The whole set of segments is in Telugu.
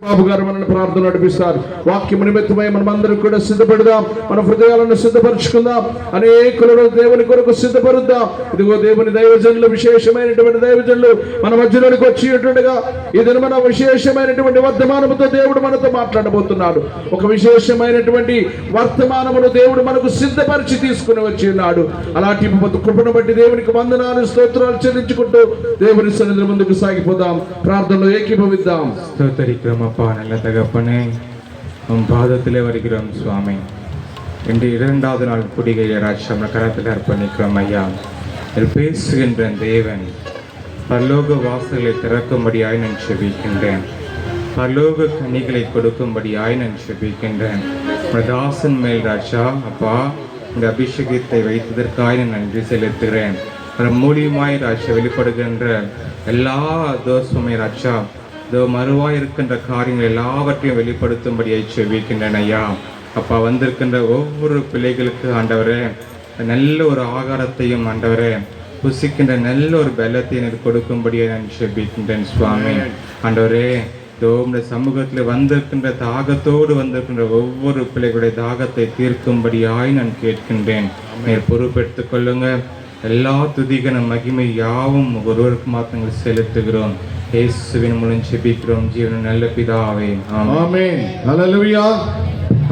బాబు గారు మనల్ని ప్రార్థన నడిపిస్తారు. వాక్యము నిమిత్తమై మనమందరం కూడా సిద్ధపడదాం, మన హృదయాలను సిద్ధపరచుకుందాం, అనేకులను దేవుని కొరకు సిద్ధపరుద్దాం. ఇదిగో దేవుని దైవజనులు, విశేషమైనటువంటి దైవజనులు మన మధ్యలోనికి వచ్చినట్టుగా ఇది మన విశేషమైనటువంటి వర్తమానముతో దేవుడు మనతో మాట్లాడబోతున్నాడు. ఒక విశేషమైనటువంటి వర్తమానమును దేవుడు మనకు సిద్ధపరిచి తీసుకుని వచ్చి ఉన్నాడు. అలాంటి కృపను బట్టి దేవునికి వందనాలు, స్తోత్రాలు చెల్లించుకుంటూ దేవుని సన్నిధి ముందుకు సాగిపోదాం. ప్రార్థనలో ఏకీభవిద్దాం. ஸ்தோத்தரிக்கிறோம் அப்பா, நல்ல தகப்பனே, உன் பாதத்திலே வருகிறோம் சுவாமி. இன்று 2வது நாள் குடிகையை ராட்சம் கரத்தில் அர்ப்பணிக்கிறோம் ஐயா. பேசுகின்ற தேவன் பரலோக வாசல்களை திறக்கும்படியாய் நான் செபிக்கின்றேன். பரலோக கனிகளை கொடுக்கும்படியாய் நான் செபிக்கின்றேன். தாசன் மேல் ராஜா அப்பா, இந்த அபிஷேகத்தை வைத்ததற்காக நான் நன்றி செலுத்துகிறேன். மூலியமாய் ராஜா வெளிப்படுகின்ற எல்லா தோஷமே ராஜா மறுவாய் இருக்கின்ற காரியங்கள் எல்லாவற்றையும் வெளிப்படுத்தும்படியை செபிக்கின்றன ஐயா. அப்பா, வந்திருக்கின்ற ஒவ்வொரு பிள்ளைகளுக்கு ஆண்டவரே நல்ல ஒரு ஆகாரத்தையும் ஆண்டவரே புசிக்கின்ற நல்ல ஒரு பலத்தையும் எனக்கு கொடுக்கும்படியை நான் செபிக்கின்றேன் சுவாமி. ஆண்டவரே, இந்த சமூகத்தில் வந்திருக்கின்ற தாகத்தோடு வந்திருக்கின்ற ஒவ்வொரு பிள்ளைகளுடைய தாகத்தை தீர்க்கும்படியாய் நான் கேட்கின்றேன். நீர் பொறுப்பெடுத்துக் கொள்ளுங்க. எல்லா துதிகன மகிமை யாவும் ஒருவருக்கு மாத்திரங்கள் செலுத்துகிறோம். இயேசுவின் மூலம் ஜெபிக்கிறோம் ஜீவன நல்ல பிதாவே, ఆమేన్. హల్లెలూయా,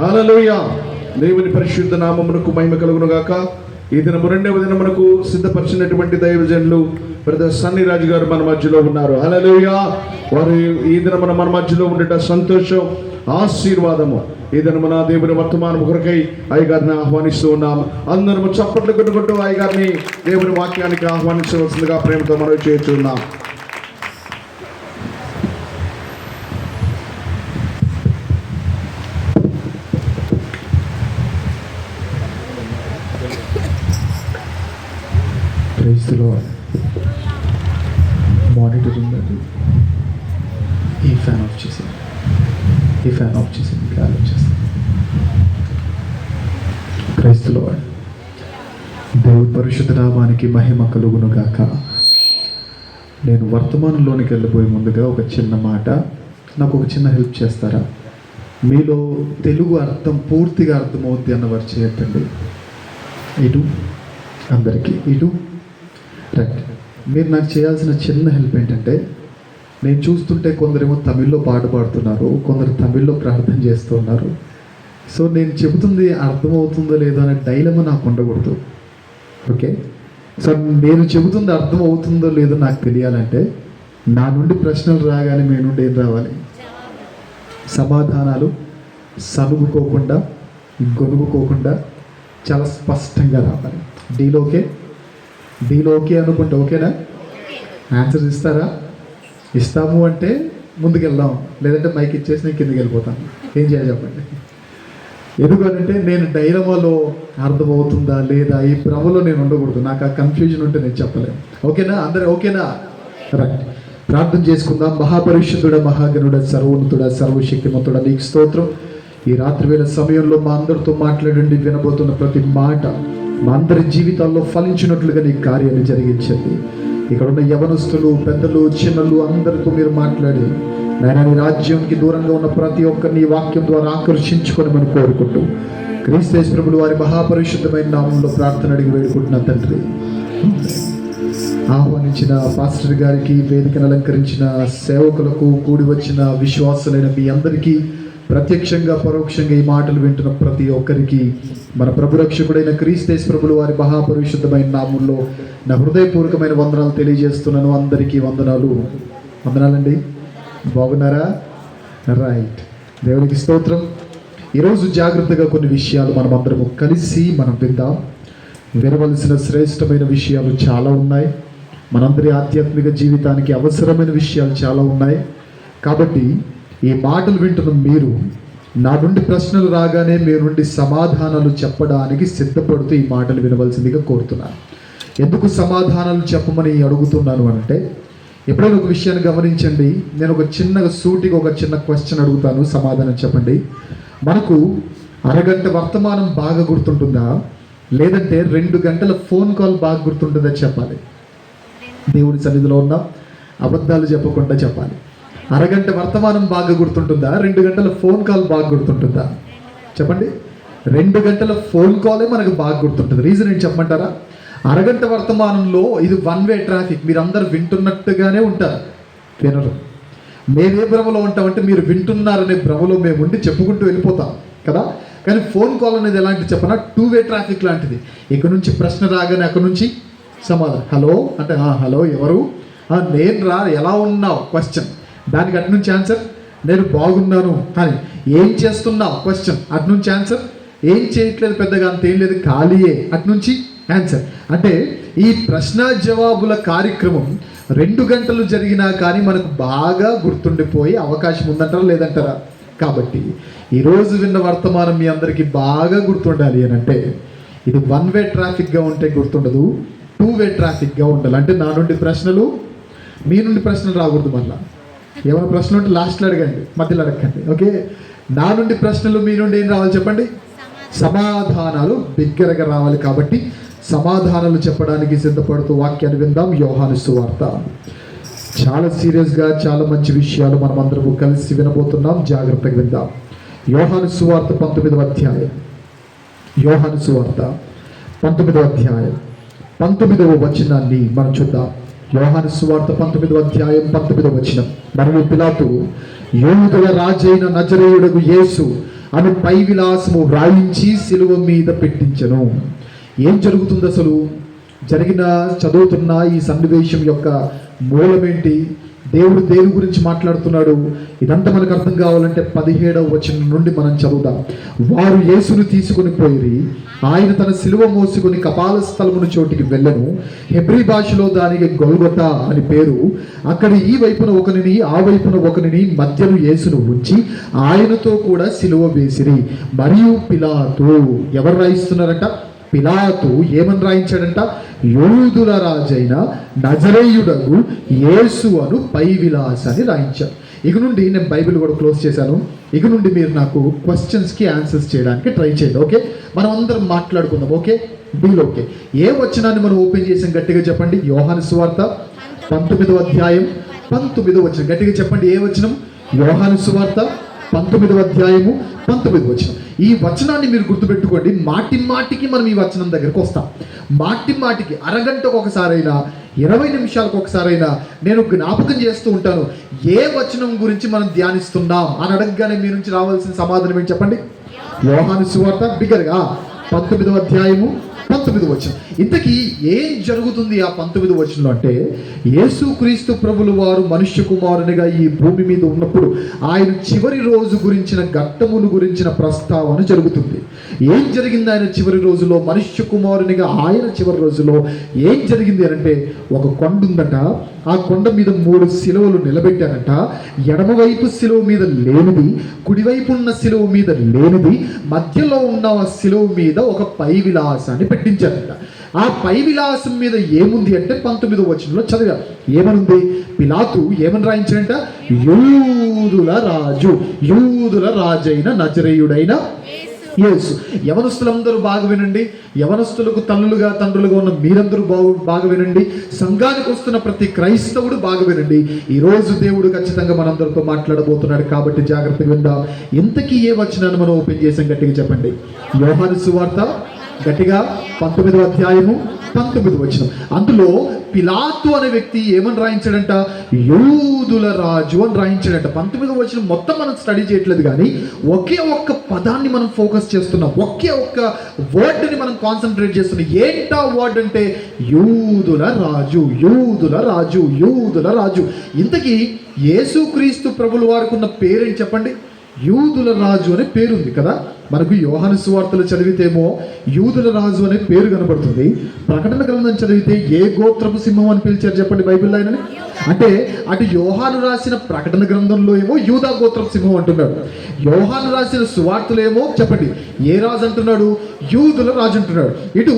హల్లెలూయా. దేవుని పరిశుద్ధ నామమునకు మహిమ కలుగును గాక. ఈ దినము 2వ దినమునకు సిద్ధపరిచినటువంటి దైవజనులు బ్రదర్ సన్నీ రాజు గారు మన మధ్యలో ఉన్నారు. హల్లెలూయా. వారు ఈ దినమున మన మధ్యలో ఉండట సంతోషం, ఆశీర్వాదము. ఈ దినమున దేవుని వర్తమానం కొరకై అయ్యగారిని ఆహ్వానిస్తూ ఉన్నాం. అందరము చప్పట్లు కొట్టుకుంటూ అయ్యగారిని దేవుని వాక్యానికి ఆహ్వానించవలసిందిగా ప్రేమతో మనం చేస్తున్నాం. మానిటరింగ్ అది ఈ ఫ్యాన్ ఆఫ్ చేసింది, ఈ ఫ్యాన్ ఆఫ్ చేసింది, ఫ్యాన్ ఆఫ్ చేసింది. క్రైస్తులో దేవుడి పరిశుద్ధ నామానికి మహిమ కలుగును గాక. నేను వర్తమానంలోనికి వెళ్ళిపోయే ముందుగా ఒక చిన్న మాట, నాకు ఒక చిన్న హెల్ప్ చేస్తారా? మీలో తెలుగు అర్థం పూర్తిగా అర్థమవుద్ది అన్నవారు చేయొద్దండి. ఇటు అందరికీ ఇటు రైట్. మీరు నాకు చేయాల్సిన చిన్న హెల్ప్ ఏంటంటే, నేను చూస్తుంటే కొందరేమో తమిళ్లో పాట పాడుతున్నారు, కొందరు తమిళ్లో ప్రార్థన చేస్తున్నారు. సో నేను చెబుతుంది అర్థమవుతుందో లేదో అనే డైలమా నాకు ఉండకూడదు. ఓకే, సో నేను చెబుతుంది అర్థం అవుతుందో లేదో నాకు తెలియాలంటే నా నుండి ప్రశ్నలు రాగానే మీ నుండి ఏం రావాలి? సమాధానాలు సనుగుకోకుండా, గొనుగుకోకుండా చాలా స్పష్టంగా రావాలి. డీలో ఓకే అనుకుంటే ఓకేనా? ఆన్సర్ ఇస్తారా? ఇస్తాము అంటే ముందుకెళ్దాం, లేదంటే మైక్ ఇచ్చేసి నేను కిందకి వెళ్ళిపోతాను. ఏం చేయాలి చెప్పండి? ఎందుకంటే నేను డైలమాలో అర్థమవుతుందా లేదా ఈ భ్రమలో నేను ఉండకూడదు. నాకు ఆ కన్ఫ్యూజన్ ఉంటే నేను చెప్పలేను. ఓకేనా? అందరూ ఓకేనా? రైట్. ప్రార్థన చేసుకుందాం. మహాపరిశుద్ధుడ, మహాగణుడ, సర్వోన్నతుడ, సర్వశక్తిమంతుడ, నీకు స్తోత్రం. ఈ రాత్రి వేళ సమయంలో మా అందరితో మాట్లాడండి. వినబోతున్న ప్రతి మాట మా అందరి జీవితాల్లో ఫలించినట్లుగా నీ కార్యాలు జరిగించండి. ఇక్కడ ఉన్న యవనస్తులు, పెద్దలు, చిన్నలు అందరితో మీరు మాట్లాడి నాయనా నీ రాజ్యానికి దూరంగా ఉన్న ప్రతి ఒక్కరిని వాక్యం ద్వారా ఆకర్షించుకొని మనం కోరుకుంటూ క్రీస్తు ప్రభువుల వారి మహాపరిశుద్ధమైన నామంలో ప్రార్థన అడిగి వేడుకుంటున్నా తండ్రి. ఆహ్వానించిన పాస్టర్ గారికి, వేదికను అలంకరించిన సేవకులకు, కూడి వచ్చిన విశ్వాసులైన మీ అందరికీ, ప్రత్యక్షంగా పరోక్షంగా ఈ మాటలు వింటున్న ప్రతి ఒక్కరికి మన ప్రభు రక్షకుడైన క్రీస్తు ప్రభువుల వారి మహాపరిశుద్ధమైన నామంలో నా హృదయపూర్వకమైన వందనాలు తెలియజేస్తున్నాను. అందరికీ వందనాలండి. బాగున్నారా? రైట్. దేవునికి స్తోత్రం. ఈరోజు జాగ్రత్తగా కొన్ని విషయాలు మనం అందరము కలిసి మనం విందాం. వినవలసిన శ్రేష్టమైన విషయాలు చాలా ఉన్నాయి. మనందరి ఆధ్యాత్మిక జీవితానికి అవసరమైన విషయాలు చాలా ఉన్నాయి. కాబట్టి ఈ మాటలు వింటున్న మీరు నా నుండి ప్రశ్నలు రాగానే మీ నుండి సమాధానాలు చెప్పడానికి సిద్ధపడుతూ ఈ మాటలు వినవలసిందిగా కోరుతున్నాను. ఎందుకు సమాధానాలు చెప్పమని అడుగుతున్నాను అంటే, ఎప్పుడైనా ఒక విషయాన్ని గమనించండి. నేను ఒక సూటిగా ఒక చిన్న క్వశ్చన్ అడుగుతాను, సమాధానం చెప్పండి. మనకు అరగంట వర్తమానం బాగా గుర్తుంటుందా, లేదంటే 2 గంటల ఫోన్ కాల్ బాగా గుర్తుంటుందా చెప్పాలి. దేవుడి సన్నిధిలో ఉన్న అబద్ధాలు చెప్పకుండా చెప్పాలి. అరగంట వర్తమానం బాగా గుర్తుంటుందా, 2 గంటల ఫోన్ కాల్ బాగా గుర్తుంటుందా? చెప్పండి. 2 గంటల ఫోన్ కాలే మనకు బాగా గుర్తుంటుంది. రీజన్ ఏంటి చెప్పమంటారా? అరగంట వర్తమానంలో ఇది 1 వే ట్రాఫిక్. మీరు అందరు వింటున్నట్టుగానే ఉంటారు, వినరు. మేమే భ్రమలో ఉంటామంటే మీరు వింటున్నారనే భ్రమలో మేము ఉండి చెప్పుకుంటూ వెళ్ళిపోతాం కదా. కానీ ఫోన్ కాల్ అనేది ఎలాంటి చెప్పనా, 2 వే ట్రాఫిక్ లాంటిది. ఇక్కడ నుంచి ప్రశ్న రాగానే అక్కడ నుంచి సమాధానం. హలో అంటే హలో ఎవరు, నేను రా, ఎలా ఉన్నావు క్వశ్చన్, దానికి అటు నుంచి ఆన్సర్ నేను బాగున్నాను అని. ఏం చేస్తున్నావు క్వశ్చన్, అటు నుంచి ఆన్సర్ ఏం చేయట్లేదు పెద్దగా అంతేం లేదు ఖాళీయే, అటు నుంచి ఆన్సర్. అంటే ఈ ప్రశ్న జవాబుల కార్యక్రమం 2 గంటలు జరిగినా కానీ మనకు బాగా గుర్తుండిపోయే అవకాశం ఉందంటారా లేదంటారా? కాబట్టి ఈరోజు విన్న వర్తమానం మీ అందరికీ బాగా గుర్తుండాలి అని అంటే ఇది 1 వే ట్రాఫిక్గా ఉంటే గుర్తుండదు, 2 వే ట్రాఫిక్గా ఉండాలి. అంటే నా నుండి ప్రశ్నలు, మీ నుండి ప్రశ్నలు రాకూడదు. మళ్ళీ ఏమైనా ప్రశ్నలు ఉంటే లాస్ట్లో అడగండి, మధ్యలో అడగండి. ఓకే, నా నుండి ప్రశ్నలు, మీ నుండి ఏం రావాలి చెప్పండి? సమాధానాలు బిగ్గరగా రావాలి. కాబట్టి సమాధానాలు చెప్పడానికి సిద్ధపడుతూ వాక్యాన్ని విందాం. యోహాను సువార్త చాలా సీరియస్గా చాలా మంచి విషయాలు మనం అందరము కలిసి వినబోతున్నాం. జాగ్రత్తగా విందాం. యోహాను సువార్త 19వ అధ్యాయం. యోహాను సువార్త 19వ అధ్యాయం 19వ వచనాన్ని మనం చూద్దాం. యోహాను సువార్త 19వ అధ్యాయం 19వ వచనం. మరియు పిలాతు యూదుల రాజైన నజరేయుడగు యేసు అను పై విలాసము వ్రాయించి సిలువ మీద పెట్టించెను. ఏం జరుగుతుంది అసలు? చదువుతున్న ఈ సన్నివేశం యొక్క మూలమేంటి? దేవుడు దేని గురించి మాట్లాడుతున్నాడు? ఇదంతా మనకు అర్థం కావాలంటే 17వ వచనం నుండి మనం చదువుదాం. వారు యేసును తీసుకుని పోయి ఆయన తన సిలువ మోసుకొని కపాల స్థలమును చోటికి వెళ్ళను. హెబ్రీ భాషలో దానికి గొల్గొతా అని పేరు. అక్కడ ఈ వైపున ఒకనిని ఆ వైపున ఒకనిని మధ్యను యేసును ఉంచి ఆయనతో కూడా సిలువ వేసిరి. మరియు పిలాతు, ఎవరు రాయిస్తున్నారంట? పిలాతు ఏమని రాయించాడంట? యూదుల రాజైన నజరేయుడగు యేసు అను పై విలాసాన్ని రాయించాడు. ఇక నుండి నేను బైబిల్ కూడా క్లోజ్ చేశాను. ఇక నుండి మీరు నాకు క్వశ్చన్స్కి ఆన్సర్స్ చేయడానికి ట్రై చేయండి. ఓకే, మనం అందరం మాట్లాడుకుందాం. Okay, deal. ఓకే, ఏ వచనాన్ని మనం ఓపెన్ చేసాం? గట్టిగా చెప్పండి. యోహాను సువార్త 19వ అధ్యాయం 19వ వచనం. గట్టిగా చెప్పండి. ఏ వచనం? యోహాను సువార్త 19వ అధ్యాయము 19వ వచనం. ఈ వచనాన్ని మీరు గుర్తుపెట్టుకోండి. మాటి మాటికి మనం ఈ వచనం దగ్గరకు వస్తాం. మాటి మాటికి అరగంటకు ఒకసారైనా 20 నిమిషాలకు ఒకసారైనా నేను జ్ఞాపకం చేస్తూ ఉంటాను ఏ వచనం గురించి మనం ధ్యానిస్తున్నాం అని. అడగగానే మీ నుంచి రావాల్సిన సమాధానం ఏంటి చెప్పండి? యోహాను సువార్త బిగ్గరగా 19వ అధ్యాయము 19వ వచనం. ఇంతకీ ఏం జరుగుతుంది ఆ 19వ వచనంలో అంటే, యేసుక్రీస్తు ప్రభులు వారు మనుష్య కుమారునిగా ఈ భూమి మీద ఉన్నప్పుడు ఆయన చివరి రోజు గురించిన ఘట్టమును గురించిన ప్రస్తావన జరుగుతుంది. ఏం జరిగింది ఆయన చివరి రోజులో? మనుష్య కుమారునిగా ఆయన చివరి రోజులో ఏం జరిగింది అంటే, ఒక కొండ ఉందట. ఆ కొండ మీద 3 శిలువలు నిలబెట్టారంట. ఎడమవైపు శిలువ మీద లేనిది, కుడివైపు ఉన్న శిలువ మీద లేనిది, మధ్యలో ఉన్న శిలువ మీద ఒక పై విలాసాన్ని పెట్టించారంట. ఆ పై విలాసం మీద ఏముంది అంటే 19వ వచనంలో చదివారు. ఏమనుంది? పిలాతు ఏమని రాయించాడంట? యూదుల రాజు, యూదుల రాజైన నజరేయుడైన యేసు. యవనస్తులందరూ బాగా వినండి. యవనస్తులకు తల్లులుగా తండ్రులుగా ఉన్న మీరందరూ బాగా వినండి. సంఘానికి వస్తున్న ప్రతి క్రైస్తవుడు బాగా వినండి. ఈరోజు దేవుడు ఖచ్చితంగా మనందరితో మాట్లాడబోతున్నాడు కాబట్టి జాగ్రత్తగా విందాం. ఇంతకీ ఏ వచనాన్ని మనం ఓపెన్ చేసాం? గట్టిగా చెప్పండి. యోహాను సువార్త గట్టిగా 19వ అధ్యాయము 19వ వచనం. అందులో పిలాతు అనే వ్యక్తి ఏమని రాయించాడంట? యూదుల రాజు అని రాయించాడంట. 19వ వచనం మొత్తం మనం స్టడీ చేయట్లేదు, కానీ ఒకే ఒక్క పదాన్ని మనం ఫోకస్ చేస్తున్నాం. ఒకే ఒక్క వర్డ్ని మనం కాన్సన్ట్రేట్ చేస్తున్నాం. ఏంటా వర్డ్ అంటే యూదుల రాజు, యూదుల రాజు, యూదుల రాజు. ఇంతకీ యేసుక్రీస్తు ప్రభుల వారికి ఉన్న పేరేంటి చెప్పండి? యూదుల రాజు అనే పేరుంది కదా. మనకు యోహాను సువార్తలు చదివితేమో యూదుల రాజు అనే పేరు కనబడుతుంది. ప్రకటన గ్రంథం చదివితే ఏ గోత్రపు సింహం అని పిలిచారు చెప్పండి బైబిల్లో ఆయనని? అంటే అటు యోహాను రాసిన ప్రకటన గ్రంథంలో ఏమో యూదా గోత్రపు సింహం అంటున్నాడు. యోహాను రాసిన సువార్తలు ఏమో చెప్పండి ఏ రాజు అంటున్నాడు? యూదుల రాజు అంటున్నాడు. ఇటు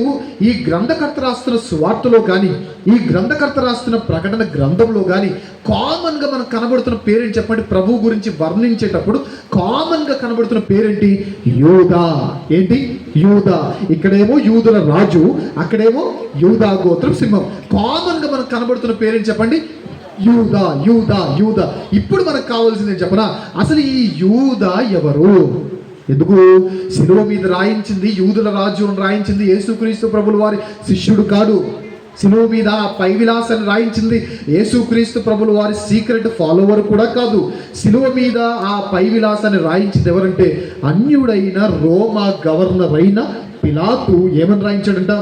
ఈ గ్రంథకర్త రాస్తున్న సువార్తలో కానీ, ఈ గ్రంథకర్త రాస్తున్న ప్రకటన గ్రంథంలో కానీ కామన్గా మనకు కనబడుతున్న పేరేంటి చెప్పండి? ప్రభువు గురించి వర్ణించేటప్పుడు కామన్గా కనబడుతున్న పేరేంటి? యూదా. ఏంటి? యూదా. ఇక్కడేమో యూదుల రాజు, అక్కడేమో యూదా గోత్రం సింహం. కామన్గా మనకు కనబడుతున్న పేరేంటి చెప్పండి? యూదా యూదా యూదా. ఇప్పుడు మనకు కావాల్సింది చెప్పనా, అసలు ఈ యూదా ఎవరు? ఎందుకు శిలువ మీద రాయించింది, యూదుల రాజు అని రాయించింది యేసుక్రీస్తు ప్రభుల వారి శిష్యుడు కాడు. శిలువ మీద ఆ పై విలాసాన్ని రాయించింది యేసుక్రీస్తు ప్రభుల వారి సీక్రెట్ ఫాలోవర్ కూడా కాదు. శిలువ మీద ఆ పై విలాసాన్ని రాయించింది ఎవరంటే అన్యుడైన రోమా గవర్నర్ అయిన పిలాతు. ఏమని రాయించాడంట?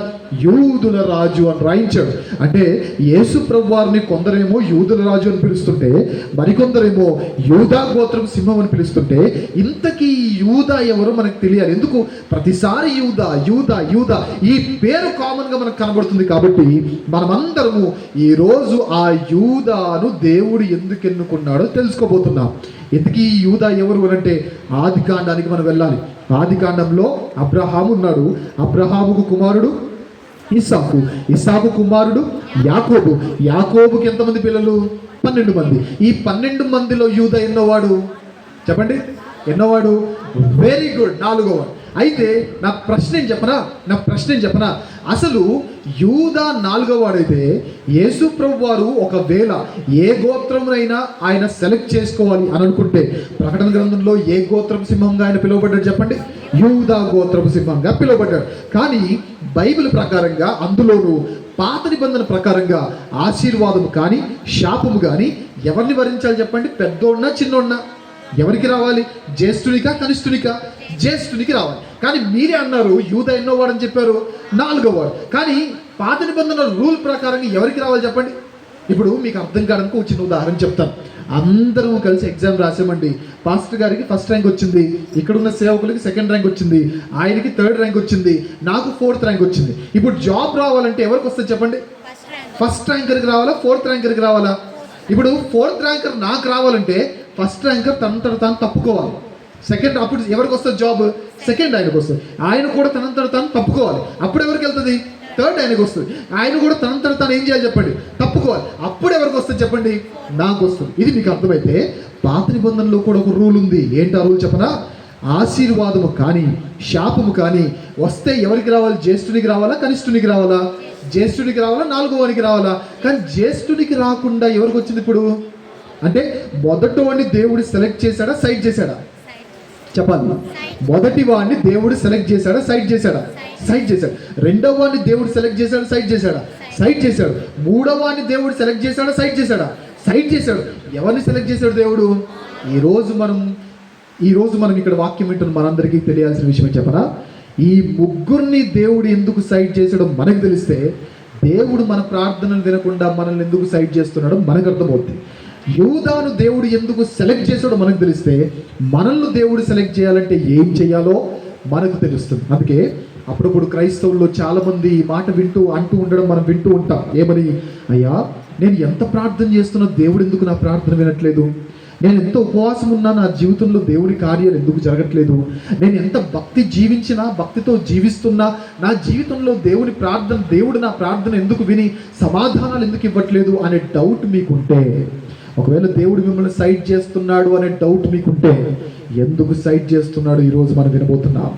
యూదుల రాజు అని రాయించాడు. అంటే యేసు ప్రభు వారిని కొందరేమో యూదుల రాజు అని పిలుస్తుంటే, మరికొందరేమో యూదా గోత్రం సింహం అని పిలుస్తుంటే, ఇంతకీ యూదా ఎవరో మనకు తెలియాలి. ఎందుకు ప్రతిసారి యూదా యూదా యూదా ఈ పేరు కామన్గా మనకు కనబడుతుంది. కాబట్టి మనమందరము ఈరోజు ఆ యూదాను దేవుడు ఎందుకు ఎన్నుకున్నాడో తెలుసుకోబోతున్నాం. ఎందుకు ఈ యూదా ఎవరు అంటే ఆది కాండానికి మనం వెళ్ళాలి. ఆది కాండంలో అబ్రహాము ఉన్నాడు. అబ్రహాముకు కుమారుడు ఇస్సాకు. ఇస్సాకు కుమారుడు యాకోబు. యాకోబుకి ఎంతమంది పిల్లలు? 12 మంది. ఈ 12 మందిలో యూదా ఎన్నోవాడు చెప్పండి? ఎన్నోవాడు? వెరీ గుడ్, 4వ. అయితే నా ప్రశ్న ఏం చెప్పనా, అసలు యూదా 4వ వాడైతే యేసు ప్రభు వారు ఒకవేళ ఏ గోత్రమునైనా ఆయన సెలెక్ట్ చేసుకోవాలి అని అనుకుంటే, ప్రకటన గ్రంథంలో ఏ గోత్రం సింహంగా ఆయన పిలువబడ్డాడు చెప్పండి? యూదా గోత్రపు సింహంగా పిలువబడ్డాడు. కానీ బైబిల్ ప్రకారంగా, అందులోనూ పాత నిబంధన ప్రకారంగా ఆశీర్వాదము కానీ శాపము కానీ ఎవరిని వరించాలి చెప్పండి? పెద్దోడినా చిన్నోడినా? ఎవరికి రావాలి? జ్యేష్ఠునికా కనిష్ఠునికా? జ్యేష్ఠునికి రావాలి. కానీ మీరే అన్నారు యూదా ఎన్నోవాడని చెప్పారు? 4వ వాడు. కానీ పాత నిబంధన రూల్ ప్రకారంగా ఎవరికి రావాలి చెప్పండి? ఇప్పుడు మీకు అర్థం కావడానికి ఒక చిన్న ఉదాహరణ చెప్తాను. అందరం కలిసి ఎగ్జామ్ రాసామండి. పాస్టర్ గారికి 1st ర్యాంక్ వచ్చింది, ఇక్కడున్న సేవకులకి 2nd ర్యాంక్ వచ్చింది, ఆయనకి 3rd ర్యాంక్ వచ్చింది, నాకు 4th ర్యాంక్ వచ్చింది. ఇప్పుడు జాబ్ రావాలంటే ఎవరికి వస్తుంది చెప్పండి? 1st ర్యాంకర్కి రావాలా? 4th ర్యాంకర్కి రావాలా? ఇప్పుడు 4th ర్యాంకర్ నాకు రావాలంటే 1st ర్యాంకర్ తనంతట తాను తప్పుకోవాలి. అప్పుడు ఎవరికి వస్తుంది జాబ్? 2nd ఆయనకు వస్తుంది. ఆయన కూడా తనంతట తాను తప్పుకోవాలి. అప్పుడు ఎవరికి వెళ్తుంది? 3rd ఆయనకు వస్తుంది. ఆయన కూడా తనంతట తాను ఏం చేయాలి చెప్పండి? తప్పుకోవాలి. అప్పుడు ఎవరికి వస్తుంది చెప్పండి? నాకు వస్తుంది. ఇది మీకు అర్థమైతే పాత నిబంధనలో కూడా ఒక రూల్ ఉంది. ఏంటి ఆ రూల్ చెప్పనా? ఆశీర్వాదము కానీ శాపము కానీ వస్తే ఎవరికి రావాలి? జ్యేష్ఠునికి రావాలా కనిష్ఠునికి రావాలా? జ్యేష్ఠునికి రావాలా 4వ వానికి రావాలా? కానీ జ్యేష్ఠునికి రాకుండా ఎవరికి వచ్చింది ఇప్పుడు అంటే? మొదటి వాడిని దేవుడు సెలెక్ట్ చేశాడా సైడ్ చేశాడా చెప్పాలి? మొదటి వాడిని దేవుడు సెలెక్ట్ చేశాడా సైడ్ చేశాడా? సైడ్ చేశాడు. 2వ వాడిని దేవుడు సెలెక్ట్ చేశాడా సైడ్ చేశాడా? సైడ్ చేశాడు. 3వ వాడిని దేవుడు సెలెక్ట్ చేశాడా సైడ్ చేశాడా? సైడ్ చేశాడు. ఎవరిని సెలెక్ట్ చేశాడు దేవుడు? ఈరోజు మనం ఇక్కడ వాక్యం వింటున్న మనందరికీ తెలియాల్సిన విషయం చెప్పనా? ఈ ముగ్గురిని దేవుడు ఎందుకు సైడ్ చేశాడో మనకు తెలిస్తే, దేవుడు మన ప్రార్థనలు వినకుండా మనల్ని ఎందుకు సైడ్ చేస్తున్నాడో మనకు అర్థమవుతుంది. యూదాను దేవుడు ఎందుకు సెలెక్ట్ చేశాడో మనకు తెలిస్తే, మనల్ని దేవుడు సెలెక్ట్ చేయాలంటే ఏం చేయాలో మనకు తెలుస్తుంది. అందుకే అప్పుడప్పుడు క్రైస్తవుల్లో చాలామంది ఈ మాట అంటూ ఉండడం మనం వింటూ ఉంటాం. ఏమని? అయ్యా, నేను ఎంత ప్రార్థన చేస్తున్నా దేవుడు ఎందుకు నా ప్రార్థన వినట్లేదు? నేను ఎంత ఉపవాసం ఉన్నా నా జీవితంలో దేవుని కార్యాలు ఎందుకు జరగట్లేదు? నేను ఎంత భక్తి జీవించినా, భక్తితో జీవిస్తున్నా నా జీవితంలో దేవుడు నా ప్రార్థన ఎందుకు విని సమాధానాలు ఎందుకు ఇవ్వట్లేదు అనే డౌట్ మీకుంటే, ఒకవేళ దేవుడు మిమ్మల్ని సైడ్ చేస్తున్నాడు అనే డౌట్ మీకుంటే, ఎందుకు సైడ్ చేస్తున్నాడు ఈరోజు మనం వినబోతున్నాం.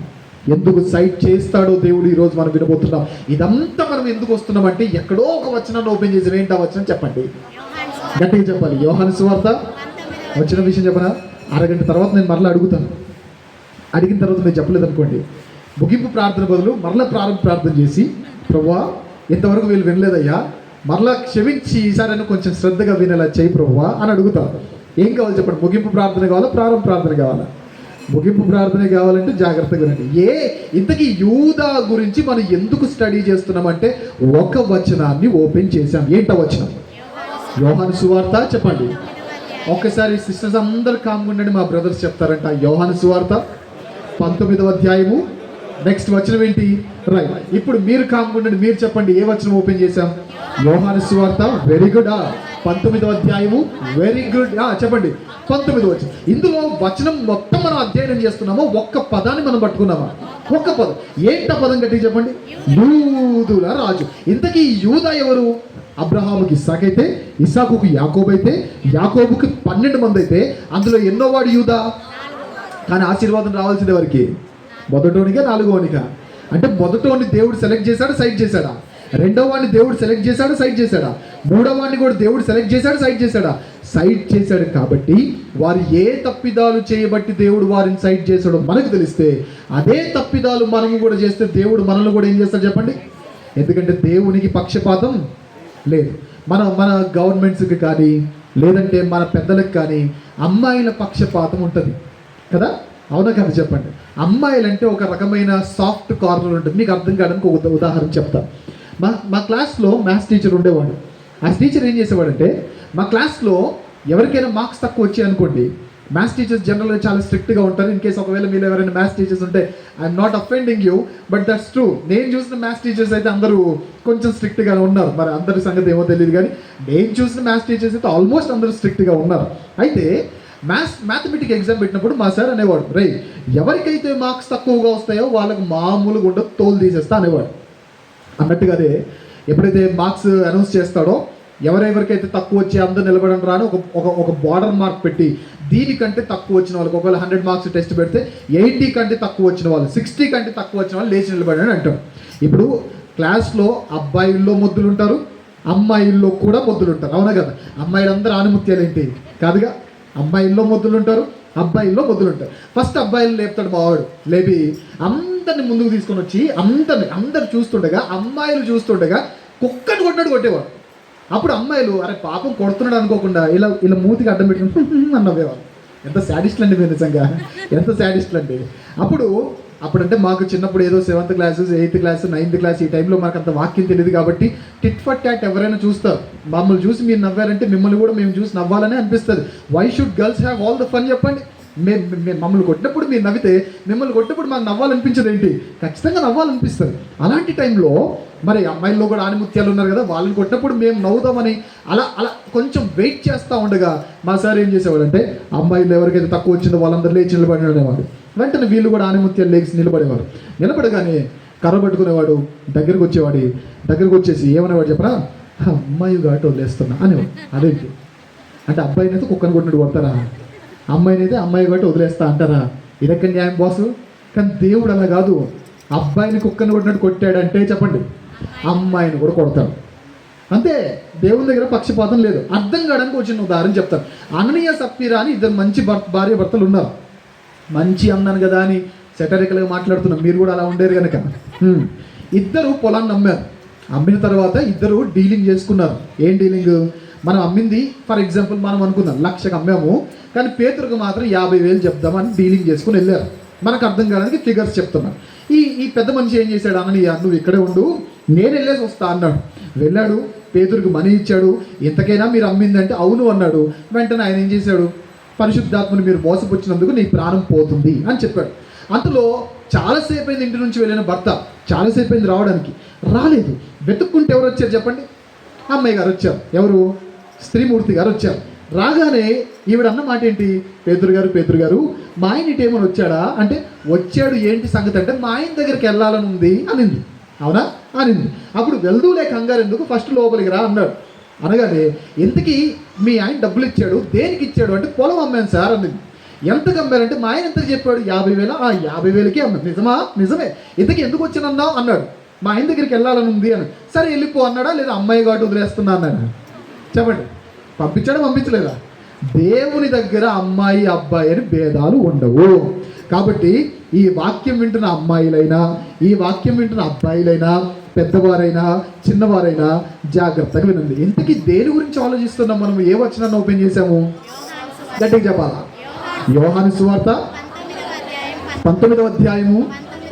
ఎందుకు సైడ్ చేస్తాడో దేవుడు ఈరోజు మనం వినబోతున్నాం. ఇదంతా మనం ఎందుకు వస్తున్నామంటే, ఎక్కడో ఒక వచనాన్ని ఓపెన్ చేసి ఏంటి ఆ వచనం చెప్పండి? గట్టిగా చెప్పాలి. యోహాను సువార్త వచ్చిన విషయం చెప్పనా? అరగంట తర్వాత నేను మరలా అడుగుతాను. అడిగిన తర్వాత మీరు చెప్పలేదు అనుకోండి, ముగింపు ప్రార్థన బదులు మరలా ప్రారంభ ప్రార్థన చేసి, ప్రభువా ఇంతవరకు వీళ్ళు వినలేదయ్యా, మరలా క్షమించి ఈసారి కొంచెం శ్రద్ధగా వినేలా చేయి ప్రభువా అని అడుగుతాను. ఏం కావాలి చెప్పండి? ముగింపు ప్రార్థన కావాలా ప్రారంభ ప్రార్థన కావాలా? ముగింపు ప్రార్థన కావాలంటే జాగ్రత్తగా వినండి. ఇంతకీ యూదా గురించి మనం ఎందుకు స్టడీ చేస్తున్నామంటే, ఒక వచనాన్ని ఓపెన్ చేశాం. ఏంటో వచనం? యోహాను సువార్త. చెప్పండి ఒక్కసారి సిస్టర్స్ అందరు కామ్గుండండి, మా బ్రదర్స్ చెప్తారంట. యోహాను సువార్త 19వ అధ్యాయము నెక్స్ట్ వచనం ఏంటి? రైట్. ఇప్పుడు మీరు కామ్గుండండి, మీరు చెప్పండి ఏ వచనం ఓపెన్ చేశాం? యోహాను సువార్త. Very good. 19వ అధ్యాయము. Very good. చెప్పండి 19వ వచనం. ఇందులో వచనం మొత్తం మనం అధ్యయనం చేస్తున్నామో ఒక్క పదాన్ని మనం పట్టుకున్నామా? ఒక్క పదం. ఏంట పదం గట్టి చెప్పండి? యూదుల రాజు. ఇంతకీ యూదా ఎవరు? అబ్రహాముకి ఇస్సాకు అయితే, ఇస్సాకుకి యాకోబు అయితే, యాకోబుకి 12 మంది అయితే, అందులో ఎన్నోవాడు యూదా? కానీ ఆశీర్వాదం రావాల్సింది ఎవరికి? మొదటోనిగా 4వనిగా? అంటే మొదటోని దేవుడు సెలెక్ట్ చేశాడా సైడ్ చేశాడా? 2వ వాడిని దేవుడు సెలెక్ట్ చేశాడా సైడ్ చేశాడా? మూడో వాడిని కూడా దేవుడు సెలెక్ట్ చేశాడు, సైడ్ చేశాడా? సైడ్ చేశాడు. కాబట్టి వారు ఏ తప్పిదాలు చేయబట్టి దేవుడు వారిని సైడ్ చేశాడో మనకు తెలిస్తే, అదే తప్పిదాలు మనము కూడా చేస్తే దేవుడు మనల్ని కూడా ఏం చేస్తాడు చెప్పండి? ఎందుకంటే దేవునికి పక్షపాతం లేదు. మన గవర్నమెంట్స్కి కానీ లేదంటే మన పెద్దలకు కానీ అమ్మాయిల పక్షపాతం ఉంటుంది కదా, అవునా కదా చెప్పండి? అమ్మాయిలంటే ఒక రకమైన సాఫ్ట్ కార్నర్ ఉంటుంది. మీకు అర్థం కావడానికి ఒక ఉదాహరణ చెప్తాను. మా క్లాస్లో మ్యాథ్స్ టీచర్ ఉండేవాడు. ఆ టీచర్ ఏం చేసేవాడంటే, మా క్లాస్లో ఎవరికైనా మార్క్స్ తక్కువ వచ్చాయి అనుకోండి, మ్యాథ్స్ టీచర్స్ జనరల్గా చాలా స్ట్రిక్ట్గా ఉంటారు. ఇన్ కేసు ఒకవేళ మీరు ఎవరైనా మ్యాథ్స్ టీచర్స్ ఉంటే I'm not offending you, but that's true. నేను చూసిన మ్యాథ్స్ టీచర్స్ అయితే అందరూ కొంచెం స్ట్రిక్ట్గా ఉన్నారు. మరి అందరి సంగతి ఏమో తెలియదు, కానీ నేను చూసిన మ్యాథ్స్ టీచర్స్ అయితే ఆల్మోస్ట్ అందరూ స్ట్రిక్ట్గా ఉన్నారు. అయితే మ్యాథమెటిక్ ఎగ్జామ్ పెట్టినప్పుడు మా సార్ అనేవాడు, రే ఎవరికైతే మార్క్స్ తక్కువగా వస్తాయో వాళ్ళకు మామూలుగా ఉండదు, తోలు తీసేస్తా అనేవాడు. అన్నట్టుగానే ఎప్పుడైతే మార్క్స్ అనౌన్స్ చేస్తాడో, ఎవరెవరికైతే తక్కువ వచ్చి అందరూ నిలబడడం రాని ఒక బార్డర్ మార్క్ పెట్టి, దీనికంటే తక్కువ వచ్చిన వాళ్ళకి, ఒకవేళ 100 మార్క్స్ టెస్ట్ పెడితే 80 కంటే తక్కువ వచ్చిన వాళ్ళు, 60 కంటే తక్కువ వచ్చిన వాళ్ళు లేచి నిలబడని అంటారు. ఇప్పుడు క్లాస్లో అబ్బాయిల్లో మొద్దులు ఉంటారు, అమ్మాయిల్లో కూడా మొద్దులు ఉంటారు, అవునా కదా? అమ్మాయిలందరూ ఆనుమత్యాలు ఏంటి కాదుగా, అమ్మాయిల్లో మొద్దులు ఉంటారు, అబ్బాయిల్లో మొద్దులు ఉంటారు. ఫస్ట్ అబ్బాయిలు లేపుతాడు మావాడు, లేపి అందరిని ముందుకు తీసుకొని వచ్చి అందరు చూస్తుండగా, అమ్మాయిలు చూస్తుండగా కుక్కని కొట్టేవాడు. అప్పుడు అమ్మాయిలు అరే పాపం కొడుతున్నాడు అనుకోకుండా ఇలా మూతికి అడ్డం పెట్టుకుని అన్నవేవాళ్ళు. ఎంత శాడిస్ట్లు అండి మీరు, నిజంగా ఎంత శాడిస్ట్లు అండి. అప్పుడంటే మాకు చిన్నప్పుడు ఏదో 7th class 8th class 9th class ఈ టైంలో మాకు అంత వాక్యం తెలియదు కాబట్టి టిట్ ఫర్ టాట్ ఎవరైనా చూస్తారు. మమ్మల్ని చూసి మీరు నవ్వారంటే మిమ్మల్ని కూడా మేము చూసి నవ్వాలనే అనిపిస్తుంది. Why should girls have all the fun చెప్పండి? మమ్మల్ని కొట్టినప్పుడు మీరు నవ్వితే మిమ్మల్ని కొట్టినప్పుడు మాకు నవ్వాలనిపించదు ఏంటి? ఖచ్చితంగా నవ్వాలనిపిస్తుంది. అలాంటి టైంలో మరి అమ్మాయిల్లో కూడా ఆనిముత్యాలు ఉన్నారు కదా, వాళ్ళని కొట్టినప్పుడు మేము నవ్వుదామని అలా కొంచెం వెయిట్ చేస్తూ ఉండగా మా సార్ ఏం చేసేవాడు అంటే, అమ్మాయిలు ఎవరికైతే తక్కువ వచ్చిందో వాళ్ళందరూ లేచి నిలబడినవాడు. వెంటనే వీళ్ళు కూడా ఆనిముత్యాలు లేచి నిలబడేవారు. నిలబడగానే కర్ర పట్టుకునేవాడు, దగ్గరకు వచ్చేసి ఏమనేవాడు చెప్పరా, అమ్మాయి ఘాటు వదిలేస్తున్నా అనేవాడు. అదేంటి అంటే, అబ్బాయినైతే కుక్కను కొట్టినట్టు కొడతారా, అమ్మాయినైతే అమ్మాయి ఘాటు వదిలేస్తా అంటారా? ఇదెక్కడ న్యాయం బాసు? కానీ దేవుడు అలా కాదు. అబ్బాయిని కుక్కను కొట్టినట్టు కొట్టాడంటే చెప్పండి, అమ్మాయిని కూడా కొడతాడు. అంతే, దేవుని దగ్గర పక్షపాతం లేదు. అర్థం కావడానికి వచ్చిన ఉదాహరణ చెప్తాను. అననీయ సప్పీరా అని ఇద్దరు మంచి భార్య భర్తలు ఉన్నారు. మంచి అన్నాను కదా అని సెటరికల్గా మాట్లాడుతున్నాం, మీరు కూడా అలా ఉండేరు కనుక. ఇద్దరు పొలాన్ని అమ్మారు. అమ్మిన తర్వాత ఇద్దరు డీలింగ్ చేసుకున్నారు. ఏం డీలింగ్? మనం అమ్మింది ఫర్ ఎగ్జాంపుల్ మనం అనుకుందాం 1,00,000కి అమ్మాము, కానీ పేతురుకు మాత్రం 50,000 చెప్దామని డీలింగ్ చేసుకుని వెళ్ళారు. మనకు అర్థం కావడానికి ఫిగర్స్ చెప్తున్నాను. ఈ పెద్ద మనిషి ఏం చేశాడు, అననీయ నువ్వు ఇక్కడే ఉండు, నేను వెళ్ళేసి వస్తా అన్నాడు. వెళ్ళాడు, పేతురుకు మనీ ఇచ్చాడు. ఇంతకైనా మీరు అమ్మిందంటే అవును అన్నాడు. వెంటనే ఆయన ఏం చేశాడు, పరిశుద్ధాత్మని మీరు మోసపుచ్చినందుకు నీ ప్రాణం పోతుంది అని చెప్పాడు. అంతలో చాలాసేపు అయింది ఇంటి నుంచి వెళ్ళిన భర్త, చాలాసేపు అయింది రాలేదు. వెతుక్కుంటే ఎవరు వచ్చారు చెప్పండి? అమ్మాయి గారు వచ్చారు. ఎవరు? స్త్రీమూర్తి గారు వచ్చారు. రాగానే ఈవిడ అన్న మాట ఏంటి, పేతురు గారు మా ఆయన ఇటేమని వచ్చాడా అంటే, వచ్చాడు ఏంటి సంగతి అంటే, మా ఆయన దగ్గరికి వెళ్ళాలని ఉంది అనింది. అవునా అనింది. అప్పుడు వెళ్దూలే కంగారు ఎందుకు, ఫస్ట్ లోపలికి రా అన్నాడు. అనగానే ఇంతకీ మీ ఆయన డబ్బులు ఇచ్చాడు, దేనికి ఇచ్చాడు అంటే, పొలం అమ్మాను సార్ అనింది. ఎంతకు అమ్మారంటే, మా ఆయన ఎంతకు చెప్పాడు, 50,000. 50,000కి అమ్మాను. నిజమే. ఇంతకీ ఎందుకు వచ్చానన్నావు అన్నాడు. మా ఆయన దగ్గరికి వెళ్ళాలని ఉంది అని. సరే వెళ్ళిపో అన్నాడా, లేదా అమ్మాయి కాబట్టి వదిలేస్తున్నా అన్నాడు? చెప్పండి, పంపించలేదా? దేవుని దగ్గర అమ్మాయి అబ్బాయి అని భేదాలు ఉండవు. కాబట్టి ఈ వాక్యం వింటున్న అమ్మాయిలైనా, ఈ వాక్యం వింటున్న అబ్బాయిలైనా, పెద్దవారైనా చిన్నవారైనా జాగ్రత్తగా వినండి. ఇంతకీ దేని గురించి ఆలోచిస్తున్నాం మనం? ఏ వచనాన్ని ఓపెన్ చేసాము? గట్టిగా చెప్పాలా? యోహాను సువార్త 19వ అధ్యాయము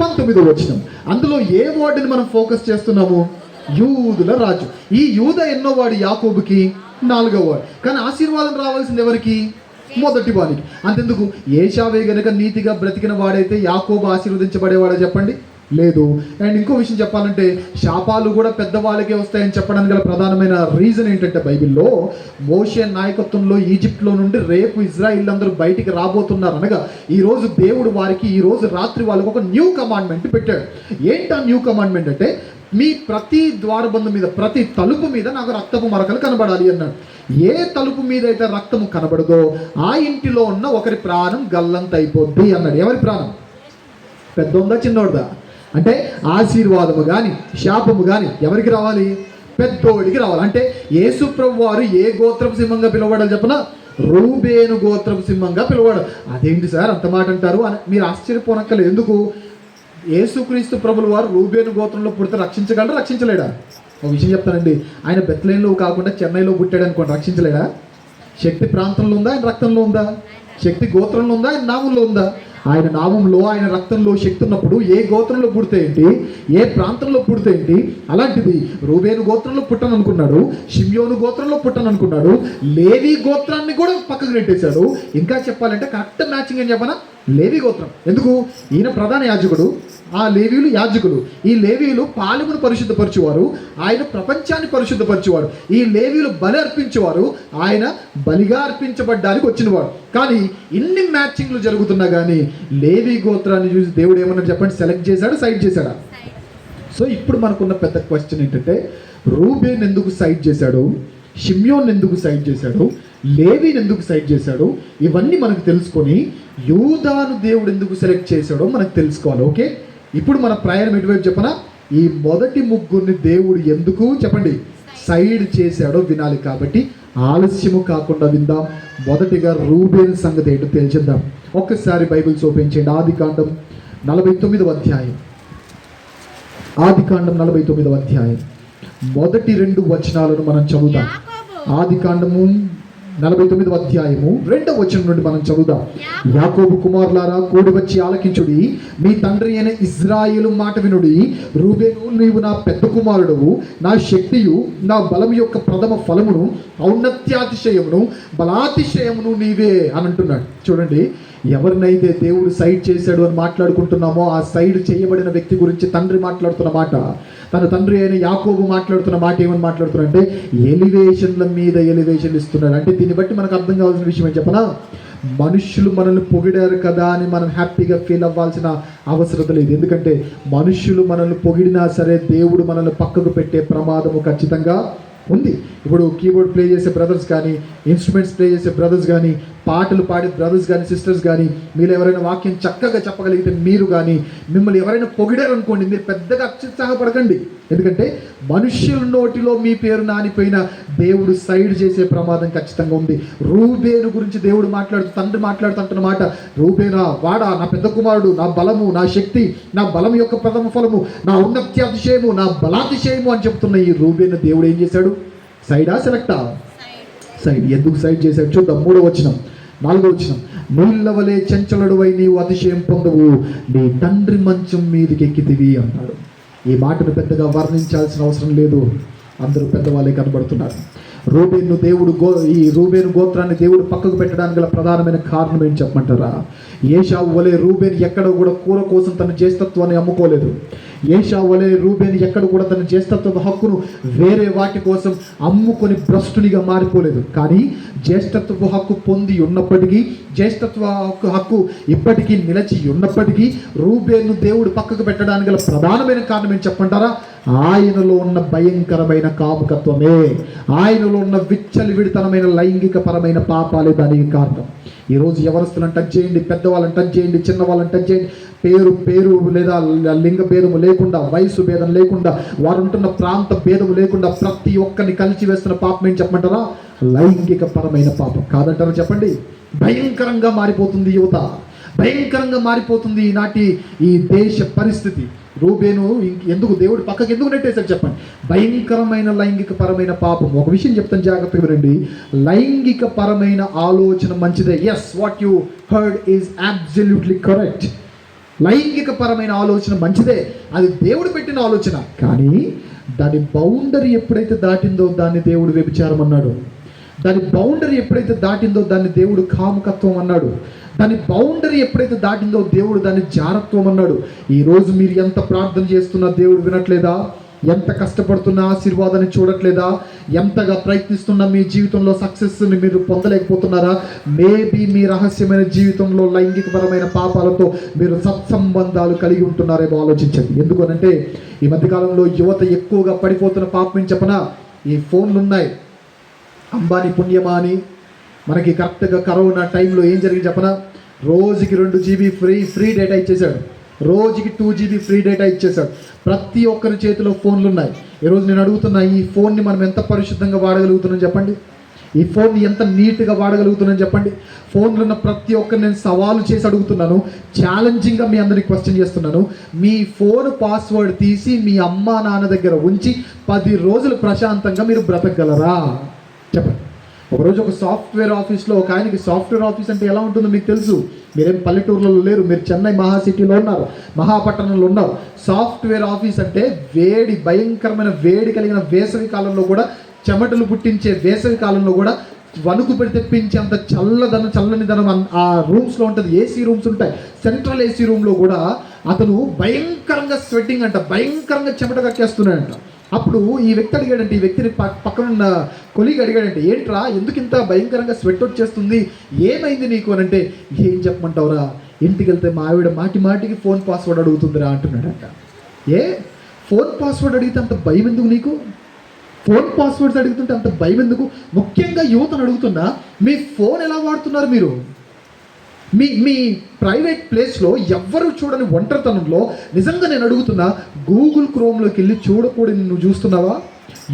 19వ వచనం. అందులో ఏ వార్డుని మనం ఫోకస్ చేస్తున్నాము? యూదుల రాజు. ఈ యూద ఎన్నో వాడు? యాకోబుకి 4వ వాడు. కానీ ఆశీర్వాదం రావాల్సింది ఎవరికి? మొదటి వాడికి. అంతెందుకు, ఏశావే గనుక నీతిగా బ్రతికిన వాడైతే యాకోబు ఆశీర్వదించబడేవాడా చెప్పండి? లేదు. అండ్ ఇంకో విషయం చెప్పాలంటే, శాపాలు కూడా పెద్దవాళ్ళకే వస్తాయని చెప్పడానికి గల ప్రధానమైన రీజన్ ఏంటంటే, బైబిల్లో మోషే నాయకత్వంలో ఈజిప్ట్లో నుండి రేపు ఇజ్రాయిల్ అందరూ బయటికి రాబోతున్నారు అనగా, ఈరోజు దేవుడు వారికి ఈరోజు రాత్రి వాళ్ళకి ఒక న్యూ కమాండ్మెంట్ పెట్టాడు. ఏంటా న్యూ కమాండ్మెంట్ అంటే, మీ ప్రతి ద్వారబంధు మీద, ప్రతి తలుపు మీద నాకు రక్తపు మరకలు కనబడాలి అన్నాడు. ఏ తలుపు మీద అయితే రక్తము కనబడదో ఆ ఇంటిలో ఉన్న ఒకరి ప్రాణం గల్లంత అయిపోద్ది అన్నాడు. ఎవరి ప్రాణం? పెద్దోందా చిన్నోడదా? అంటే ఆశీర్వాదము కానీ శాపము కానీ ఎవరికి రావాలి? పెద్దోడికి రావాలి. అంటే యేసు ప్రభు వారు ఏ గోత్రపు సింహంగా పిలువబడాలి చెప్పనా? రూబేను గోత్రపు సింహంగా పిలువబడాలి. అదేంటి సార్ అంత మాట అంటారు అని మీరు ఆశ్చర్యపోనక్కర్లేదు. ఎందుకు? యేసుక్రీస్తు ప్రభుల వారు రూబేను గోత్రంలో పుడితే రక్షించగలరా, రక్షించలేడా? ఒక విషయం చెప్తానండి, ఆయన బెత్లెహేంలో కాకుండా చెన్నైలో పుట్టాడు అనుకోండి, రక్షించలేడా? శక్తి ప్రాంతంలో ఉందా, ఆయన రక్తంలో ఉందా? శక్తి గోత్రంలో ఉందా, ఆయన నామంలో ఉందా? ఆయన నామంలో ఆయన రక్తంలో శక్తి ఉన్నప్పుడు ఏ గోత్రంలో పుడితే ఏంటి, ఏ ప్రాంతంలో పుడితే ఏంటి? అలాంటిది రూబేను గోత్రంలో పుట్టను అనుకున్నాడు, షిమ్యోను గోత్రంలో పుట్టను అనుకున్నాడు, లేవి గోత్రాన్ని కూడా పక్కకు నెట్టేశాడు. ఇంకా చెప్పాలంటే కరెక్ట్ మ్యాచింగ్ ఏం చెప్పనా? లేవి గోత్రం. ఎందుకు? ఈయన ప్రధాన యాజకుడు, ఆ లేవీయులు యాజకులు. ఈ లేవీయులు పాలెమును పరిశుద్ధపరచువారు, ఆయన ప్రపంచాన్ని పరిశుద్ధపరచువారు. ఈ లేవీయులు బలి అర్పించేవారు, ఆయన బలిగా అర్పించబడ్డానికి వచ్చినవాడు. కానీ ఇన్ని మ్యాచింగ్లు జరుగుతున్నా కానీ లేవీ గోత్రాన్ని చూసి దేవుడు ఏమన్నా చెప్పండి, సెలెక్ట్ చేశాడు, సైడ్ చేశాడా? సో ఇప్పుడు మనకున్న పెద్ద క్వశ్చన్ ఏంటంటే, రూబేన్ ఎందుకు సైడ్ చేశాడు, షిమ్యోన్ ఎందుకు సైడ్ చేశాడు, లేవీని ఎందుకు సైడ్ చేశాడు, ఇవన్నీ మనకు తెలుసుకొని యూదాను దేవుడు ఎందుకు సెలెక్ట్ చేశాడో మనకు తెలుసుకోవాలి. ఓకే, ఇప్పుడు మన ప్రయాణం ఎటువైపు చెప్పనా? ఈ మొదటి ముగ్గురిని దేవుడు ఎందుకు చెప్పండి సైడ్ చేశాడో వినాలి. కాబట్టి ఆలస్యము కాకుండా విందాం. మొదటిగా రూబేన్ సంగతి ఏంటో తెలిసిద్దాం. ఒక్కసారి బైబిల్స్ ఓపెన్ చేయండి. ఆదికాండం 49వ అధ్యాయం. ఆదికాండం 49వ అధ్యాయం మొదటి 2 వచనాలను మనం చదువుదాం. ఆదికాండము 49వ అధ్యాయము 2వ వచనం నుండి మనం చదువుదాం. యాకోబు కుమారులారా, కూడి వచ్చి ఆలకించుడి, మీ తండ్రి అయిన ఇజ్రాయేలు మాట వినుడి. రూబేను, నీవు నా పెద్ద కుమారుడవు, నా శక్తియు, నా బలం యొక్క ప్రథమ ఫలమును, ఔన్నత్యాతిశయమును, బలాతిశయమును నీవే అని అంటున్నాడు. చూడండి, ఎవరినైతే దేవుడు సైడ్ చేశాడు అని మాట్లాడుకుంటున్నామో ఆ సైడ్ చేయబడిన వ్యక్తి గురించి తండ్రి మాట్లాడుతున్న మాట, తన తండ్రి అయిన యాకోబు మాట్లాడుతున్న మాట ఏమని మాట్లాడుతున్నాడంటే ఎలివేషన్ల మీద ఎలివేషన్లు ఇస్తున్నాడు. అంటే దీన్ని బట్టి మనకు అర్థం కావాల్సిన విషయం ఏం చెప్పనా? మనుషులు మనల్ని పొగిడారు కదా అని మనం హ్యాపీగా ఫీల్ అవ్వాల్సిన అవసరం లేదు. ఎందుకంటే మనుషులు మనల్ని పొగిడినా సరే దేవుడు మనల్ని పక్కకు పెట్టే ప్రమాదము ఖచ్చితంగా ఉంది. ఇప్పుడు కీబోర్డ్ ప్లే చేసే బ్రదర్స్ కానీ, ఇన్స్ట్రుమెంట్స్ ప్లే చేసే బ్రదర్స్ కానీ, పాటలు పాడే బ్రదర్స్ కానీ, సిస్టర్స్ కానీ, మీరు ఎవరైనా వాక్యం చక్కగా చెప్పగలిగితే మీరు కానీ, మిమ్మల్ని ఎవరైనా పొగిడారు అనుకోండి, మీరు పెద్దగా అత్యుత్సాహపడకండి. ఎందుకంటే మనుష్యుల నోటిలో మీ పేరు నానిపోయిన దేవుడు సైడ్ చేసే ప్రమాదం ఖచ్చితంగా ఉంది. రూబేను గురించి దేవుడు తండ్రి మాట్లాడుతుంటున్న మాట, రూబేనా, వాడా, నా పెద్ద కుమారుడు, నా బలము, నా శక్తి, నా బలం యొక్క ప్రథమ ఫలము, నా ఉన్నత్యాతిశయము, నా బలాతిశయము అని చెప్తున్న ఈ రూబేను దేవుడు ఏం చేశాడు? సైడా, సెలెక్టా? సైడ్. ఎందుకు సైడ్ చేశాడు చూద్దాం. 3వ వచనం, 4వ వచనం. నీళ్ళ వలె చంచలుడవై నీవు అతిశయం పొందవు, నీ తండ్రి మంచం మీదకి ఎక్కితివి అన్నాడు. ఈ మాటను పెద్దగా వర్ణించాల్సిన అవసరం లేదు, అందరూ పెద్దవాళ్ళే కనబడుతున్నారు. ఈ రూబేను గోత్రాన్ని దేవుడు పక్కకు పెట్టడానికి గల ప్రధానమైన కారణం ఏంటి చెప్పమంటారా? ఏషావు వలె రూబేను ఎక్కడ కూడా కూర కోసం తన జ్యేష్ఠత్వాన్ని అమ్ముకోలేదు. ఏషావు వలె రూబేను ఎక్కడ కూడా తన జ్యేష్ఠత్వ హక్కును వేరే వాటి కోసం అమ్ముకొని భ్రష్టునిగా మారిపోలేదు. కానీ జ్యేష్ఠత్వ హక్కు పొంది ఉన్నప్పటికీ, జ్యేష్ఠత్వ హక్కు ఇప్పటికీ నిలిచి ఉన్నప్పటికీ రూబేను దేవుడు పక్కకు పెట్టడానికి గల ప్రధానమైన కారణం ఏంటి చెప్పంటారా? ఆయనలో ఉన్న భయంకరమైన కాముకత్వమే, ఆయనలో ఉన్న విచ్చలివిడితనమైన లైంగిక పరమైన పాపాలే దానికి కారణం. ఈరోజు యవనస్తులను టచ్ చేయండి, పెద్దవాళ్ళని టచ్ చేయండి, చిన్నవాళ్ళని టచ్ చేయండి, పేరు లేదా లింగ భేదము లేకుండా, వయసు భేదం లేకుండా, వారు ఉంటున్న ప్రాంత భేదము లేకుండా ప్రతి ఒక్కరిని కలిసి వేస్తున్న పాపం ఏం చెప్పమంటారా? లైంగిక పరమైన పాపం కాదంటారా? చెప్పండి. భయంకరంగా మారిపోతుంది యువత, భయంకరంగా మారిపోతుంది ఈనాటి ఈ దేశ పరిస్థితి. రూబేను ఎందుకు దేవుడు పక్కకి ఎందుకు నెట్టేశాడు చెప్పండి? భయంకరమైన లైంగిక పరమైన పాపం. ఒక విషయం చెప్తాను, జాగ్రత్తగా వినండి. లైంగిక పరమైన ఆలోచన మంచిదే. Yes, what you heard is absolutely correct. లైంగిక పరమైన ఆలోచన మంచిదే, అది దేవుడు పెట్టిన ఆలోచన. కానీ దాని బౌండరీ ఎప్పుడైతే దాటిందో దాన్ని దేవుడు వ్యభిచారం అన్నాడు. దాని బౌండరీ ఎప్పుడైతే దాటిందో దాన్ని దేవుడు కాముకత్వం అన్నాడు. దాని బౌండరీ ఎప్పుడైతే దాటిందో దేవుడు దాన్ని జారత్వం అన్నాడు. ఈరోజు మీరు ఎంత ప్రార్థన చేస్తున్నా దేవుడు వినట్లేదా? ఎంత కష్టపడుతున్నా ఆశీర్వాదాన్ని చూడట్లేదా? ఎంతగా ప్రయత్నిస్తున్నా మీ జీవితంలో సక్సెస్ని మీరు పొందలేకపోతున్నారా? మేబీ మీ రహస్యమైన జీవితంలో లైంగికపరమైన పాపాలతో మీరు సత్సంబంధాలు కలిగి ఉంటున్నారేమో ఆలోచించండి. ఎందుకనంటే ఈ మధ్యకాలంలో యువత ఎక్కువగా పడిపోతున్న పాపం ఏం చెప్పనా? ఈ ఫోన్లు ఉన్నాయి. అంబానీ పుణ్యమా అని మనకి కరెక్ట్గా కరోనా టైంలో ఏం జరిగింది చెప్పనా? రోజుకి 2 GB ఫ్రీ డేటా ఇచ్చేశాడు. రోజుకి 2 GB ఫ్రీ డేటా ఇచ్చేశాడు. ప్రతి ఒక్కరి చేతిలో ఫోన్లు ఉన్నాయి. ఈరోజు నేను అడుగుతున్నా, ఈ ఫోన్ని మనం ఎంత పరిశుద్ధంగా వాడగలుగుతున్నాం చెప్పండి? ఈ ఫోన్ని ఎంత నీట్గా వాడగలుగుతున్నాను చెప్పండి? ఫోన్లో ఉన్న ప్రతి ఒక్కరు నేను సవాలు చేసి అడుగుతున్నాను, ఛాలెంజింగ్గా మీ అందరికి క్వశ్చన్ చేస్తున్నాను. మీ ఫోన్ పాస్వర్డ్ తీసి మీ అమ్మా నాన్న దగ్గర ఉంచి 10 రోజులు ప్రశాంతంగా మీరు బ్రతకగలరా చెప్పండి? ఒకరోజు ఒక సాఫ్ట్వేర్ ఆఫీస్లో ఒక ఆయనకి, సాఫ్ట్వేర్ ఆఫీస్ అంటే ఎలా ఉంటుందో మీకు తెలుసు. మీరేం పల్లెటూర్లలో లేరు, మీరు చెన్నై మహాసిటీలో ఉన్నారు, మహాపట్టణంలో ఉన్నారు. సాఫ్ట్వేర్ ఆఫీస్ అంటే వేడి, భయంకరమైన వేడి కలిగిన వేసవి కాలంలో కూడా, చెమటలు పుట్టించే వేసవి కాలంలో కూడా వణుకు పెడి తెప్పించే అంత చల్లనిదనం ఆ రూమ్స్లో ఉంటుంది. ఏసీ రూమ్స్ ఉంటాయి. సెంట్రల్ ఏసీ రూమ్లో కూడా అతను భయంకరంగా స్వెట్టింగ్ అంట, భయంకరంగా చెమట కక్కేస్తున్నాడంట. అప్పుడు ఈ వ్యక్తి అడిగాడంటే, ఈ వ్యక్తిని పక్కనున్న కొలీగ్ అడిగాడంటే, ఏంట్రా ఎందుకు ఇంత భయంకరంగా స్వెట్ వచ్చేస్తుంది, ఏమైంది నీకు అని అంటే, ఏం చెప్పమంటావురా, ఇంటికి వెళ్తే మా ఆవిడ మాటికి ఫోన్ పాస్వర్డ్ అడుగుతుందిరా అంటున్నాడంట. ఫోన్ పాస్వర్డ్ అడిగితే అంత భయం ఎందుకు నీకు? ఫోన్ పాస్వర్డ్స్ అడుగుతుంటే అంత భయం ఎందుకు? ముఖ్యంగా యువతను అడుగుతున్నా, మీ ఫోన్ ఎలా వాడుతున్నారు మీరు? మీ ప్రైవేట్ ప్లేస్లో ఎవ్వరు చూడని ఒంటరితనంలో నిజంగా నేను అడుగుతున్నా, గూగుల్ క్రోమ్లోకి వెళ్ళి చూడకూడని నువ్వు చూస్తున్నావా?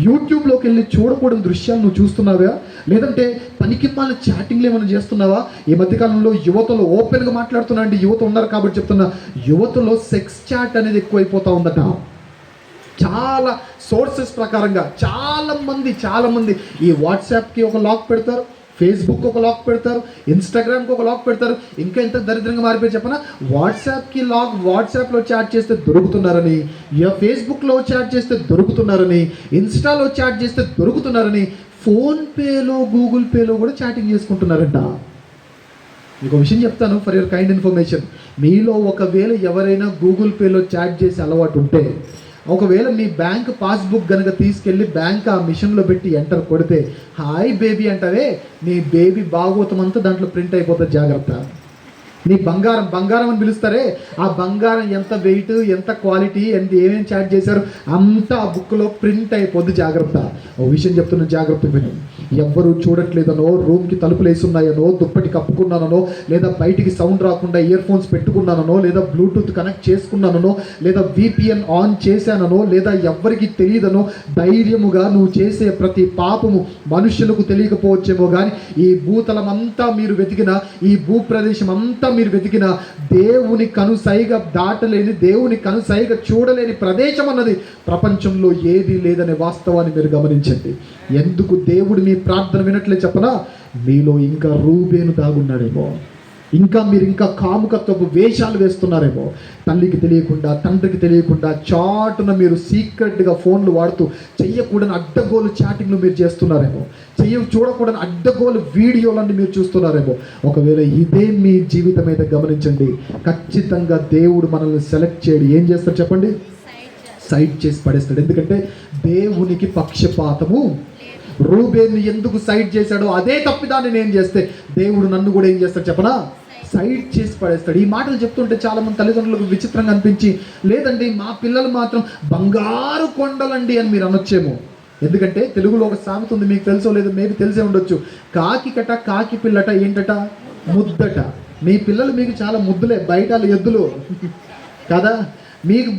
యూట్యూబ్లోకి వెళ్ళి చూడకూడని దృశ్యాలు నువ్వు చూస్తున్నావా? లేదంటే పనికిమాల చాటింగ్లు ఏమైనా చేస్తున్నావా? ఈ మధ్యకాలంలో యువతలో ఓపెన్గా మాట్లాడుతున్నా అంటే, యువత ఉన్నారు కాబట్టి చెప్తున్నా, యువతలో సెక్స్ చాట్ అనేది ఎక్కువైపోతూ ఉందట. చాలా సోర్సెస్ ప్రకారంగా చాలామంది ఈ వాట్సాప్కి ఒక లాక్ పెడతారు, ఫేస్బుక్ ఒక లాక్ పెడతారు, ఇన్స్టాగ్రామ్కి ఒక లాక్ పెడతారు. ఇంకా ఎంత దరిద్రంగా మారిపోయి చెప్పనా, వాట్సాప్కి లాక్, వాట్సాప్లో చాట్ చేస్తే దొరుకుతున్నారని, ఫేస్బుక్లో చాట్ చేస్తే దొరుకుతున్నారని, ఇన్స్టాలో చాట్ చేస్తే దొరుకుతున్నారని, ఫోన్పేలో గూగుల్ పేలో కూడా చాటింగ్ చేసుకుంటున్నారంట. మీకు ఒక విషయం చెప్తాను, ఫర్ యువర్ కైండ్ ఇన్ఫర్మేషన్. మీలో ఒకవేళ ఎవరైనా గూగుల్ పేలో చాట్ చేసే అలవాటు ఉంటే, ఒకవేళ మీ బ్యాంక్ పాస్బుక్ కనుక తీసుకెళ్ళి బ్యాంక్ ఆ మిషన్లో పెట్టి ఎంటర్ కొడితే, హాయ్ బేబీ అంటారే, నీ బేబీ భాగవతం అంతా దాంట్లో ప్రింట్ అయిపోతుంది, జాగ్రత్త. నీ బంగారం అని పిలుస్తారే, ఆ బంగారం ఎంత వెయిట్, ఎంత క్వాలిటీ, ఏమేమి చాట్ చేశారు అంతా ఆ బుక్లో ప్రింట్ అయిపోద్ది, జాగ్రత్త. ఓ విషయం చెప్తున్నా, జాగ్రత్త విను. ఎవ్వరూ చూడట్లేదనో, రూమ్కి తలుపులు వేసున్నాయనో, దుప్పటి కప్పుకున్నానో, లేదా బయటికి సౌండ్ రాకుండా ఇయర్ ఫోన్స్ పెట్టుకున్నానో, లేదా బ్లూటూత్ కనెక్ట్ చేసుకున్నానో, లేదా VPN ఆన్ చేశానో, లేదా ఎవ్వరికి తెలియదనో, ధైర్యముగా నువ్వు చేసే ప్రతి పాపము మనుషులకు తెలియకపోవచ్చేమో కానీ, ఈ భూతలమంతా మీరు వెతికిన, ఈ భూప్రదేశం అంతా మీరు వెతికిన, దేవుని కనుసైగ దాటలేని, దేవుని కనుసైగ చూడలేని ప్రదేశం అన్నది ప్రపంచంలో ఏది లేదనే వాస్తవాన్ని మీరు గమనించండి. ఎందుకు దేవుడు మీ ప్రార్థన వినట్లే చెప్పనా? మీలో ఇంకా రూబేను దాగున్నాడేమో, మీరు ఇంకా కాముకత్వపు వేషాలు వేస్తున్నారేమో. తల్లికి తెలియకుండా, తండ్రికి తెలియకుండా చాటున మీరు సీక్రెట్గా ఫోన్లు వాడుతూ చెయ్యకూడని అడ్డగోలు చాటింగ్లు మీరు చేస్తున్నారేమో, చూడకూడని అడ్డగోలు వీడియోలన్నీ మీరు చూస్తున్నారేమో. ఒకవేళ ఇదే మీ జీవితం అయితే గమనించండి, ఖచ్చితంగా దేవుడు మనల్ని సెలెక్ట్ చేయడు. ఏం చేస్తాడు చెప్పండి? సైడ్ చేసి పడేస్తాడు. ఎందుకంటే దేవునికి పక్షపాతము. రూబేన్ని ఎందుకు సైడ్ చేశాడో అదే తప్పిదాన్ని నేను చేస్తే దేవుడు నన్ను కూడా ఏం చేస్తాడు చెప్పనా? సైడ్ చేసి పడేస్తాడు. ఈ మాటలు చెప్తుంటే చాలామంది తల్లిదండ్రులకు విచిత్రంగా అనిపించి, లేదండి మా పిల్లలు మాత్రం బంగారు కొండలండి అని మీరు అనొచ్చేమో. ఎందుకంటే తెలుగులో ఒక సామెత ఉంది, మీకు తెలుసో లేదో, మేబీ తెలిసే ఉండొచ్చు. కాకి కట, కాకి పిల్లట ఏంటట? ముద్దట. మీ పిల్లలు మీకు చాలా ముద్దులే, బయట ఎద్దులు కదా.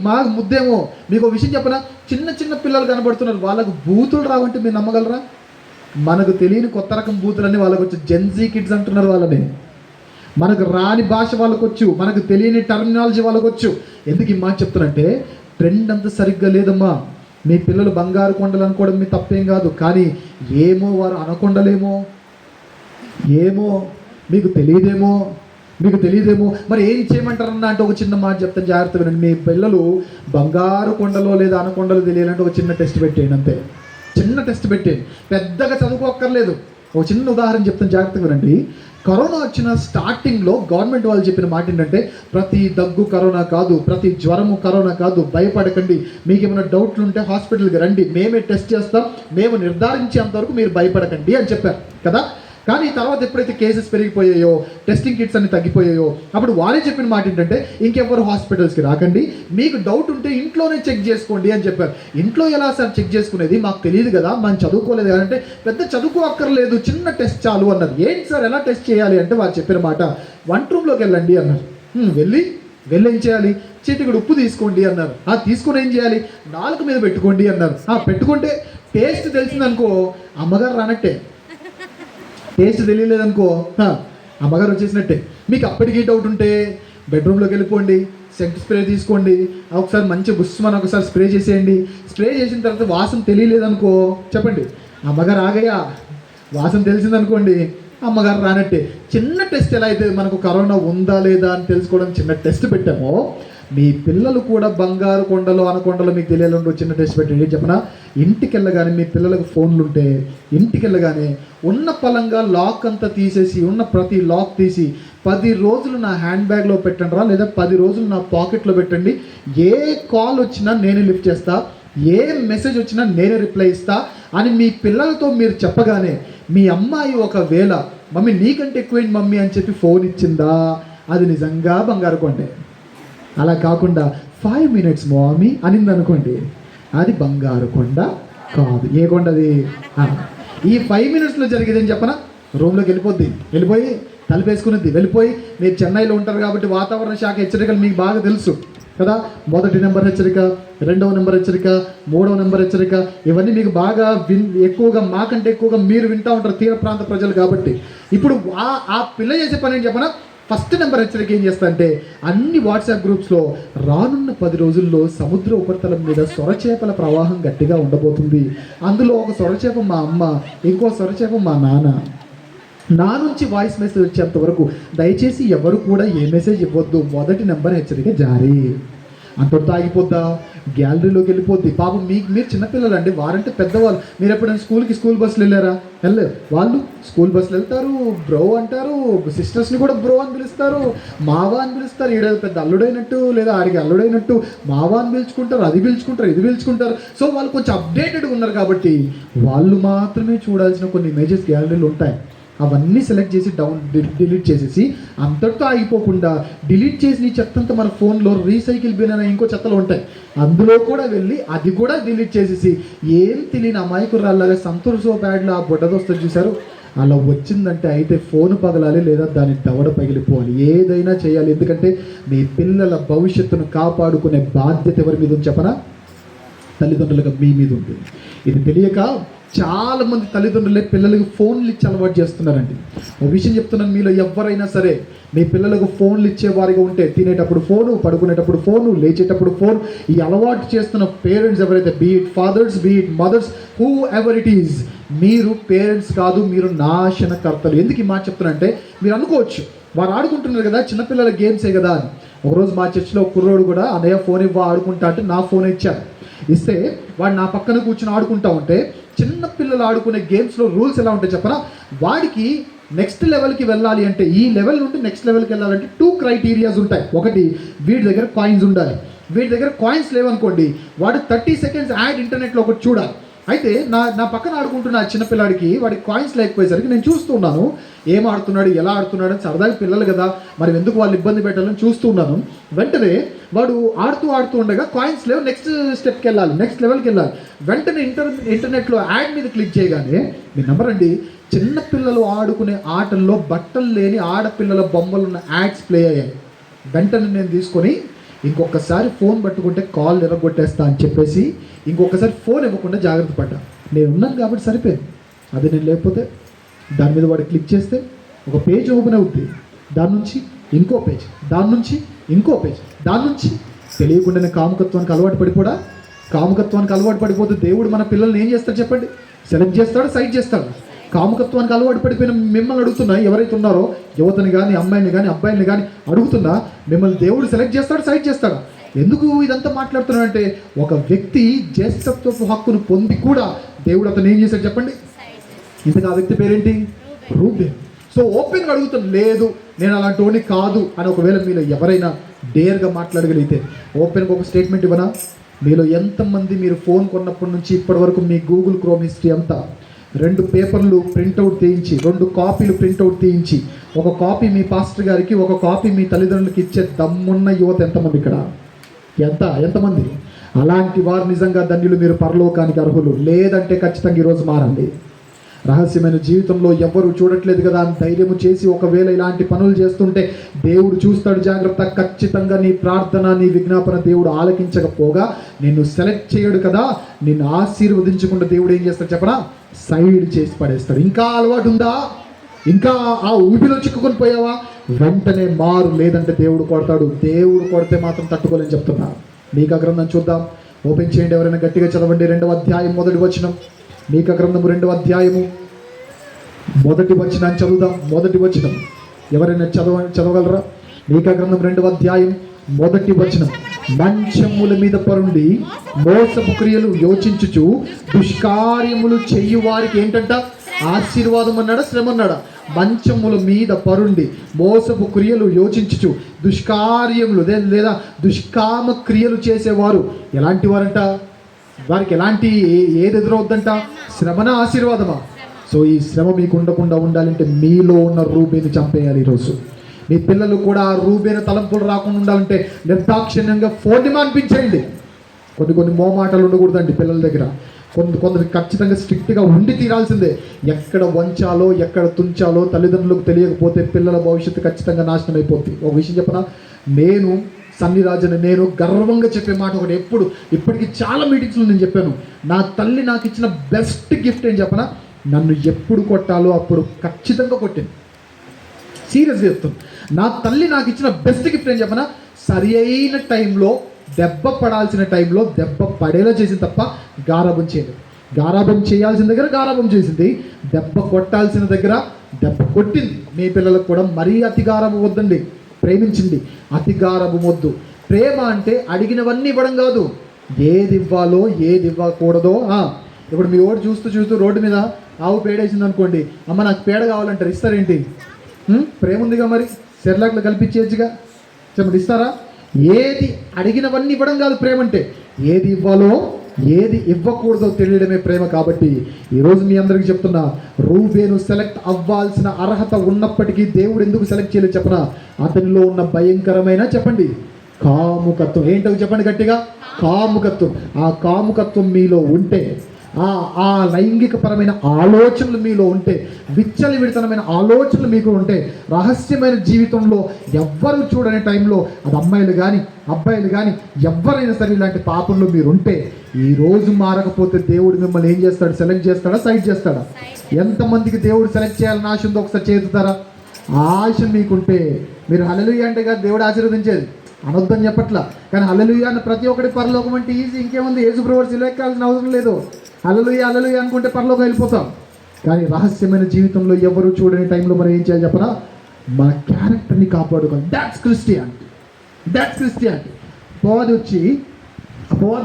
మాకు ముద్దేమో. మీకు ఒక విషయం చెప్పనా, చిన్న పిల్లలు కనబడుతున్నారు, వాళ్ళకు బూతులు రావంటే మీరు నమ్మగలరా? మనకు తెలియని కొత్త రకం బూతులన్నీ వాళ్ళకు వచ్చు. జెన్జీ కిడ్స్ అంటున్నారు వాళ్ళని. మనకు రాని భాష వాళ్ళకు వచ్చు, మనకు తెలియని టర్మినాలజీ వాళ్ళకు వచ్చు. ఎందుకు ఈ మాట చెప్తానంటే, ట్రెండ్ అంత సరిగ్గా లేదమ్మా. మీ పిల్లలు బంగారు కొండలు అనుకోవడం మీ తప్పేం కాదు, కానీ ఏమో వారు అనకొండలేమో, ఏమో మీకు తెలియదేమో. మరి ఏం చేయమంటారన్నా అంటే, ఒక చిన్న మాట చెప్తాను, జాగ్రత్త వినండి. మీ పిల్లలు బంగారు కొండలో లేదా అనకొండలో తెలియాలంటే ఒక చిన్న టెస్ట్ పెట్టేయండి, అంతే. చిన్న టెస్ట్ పెట్టేయండి, పెద్దగా చదువుకోక్కర్లేదు. ఒక చిన్న ఉదాహరణ చెప్తాను, జాగ్రత్తగా వినండి. కరోనా వచ్చిన స్టార్టింగ్లో గవర్నమెంట్ వాళ్ళు చెప్పిన మాట ఏంటంటే, ప్రతి దగ్గు కరోనా కాదు, ప్రతి జ్వరము కరోనా కాదు, భయపడకండి, మీకు ఏమైనా డౌట్లు ఉంటే హాస్పిటల్కి రండి, మేమే టెస్ట్ చేస్తాం, మేము నిర్ధారించేంతవరకు మీరు భయపడకండి అని చెప్పారు కదా. కానీ తర్వాత ఎప్పుడైతే కేసెస్ పెరిగిపోయాయో, టెస్టింగ్ కిట్స్ అన్ని తగ్గిపోయాయో, అప్పుడు వాళ్ళే చెప్పిన మాట ఏంటంటే, ఇంకెవ్వరు హాస్పిటల్స్కి రాకండి, మీకు డౌట్ ఉంటే ఇంట్లోనే చెక్ చేసుకోండి అని చెప్పారు. ఇంట్లో ఎలా సార్ చెక్ చేసుకునేది, మాకు తెలియదు కదా, మనం చదువుకోలేదు కదా అంటే, పెద్ద చదువుకో అక్కర్లేదు, చిన్న టెస్ట్ చాలు అన్నది. ఏంటి సార్ ఎలా టెస్ట్ చేయాలి అంటే, వాళ్ళు చెప్పిన మాట, వంట రూమ్లోకి వెళ్ళండి అన్నారు. వెళ్ళి వెళ్ళి ఏం చేయాలి? చిటికెడు ఉప్పు తీసుకోండి అన్నారు. తీసుకొని ఏం చేయాలి? నాలుక మీద పెట్టుకోండి అన్నారు. పెట్టుకుంటే టేస్ట్ తెలిసిందనుకో అమ్మగారు రానట్టే. టేస్ట్ తెలియలేదనుకో అమ్మగారు వచ్చేసినట్టే. మీకు అప్పటికీ డౌట్ ఉంటే బెడ్రూమ్లోకి వెళ్ళిపోండి, సెంట్ స్ప్రే తీసుకోండి, ఒకసారి మంచి బుస్మని ఒకసారి స్ప్రే చేసేయండి. స్ప్రే చేసిన తర్వాత వాసన తెలియలేదనుకో చెప్పండి అమ్మగారు ఆగయ్యా. వాసన తెలిసిందనుకోండి అమ్మగారు రానట్టే. చిన్న టెస్ట్ ఎలా అయితే మనకు కరోనా ఉందా లేదా అని తెలుసుకోవడం చిన్న టెస్ట్ పెట్టామో, మీ పిల్లలు కూడా బంగారు కొండలు అనకొండలు మీకు తెలియాలంటూ చిన్న టెస్ట్ పెట్టండి. చెప్పనా, ఇంటికి వెళ్ళగానే మీ పిల్లలకు ఫోన్లు ఉంటే ఇంటికి వెళ్ళగానే ఉన్న పలంగా లాక్ అంతా తీసేసి, ఉన్న ప్రతి లాక్ తీసి 10 రోజులు నా హ్యాండ్ బ్యాగ్లో పెట్టండి రా, లేదా 10 రోజులు నా పాకెట్లో పెట్టండి. ఏ కాల్ వచ్చినా నేనే లిఫ్ట్ చేస్తా, ఏ మెసేజ్ వచ్చినా నేనే రిప్లై ఇస్తా అని మీ పిల్లలతో మీరు చెప్పగానే మీ అమ్మాయి ఒకవేళ మమ్మీ నీకంటే ఎక్కువైంది మమ్మీ అని చెప్పి ఫోన్ ఇచ్చిందా, అది నిజంగా బంగారు కొండే. అలా కాకుండా 5 minutes మామీ అనింది అనుకోండి, అది బంగారు కొండ కాదు. ఏ కొండది? ఈ 5 minutesలో జరిగేదని చెప్పనా, రూమ్లోకి వెళ్ళిపోయి తలుపేసుకునేది, వెళ్ళిపోయి మీరు చెన్నైలో ఉంటారు కాబట్టి వాతావరణ శాఖ హెచ్చరికలు మీకు బాగా తెలుసు కదా. 1వ నెంబర్ హెచ్చరిక, 2వ నెంబర్ హెచ్చరిక, 3వ నెంబర్ హెచ్చరిక, ఇవన్నీ మీకు బాగా ఎక్కువగా మాకంటే ఎక్కువగా మీరు వింటూ ఉంటారు తీర ప్రాంత ప్రజలు కాబట్టి. ఇప్పుడు ఆ పిల్ల చేసే పని ఏం చెప్పనా, ఫస్ట్ నెంబర్ హెచ్చరిక ఏం చేస్తా అంటే అన్ని వాట్సాప్ గ్రూప్స్లో రానున్న 10 రోజుల్లో సముద్ర ఉపరితలం మీద సొరచేపల ప్రవాహం గట్టిగా ఉండబోతుంది. అందులో ఒక సొరచేప మా అమ్మ, ఇంకో సొరచేప మా నాన్న. నా నుంచి వాయిస్ మెసేజ్ వచ్చేంత వరకు దయచేసి ఎవరు కూడా ఏ మెసేజ్ ఇవ్వద్దు. 1వ నెంబర్ హెచ్చరిక జారీ. అంతటితో ఆగిపోద్దా? గ్యాలరీలోకి వెళ్ళిపోద్ది. పాపం మీరు చిన్నపిల్లలు అండి, వారంటే పెద్దవాళ్ళు. మీరు ఎప్పుడైనా స్కూల్ బస్సులు వెళ్ళారా? వెళ్ళలేదు. వాళ్ళు స్కూల్ బస్సులు వెళ్తారు, బ్రో అంటారు, సిస్టర్స్ని కూడా బ్రో అని పిలుస్తారు, మావా అని పిలుస్తారు. ఈడ పెద్ద అల్లుడైనట్టు లేదా ఆడికి అల్లుడైనట్టు మావా అని పిలుచుకుంటారు, అది పిలుచుకుంటారు, ఇది పిలుచుకుంటారు. సో వాళ్ళు కొంచెం అప్డేటెడ్గా ఉన్నారు కాబట్టి వాళ్ళు మాత్రమే చూడాల్సిన కొన్ని ఇమేజెస్ గ్యాలరీలు ఉంటాయి. అవన్నీ సెలెక్ట్ చేసి డిలీట్ చేసేసి అంతటితో ఆగిపోకుండా డిలీట్ చేసి నీ చెత్తంతా మన ఫోన్లో రీసైకిల్ బిన్ అనే ఇంకో చెత్తలు ఉంటాయి, అందులో కూడా వెళ్ళి అది కూడా డిలీట్ చేసేసి ఏం తెలియని అమాయకురాల్లాగా సంతూర్ సో బ్యాడ్లో ఆ బుడ్డదొస్తుంది చూసారు, అలా వచ్చిందంటే అయితే ఫోన్ పగలాలి లేదా దాని దవడ పగిలిపోవాలి. ఏదైనా చేయాలి. ఎందుకంటే మీ పిల్లల భవిష్యత్తును కాపాడుకునే బాధ్యత ఎవరి మీద ఉంది చెప్పనా? తల్లిదండ్రులుగా మీ మీద ఉంది. ఇది తెలియక చాలామంది తల్లిదండ్రులే పిల్లలకు ఫోన్లు ఇచ్చి అలవాటు చేస్తున్నారండి. ఒక విషయం చెప్తున్నాను, మీలో ఎవరైనా సరే మీ పిల్లలకు ఫోన్లు ఇచ్చేవారిగా ఉంటే తినేటప్పుడు ఫోను, పడుకునేటప్పుడు ఫోను, లేచేటప్పుడు ఫోన్, ఈ అలవాటు చేస్తున్న పేరెంట్స్ ఎవరైతే, be it fathers, be it mothers, whoever it is, మీరు పేరెంట్స్ కాదు, మీరు నాశనకర్తలు. ఎందుకు ఈ మాట చెప్తున్నానంటే మీరు అనుకోవచ్చు వారు ఆడుకుంటున్నారు కదా చిన్నపిల్లల గేమ్సే కదా అని. ఒకరోజు మా చర్చిలో కుర్రోడు కూడా అన్నయ్య ఫోన్ ఆడుకుంటా అంటే నా ఫోన్ ఇచ్చాను. ఇస్తే వాడు నా పక్కన కూర్చొని ఆడుకుంటా ఉంటే చిన్న పిల్లలు ఆడుకునే గేమ్స్లో రూల్స్ ఎలా ఉంటాయి చెప్పనా, వాడికి నెక్స్ట్ లెవెల్కి వెళ్ళాలి అంటే, ఈ లెవెల్ నుండి నెక్స్ట్ లెవెల్కి వెళ్ళాలంటే 2 criteria ఉంటాయి. ఒకటి, వీడి దగ్గర కాయిన్స్ ఉండాలి. వీడి దగ్గర కాయిన్స్ లేవనుకోండి వాడు 30 seconds యాడ్ ఇంటర్నెట్లో ఒకటి చూడాలి. అయితే నా పక్కన ఆడుకుంటున్న చిన్నపిల్లాడికి వాడికి కాయిన్స్ లేకపోయేసరికి నేను చూస్తున్నాను ఏం ఆడుతున్నాడు, ఎలా ఆడుతున్నాడు అని. సరదాగా పిల్లలు కదా, మరి ఎందుకు వాళ్ళు ఇబ్బంది పెట్టాలని చూస్తున్నాను. వెంటనే వాడు ఆడుతూ ఉండగా కాయిన్స్ లేవు, నెక్స్ట్ స్టెప్కి వెళ్ళాలి, నెక్స్ట్ లెవెల్కి వెళ్ళాలి. వెంటనే ఇంటర్నెట్లో యాడ్ మీద క్లిక్ చేయగానే మీ నమ్మరండి, చిన్నపిల్లలు ఆడుకునే ఆటల్లో బట్టలు లేని ఆడపిల్లల బొమ్మలున్న యాడ్స్ ప్లే అయ్యాయి. వెంటనే నేను తీసుకొని ఇంకొకసారి ఫోన్ పట్టుకుంటే కాల్ ఎరగొట్టేస్తా అని చెప్పేసి ఇంకొకసారి ఫోన్ ఇవ్వకుండా జాగ్రత్త పడ్డా. నేను ఉన్నాను కాబట్టి సరిపోయింది. అది నేను లేకపోతే దాని మీద వాడు క్లిక్ చేస్తే ఒక పేజ్ ఓపెన్ అవుద్ది, దాని నుంచి ఇంకో పేజ్, దాని నుంచి ఇంకో పేజ్, దాని నుంచి తెలియకుండానే కాముకత్వానికి అలవాటు పడిపోతే దేవుడు మన పిల్లల్ని ఏం చేస్తాడు చెప్పండి? సెలెక్ట్ చేస్తాడు, సైడ్ చేస్తాడు. కాముకత్వానికి అలవాటు పడిపోయిన మిమ్మల్ని అడుగుతున్నా, ఎవరైతే ఉన్నారో యువతని కానీ అమ్మాయిని కానీ అబ్బాయిని కానీ అడుగుతున్నా, మిమ్మల్ని దేవుడు సెలెక్ట్ చేస్తాడు, సైడ్ చేస్తాడు. ఎందుకు ఇదంతా మాట్లాడుతున్నాడంటే ఒక వ్యక్తి జ్యేష్ఠత్వపు హక్కును పొంది కూడా దేవుడు అతను ఏం చేశాడు చెప్పండి? ఇంతగా ఆ వ్యక్తి పేరేంటి? రూబేన్. సో ఓపెన్గా అడుగుతాను, లేదు నేను అలాంటి వాడిని కాదు అని ఒకవేళ మీలో ఎవరైనా డేర్గా మాట్లాడగలిగితే ఓపెన్గా ఒక స్టేట్మెంట్ ఇవ్వనా? మీలో ఎంతమంది మీరు ఫోన్ కొన్నప్పటి నుంచి ఇప్పటి వరకు మీ గూగుల్ క్రోమ్ హిస్టరీ అంతా 2 పేపర్లు ప్రింట్అవుట్ తీయించి, 2 కాపీలు ప్రింట్అవుట్ తీయించి, ఒక కాపీ మీ పాస్టర్ గారికి, ఒక కాపీ మీ తల్లిదండ్రులకి ఇచ్చే దమ్మున్న యువత ఎంతమంది ఇక్కడ? ఎంతమంది? అలాంటి వారు నిజంగా ధన్యులు, మీరు పరలోకానికి అర్హులు. లేదంటే ఖచ్చితంగా ఈరోజు మారండి. రహస్యమైన జీవితంలో ఎవ్వరు చూడట్లేదు కదా అని ధైర్యం చేసి ఒకవేళ ఇలాంటి పనులు చేస్తుంటే దేవుడు చూస్తాడు, జాగ్రత్త. ఖచ్చితంగా నీ ప్రార్థన, నీ విజ్ఞాపన దేవుడు ఆలకించకపోగా నిన్ను సెలెక్ట్ చేయడు కదా, నిన్ను ఆశీర్వదించకుండా దేవుడు ఏం చేస్తాడు చెప్పనా, సైడ్ చేసి పడేస్తాడు. ఇంకా అలవాటు ఉందా, ఇంకా ఆ ఊపిలో చిక్కుకొని పోయావా, వెంటనే మారు, లేదంటే దేవుడు కొడతాడు. దేవుడు కొడితే మాత్రం తట్టుకోలేని చెప్తున్నా. మీకా గ్రంథం చూద్దాం, ఓపెన్ చేయండి. ఎవరైనా గట్టిగా చదవండి. 2వ అధ్యాయం 1వ వచనం. మీకా గ్రంథము 2వ అధ్యాయము 1వ వచనాన్ని చదువుదాం. 1వ వచనం ఎవరైనా చదవగలరా? మీకా గ్రంథం 2వ అధ్యాయం 1వ వచనం. మంచముల మీద పరుండి మోసపు క్రియలు యోచించుచు దుష్కార్యములు చెయ్యి వారికి ఏంటంట, ఆశీర్వాదం అన్నాడా, శ్రమ అన్నాడా? మంచముల మీద పరుండి మోసపు క్రియలు యోచించుచు దుష్కార్యములు లేదా దుష్కామ క్రియలు చేసేవారు ఎలాంటి వారంట? వారికి ఎలాంటి ఏది ఎదురవుద్దంట? శ్రమన, ఆశీర్వాదమా? సో ఈ శ్రమ మీకు ఉండకుండా ఉండాలంటే మీలో ఉన్న రూబేని చంపేయాలి ఈరోజు. మీ పిల్లలు కూడా ఆ రూబేన తలంపులు రాకుండా ఉండాలంటే నిర్దాక్షిణ్యంగా ఫోన్ని మాన్పించేయండి. కొన్ని మోమాటలు ఉండకూడదండి పిల్లల దగ్గర. కొందరు ఖచ్చితంగా స్ట్రిక్ట్గా ఉండి తీరాల్సిందే. ఎక్కడ వంచాలో ఎక్కడ తుంచాలో తల్లిదండ్రులకు తెలియకపోతే పిల్లల భవిష్యత్తు ఖచ్చితంగా నాశనం అయిపోతుంది. ఒక విషయం చెప్పనా, నేను సన్నిరాజుని, నేను గర్వంగా చెప్పే మాట ఒకటి, ఇప్పటికీ చాలా మీటింగ్స్లో నేను చెప్పాను, నా తల్లి నాకు ఇచ్చిన బెస్ట్ గిఫ్ట్ ఏం చెప్పనా, నన్ను ఎప్పుడు కొట్టాలో అప్పుడు ఖచ్చితంగా కొట్టింది. సీరియస్గా చెప్తాను, నా తల్లి నాకు ఇచ్చిన బెస్ట్ గిఫ్ట్ ఏం చెప్పనా, సరి అయిన టైంలో, దెబ్బ పడాల్సిన టైంలో దెబ్బ పడేలా చేసింది తప్ప గారాబం చేయలేదు. గారాబం చేయాల్సిన దగ్గర గారాబం చేసింది, దెబ్బ కొట్టాల్సిన దగ్గర దెబ్బ కొట్టింది. మీ పిల్లలకు కూడా మరీ అతి గారాబం వద్దండి, ప్రేమించండి. అతి గారాబం వద్దు. ప్రేమ అంటే అడిగినవన్నీ ఇవ్వడం కాదు, ఏది ఇవ్వాలో ఏది ఇవ్వకూడదో. ఇప్పుడు మీ ఓడి చూస్తూ రోడ్డు మీద ఆవు పేడేసింది అనుకోండి, అమ్మ నాకు పేడ కావాలంటారు, ఇస్తారేంటి? ప్రేమ ఉందిగా, మరి సెర్లాక్లో కల్పించేయచ్చుగా, చెప్పండి, ఇస్తారా? ఏది అడిగినవన్నీ ఇవ్వడం కాదు ప్రేమ అంటే, ఏది ఇవ్వాలో ఏది ఇవ్వకూడదో తెలియడమే ప్రేమ. కాబట్టి ఈరోజు మీ అందరికీ చెప్తున్నా, రూబేను సెలెక్ట్ అవ్వాల్సిన అర్హత ఉన్నప్పటికీ దేవుడు ఎందుకు సెలెక్ట్ చేయలేదు చెప్పనా, అతనిలో ఉన్న భయంకరమైన, చెప్పండి, కాముకత్వం. ఏంటో చెప్పండి గట్టిగా, కాముకత్వం. ఆ కాముకత్వం మీలో ఉంటే, ఆ లైంగికపరమైన ఆలోచనలు మీలో ఉంటే, విచ్చలవిడితనమైన ఆలోచనలు మీకు ఉంటే, రహస్యమైన జీవితంలో ఎవ్వరు చూడని టైంలో, అది అమ్మాయిలు కానీ అబ్బాయిలు కానీ ఎవరైనా సరే ఇలాంటి పాపంలో మీరు ఉంటే, ఈరోజు మారకపోతే దేవుడు మిమ్మల్ని ఏం చేస్తాడు? సెలెక్ట్ చేస్తాడా, సైడ్ చేస్తాడా? ఎంతమందికి దేవుడు సెలెక్ట్ చేయాలని ఆశ ఉందో ఒకసారి చేతుతారా? ఆశ మీకుంటే మీరు హల్లెలూయా అంటే కదా దేవుడు ఆశీర్వదించేది, అనొద్దని చెప్పట్లా. కానీ హల్లెలూయా అన్న ప్రతి ఒక్కటి పరలోకం అంటే ఈజీ. ఇంకేముంది, యేసు ప్రభువు సిలువ ఎక్కాల్సిన అవసరం లేదు. హల్లెలూయా హల్లెలూయా అనుకుంటే పరలోకం వెళ్ళిపోతాం. కానీ రహస్యమైన జీవితంలో ఎవరు చూడని టైంలో మనం ఏం చేయాలి చెప్పనా, మన క్యారెక్టర్ని కాపాడుకోవాలి. That's Christianity. అపవాది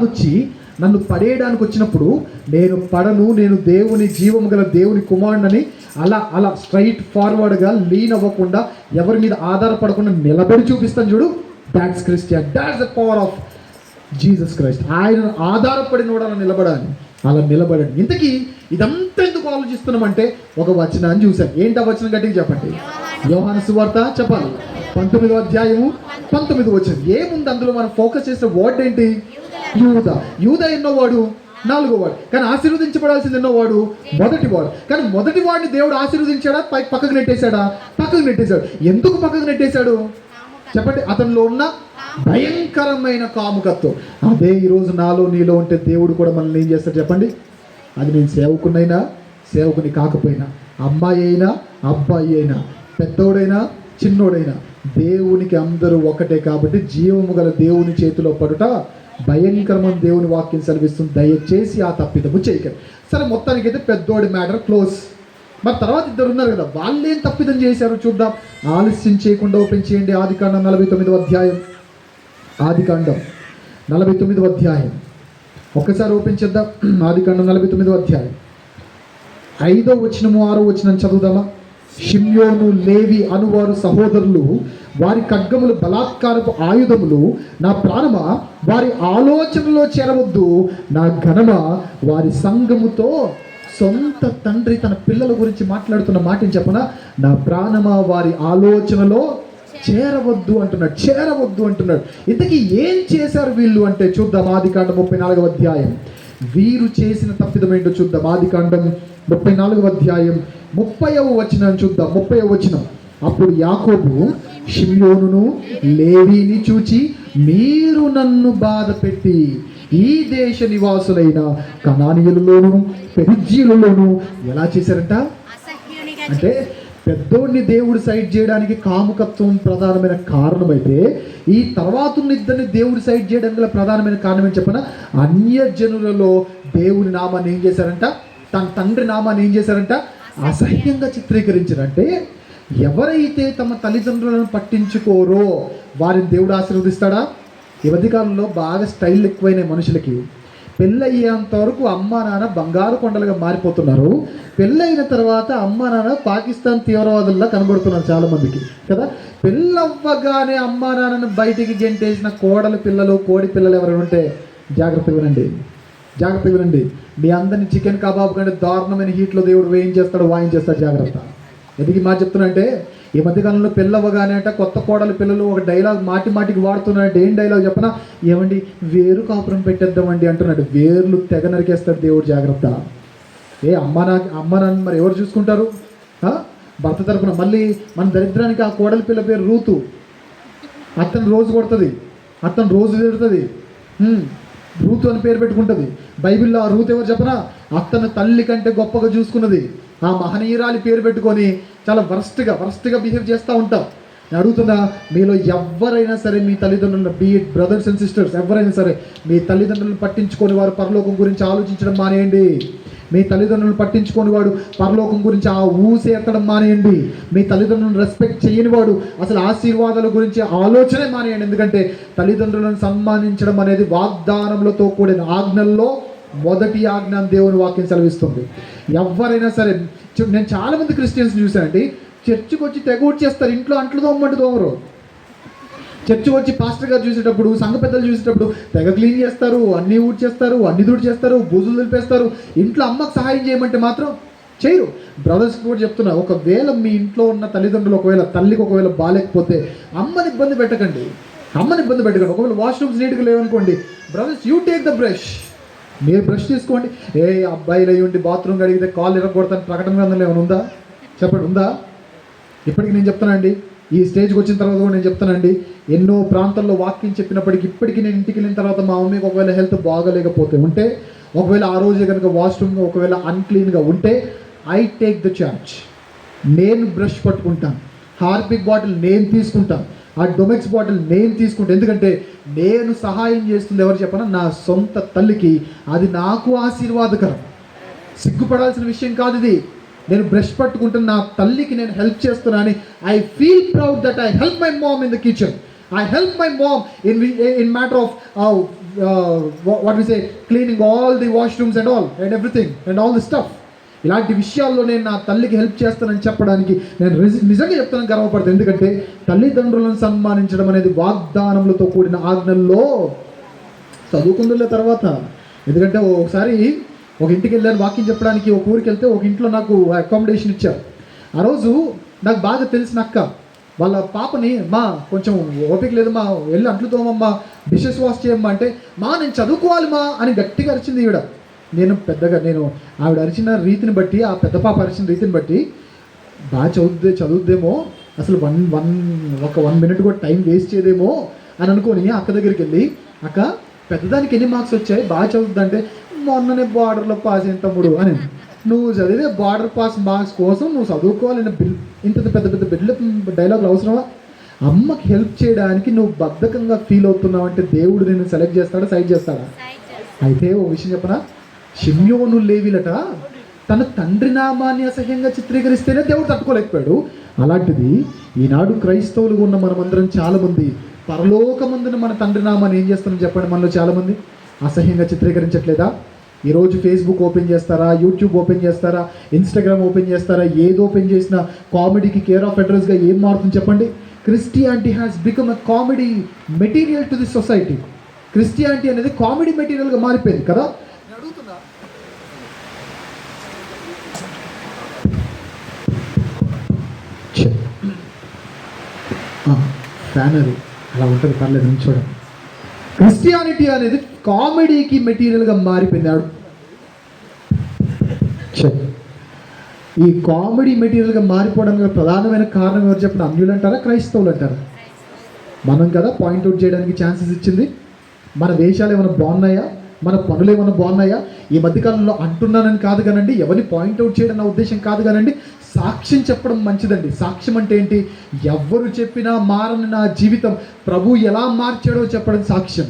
వచ్చి నన్ను పడేయడానికి వచ్చినప్పుడు నేను పడను, నేను దేవుని, జీవం గల దేవుని కుమారుడని అలా స్ట్రైట్ ఫార్వర్డ్గా లీన్ అవ్వకుండా, ఎవరి మీద ఆధారపడకుండా నిలబడి చూపిస్తాను చూడు, that's Christian. That's the power of Jesus Christ. ఆయన ఆధారపడిన కూడా అలా నిలబడాలి, అలా నిలబడండి. ఇంతకీ ఇదంతా ఎందుకు ఆలోచిస్తున్నామంటే ఒక వచనాన్ని చూశాను. ఏంటి ఆ వచనం గట్టిగా చెప్పండి? యోహాను సువార్త చెప్పాలి 19వ అధ్యాయము 19వ వచనం. ఏముంది అందులో? మనం ఫోకస్ చేసిన వర్డ్ ఏంటి? యూద ఎన్నోవాడు? 4వ వాడు. కానీ ఆశీర్వదించబడాల్సింది ఎన్నోవాడు? మొదటివాడు. కానీ మొదటి వాడిని దేవుడు ఆశీర్వదించాడా, పక్కకు నెట్టేశాడా? పక్కకు నెట్టేశాడు. ఎందుకు పక్కకు నెట్టేశాడు చెప్పండి? అతనిలో ఉన్న భయంకరమైన కాముకత్వం. అదే ఈరోజు నాలో నీలో ఉంటే దేవుడు కూడా మనల్ని ఏం చేస్తాడు చెప్పండి? అది నేను సేవకునైనా సేవకుని కాకపోయినా, అమ్మాయి అయినా అబ్బాయి అయినా, పెద్దోడైనా చిన్నోడైనా, దేవునికి అందరూ ఒకటే. కాబట్టి జీవము గల దేవుని చేతిలో పడుట భయంకరమైన దేవుని వాక్యం సెలవిస్తుంది. దయచేసి ఆ తప్పిదము చేయకండి. సరే, మొత్తానికి అయితే పెద్దోడి మ్యాటర్ క్లోజ్. మరి తర్వాత ఇద్దరు ఉన్నారు కదా, వాళ్ళు ఏం తప్పిదం చేశారు చూద్దాం. ఆలస్యం చేయకుండా ఓపెన్ చేయండి. ఆదికాండం 49వ అధ్యాయం. ఆదికాండం 49వ అధ్యాయం ఒక్కసారి ఓపెన్ చేద్దాం. ఆదికాండం 49వ అధ్యాయం 5వ వచనము 6వ వచనం చదువుదామా? షిమ్యోను, లేవి అనువారు సహోదరులు, వారి ఖడ్గములు బలాత్కారపు ఆయుధములు. నా ప్రాణమా వారి ఆలోచనలో చేరవద్దు, నా ఘనమా వారి సంఘముతో. సొంత తండ్రి తన పిల్లల గురించి మాట్లాడుతున్న మాటని చెప్పనా, నా ప్రాణమా వారి ఆలోచనలో చేరవద్దు అంటున్నాడు. ఇంతకీ ఏం చేశారు వీళ్ళు అంటే చూద్దాం. ఆదికాండం 34వ అధ్యాయం వీరు చేసిన తప్పిదం ఏంటో చూద్దాం. ఆదికాండం 34వ అధ్యాయం 30వ వచనం చూద్దాం. 30వ వచనం. అప్పుడు యాకోబు షిమ్యోనును లేవీని చూచి, మీరు నన్ను బాధ పెట్టి ఈ దేశ నివాసులైన కనానీయులలోను పెరిజ్జీయులలోను ఎలా చేశారంట అంటే, పెద్దోడిని దేవుడు సైడ్ చేయడానికి కాముకత్వం ప్రధానమైన కారణమైతే, ఈ తర్వాత ఉన్న ఇద్దరిని దేవుడు సైడ్ చేయడానికి గల ప్రధానమైన కారణం ఏం చెప్పిన, అన్యజనులలో దేవుని నామాన్ని ఏం చేశారంట, తన తండ్రి నామాన్ని ఏం చేశారంట, అసహ్యంగా చిత్రీకరించారంటే, ఎవరైతే తమ తల్లిదండ్రులను పట్టించుకోరో వారిని దేవుడు ఆశీర్వదిస్తాడా? ఈ మధ్యకాలంలో బాగా స్టైల్ ఎక్కువైన మనుషులకి పెళ్ళయ్యేంత వరకు అమ్మా నాన్న బంగారు కొండలుగా మారిపోతున్నారు. పెళ్ళైన తర్వాత అమ్మా నాన్న పాకిస్తాన్ తీవ్రవాదుల్లా కనబడుతున్నారు చాలామందికి కదా. పెళ్ళవ్వగానే అమ్మా నాన్నను బయటికి గెంటేసిన కోడల పిల్లలు, కోడి పిల్లలు ఎవరైనా ఉంటే జాగ్రత్తగా వినండి, జాగ్రత్తగా వినండి. మీ అందరినీ చికెన్ కబాబ్ కంటే దారుణమైన హీట్లో దేవుడు వేయించేస్తాడు, వాయించేస్తాడు. జాగ్రత్త. ఎందుకు మా చెప్తున్నా అంటే, ఈ మధ్యకాలంలో పెళ్ళవ్వగానే అంట కొత్త కోడల పిల్లలు ఒక డైలాగ్ మాటికి వాడుతున్నాడంటే, ఏం డైలాగ్ చెప్పనా, ఏమండి వేరు కాపురం పెట్టేద్దామండి అంటున్నాడు. వేర్లు తెగ నరికేస్తాడు దేవుడు. జాగ్రత్త. అమ్మ నాన్న మరి ఎవరు చూసుకుంటారు? భర్త తరపున. మళ్ళీ మన దరిద్రానికి ఆ కోడల పిల్ల పేరు రూతు. అతను రోజు కొడుతుంది, అతను రోజు తిడుతుంది, రూతు అని పేరు పెట్టుకుంటుంది. బైబిల్లో ఆ రూతు ఎవరు చెప్పనా, అతను తల్లి కంటే గొప్పగా చూసుకున్నది. ఆ మహనీయురాలి పేరు పెట్టుకొని చాలా వరస్ట్గా బిహేవ్ చేస్తూ ఉంటాం. నేను అడుగుతున్నా, మీలో ఎవరైనా సరే మీ తల్లిదండ్రులను, బీఇట్ బ్రదర్స్ అండ్ సిస్టర్స్, ఎవరైనా సరే మీ తల్లిదండ్రులను పట్టించుకొని వారు పరలోకం గురించి ఆలోచించడం మానేయండి. మీ తల్లిదండ్రులను పట్టించుకొని వాడు పరలోకం గురించి ఆ ఊసే ఎత్తడం మానేయండి. మీ తల్లిదండ్రులను రెస్పెక్ట్ చేయని వాడు అసలు ఆశీర్వాదాల గురించి ఆలోచనే మానేయండి. ఎందుకంటే తల్లిదండ్రులను సన్మానించడం అనేది వాగ్దానములతో కూడిన ఆజ్ఞల్లో మొదటి ఆజ్ఞ అని దేవుని వాక్యం సెలవిస్తుంది. ఎవరైనా సరే, నేను చాలామంది క్రిస్టియన్స్ చూశానండి, చర్చికి వచ్చి తెగ ఊడ్చేస్తారు, ఇంట్లో అంట్లు తోమంటూ తోమరు. చర్చి వచ్చి పాస్టర్ గారు చూసేటప్పుడు, సంఘ పెద్దలు చూసేటప్పుడు తెగ క్లీన్ చేస్తారు, అన్నీ ఊడ్చేస్తారు, అన్ని దుడి చేస్తారు, బూజులు దులిపేస్తారు. ఇంట్లో అమ్మకు సహాయం చేయమంటే మాత్రం చేయరు. బ్రదర్స్కి కూడా చెప్తున్నా, ఒకవేళ మీ ఇంట్లో ఉన్న తల్లిదండ్రులు ఒకవేళ తల్లికి ఒకవేళ బాగాలేకపోతే అమ్మని ఇబ్బంది పెట్టకండి. ఒకవేళ వాష్రూమ్స్ నీట్గా లేవనుకోండి, brothers you take the brush, మీరు బ్రష్ తీసుకోండి. అబ్బాయిలు అయ్యి ఉండి బాత్రూమ్ కడిగితే కాళ్ళు ఇరగొడతాను ప్రకటన గ్రంథంలో ఏమైనా ఉందా? చెప్పండి, ఉందా? ఇప్పటికి నేను చెప్తానండి, ఈ స్టేజ్కి వచ్చిన తర్వాత కూడా నేను చెప్తానండి, ఎన్నో ప్రాంతాల్లో వాక్యం చెప్పినప్పటికీ ఇప్పటికీ నేను ఇంటికి వెళ్ళిన తర్వాత మా మమ్మీకి ఒకవేళ హెల్త్ బాగాలేకపోతే ఉంటే, ఒకవేళ ఆ రోజే కనుక వాష్రూమ్ ఒకవేళ అన్క్లీన్గా ఉంటే, ఐ టేక్ ద చార్జ్. నేను బ్రష్ పట్టుకుంటాను, హార్పిక్ బాటిల్ నేను తీసుకుంటాను, ఆ డొమెక్స్ బాటిల్ నేను తీసుకుంటాను. ఎందుకంటే నేను సహాయం చేస్తుంది ఎవరు చెప్పనా, నా సొంత తల్లికి. అది నాకు ఆశీర్వాదకరం, సిగ్గుపడాల్సిన విషయం కాదు ఇది. నేను బ్రష్ పట్టుకుంటున్న నా తల్లికి నేను హెల్ప్ చేస్తున్నాను. I feel proud that I help my mom in the kitchen. I help my mom in matter of what we say cleaning all the washrooms and all and everything and all the stuff. ఇలాంటి విషయాల్లో నేను నా తల్లికి హెల్ప్ చేస్తానని చెప్పడానికి నేను నిజంగా చెప్తాను, గర్వపడతాను. ఎందుకంటే తల్లిదండ్రులను సన్మానించడం అనేది వాగ్దానములతో కూడిన ఆజ్ఞల్లో చదువుకుందులే తర్వాత. ఎందుకంటే ఒకసారి ఒక ఇంటికి వెళ్ళాను వాక్యం చెప్పడానికి. ఒక ఊరికి వెళ్తే ఒక ఇంట్లో నాకు అకామిడేషన్ ఇచ్చారు. ఆ రోజు నాకు బాగా తెలిసిన అక్క వాళ్ళ పాపని, కొంచెం ఓపిక లేదు వెళ్ళి అంట్లు తోమమ్మా, డిషెస్ వాష్ చేయమ్మా అంటే, నేను చదువుకోవాలి అని గట్టిగా అరిచింది ఈవిడ. నేను ఆవిడ అరిచిన రీతిని బట్టి, ఆ పెద్ద పాప అరిచిన రీతిని బట్టి బాగా చదువుద్దేమో, అసలు ఒక 1 minute కూడా టైం వేస్ట్ చేయదేమో అని అనుకొని అక్క దగ్గరికి వెళ్ళి, అక్క పెద్దదానికి ఎన్ని మార్క్స్ వచ్చాయి, బాగా చదువుద్దంటే, మొన్ననే బార్డర్లో పాస్ అయిన తమ్ముడు అని. నువ్వు చదివే బార్డర్ పాస్ మార్క్స్ కోసం నువ్వు చదువుకోవాలని ఇంత పెద్ద డైలాగులు అవసరమా? అమ్మకి హెల్ప్ చేయడానికి నువ్వు బద్ధకంగా ఫీల్ అవుతున్నావు అంటే దేవుడు నిన్ను సెలెక్ట్ చేస్తాడా, సైడ్ చేస్తాడా? అయితే ఓ విషయం చెప్పనా, షిమ్యోను లేవీలట తన తండ్రి నామాన్ని అసహ్యంగా చిత్రీకరిస్తేనే దేవుడు తట్టుకోలేకపోయాడు. అలాంటిది ఈనాడు క్రైస్తవులుగా ఉన్న మనమందరం చాలామంది పరలోకమందున మన తండ్రి నామాన్ని ఏం చేస్తామని చెప్పండి. మనలో చాలామంది అసహ్యంగా చిత్రీకరించట్లేదా? ఈరోజు ఫేస్బుక్ ఓపెన్ చేస్తారా, యూట్యూబ్ ఓపెన్ చేస్తారా, ఇన్స్టాగ్రామ్ ఓపెన్ చేస్తారా, ఏది ఓపెన్ చేసినా కామెడీకి కేర్ ఆఫ్ అడ్రస్గా ఏం మారుతుంది చెప్పండి? Christianity has become a comedy material to the society. Christianity అనేది కామెడీ మెటీరియల్గా మారిపోయింది కదా. ఫ్యాన్ అది అలా ఉంటుంది, పర్లేదు చూడండి. క్రిస్టియానిటీ అనేది కామెడీకి మెటీరియల్గా మారిపోయినాడు. ఈ కామెడీ మెటీరియల్గా మారిపోవడానికి ప్రధానమైన కారణం ఎవరు చెప్పిన? అన్యులు అంటారా, క్రైస్తవులు అంటారా? మనం కదా పాయింట్అవుట్ చేయడానికి ఛాన్సెస్ ఇచ్చింది. మన వేషాలు ఏమైనా బాగున్నాయా, మన పనులు ఏమైనా బాగున్నాయా? ఈ మధ్యకాలంలో అంటున్నానని కాదు కానండి, ఎవరిని పాయింట్అవుట్ చేయడం నా ఉద్దేశం కాదు కానండి, సాక్ష్యం చెప్పడం మంచిదండి. సాక్ష్యం అంటే ఏంటి? ఎవ్వరు చెప్పినా మారని నా జీవితం ప్రభు ఎలా మార్చాడో చెప్పడం సాక్ష్యం.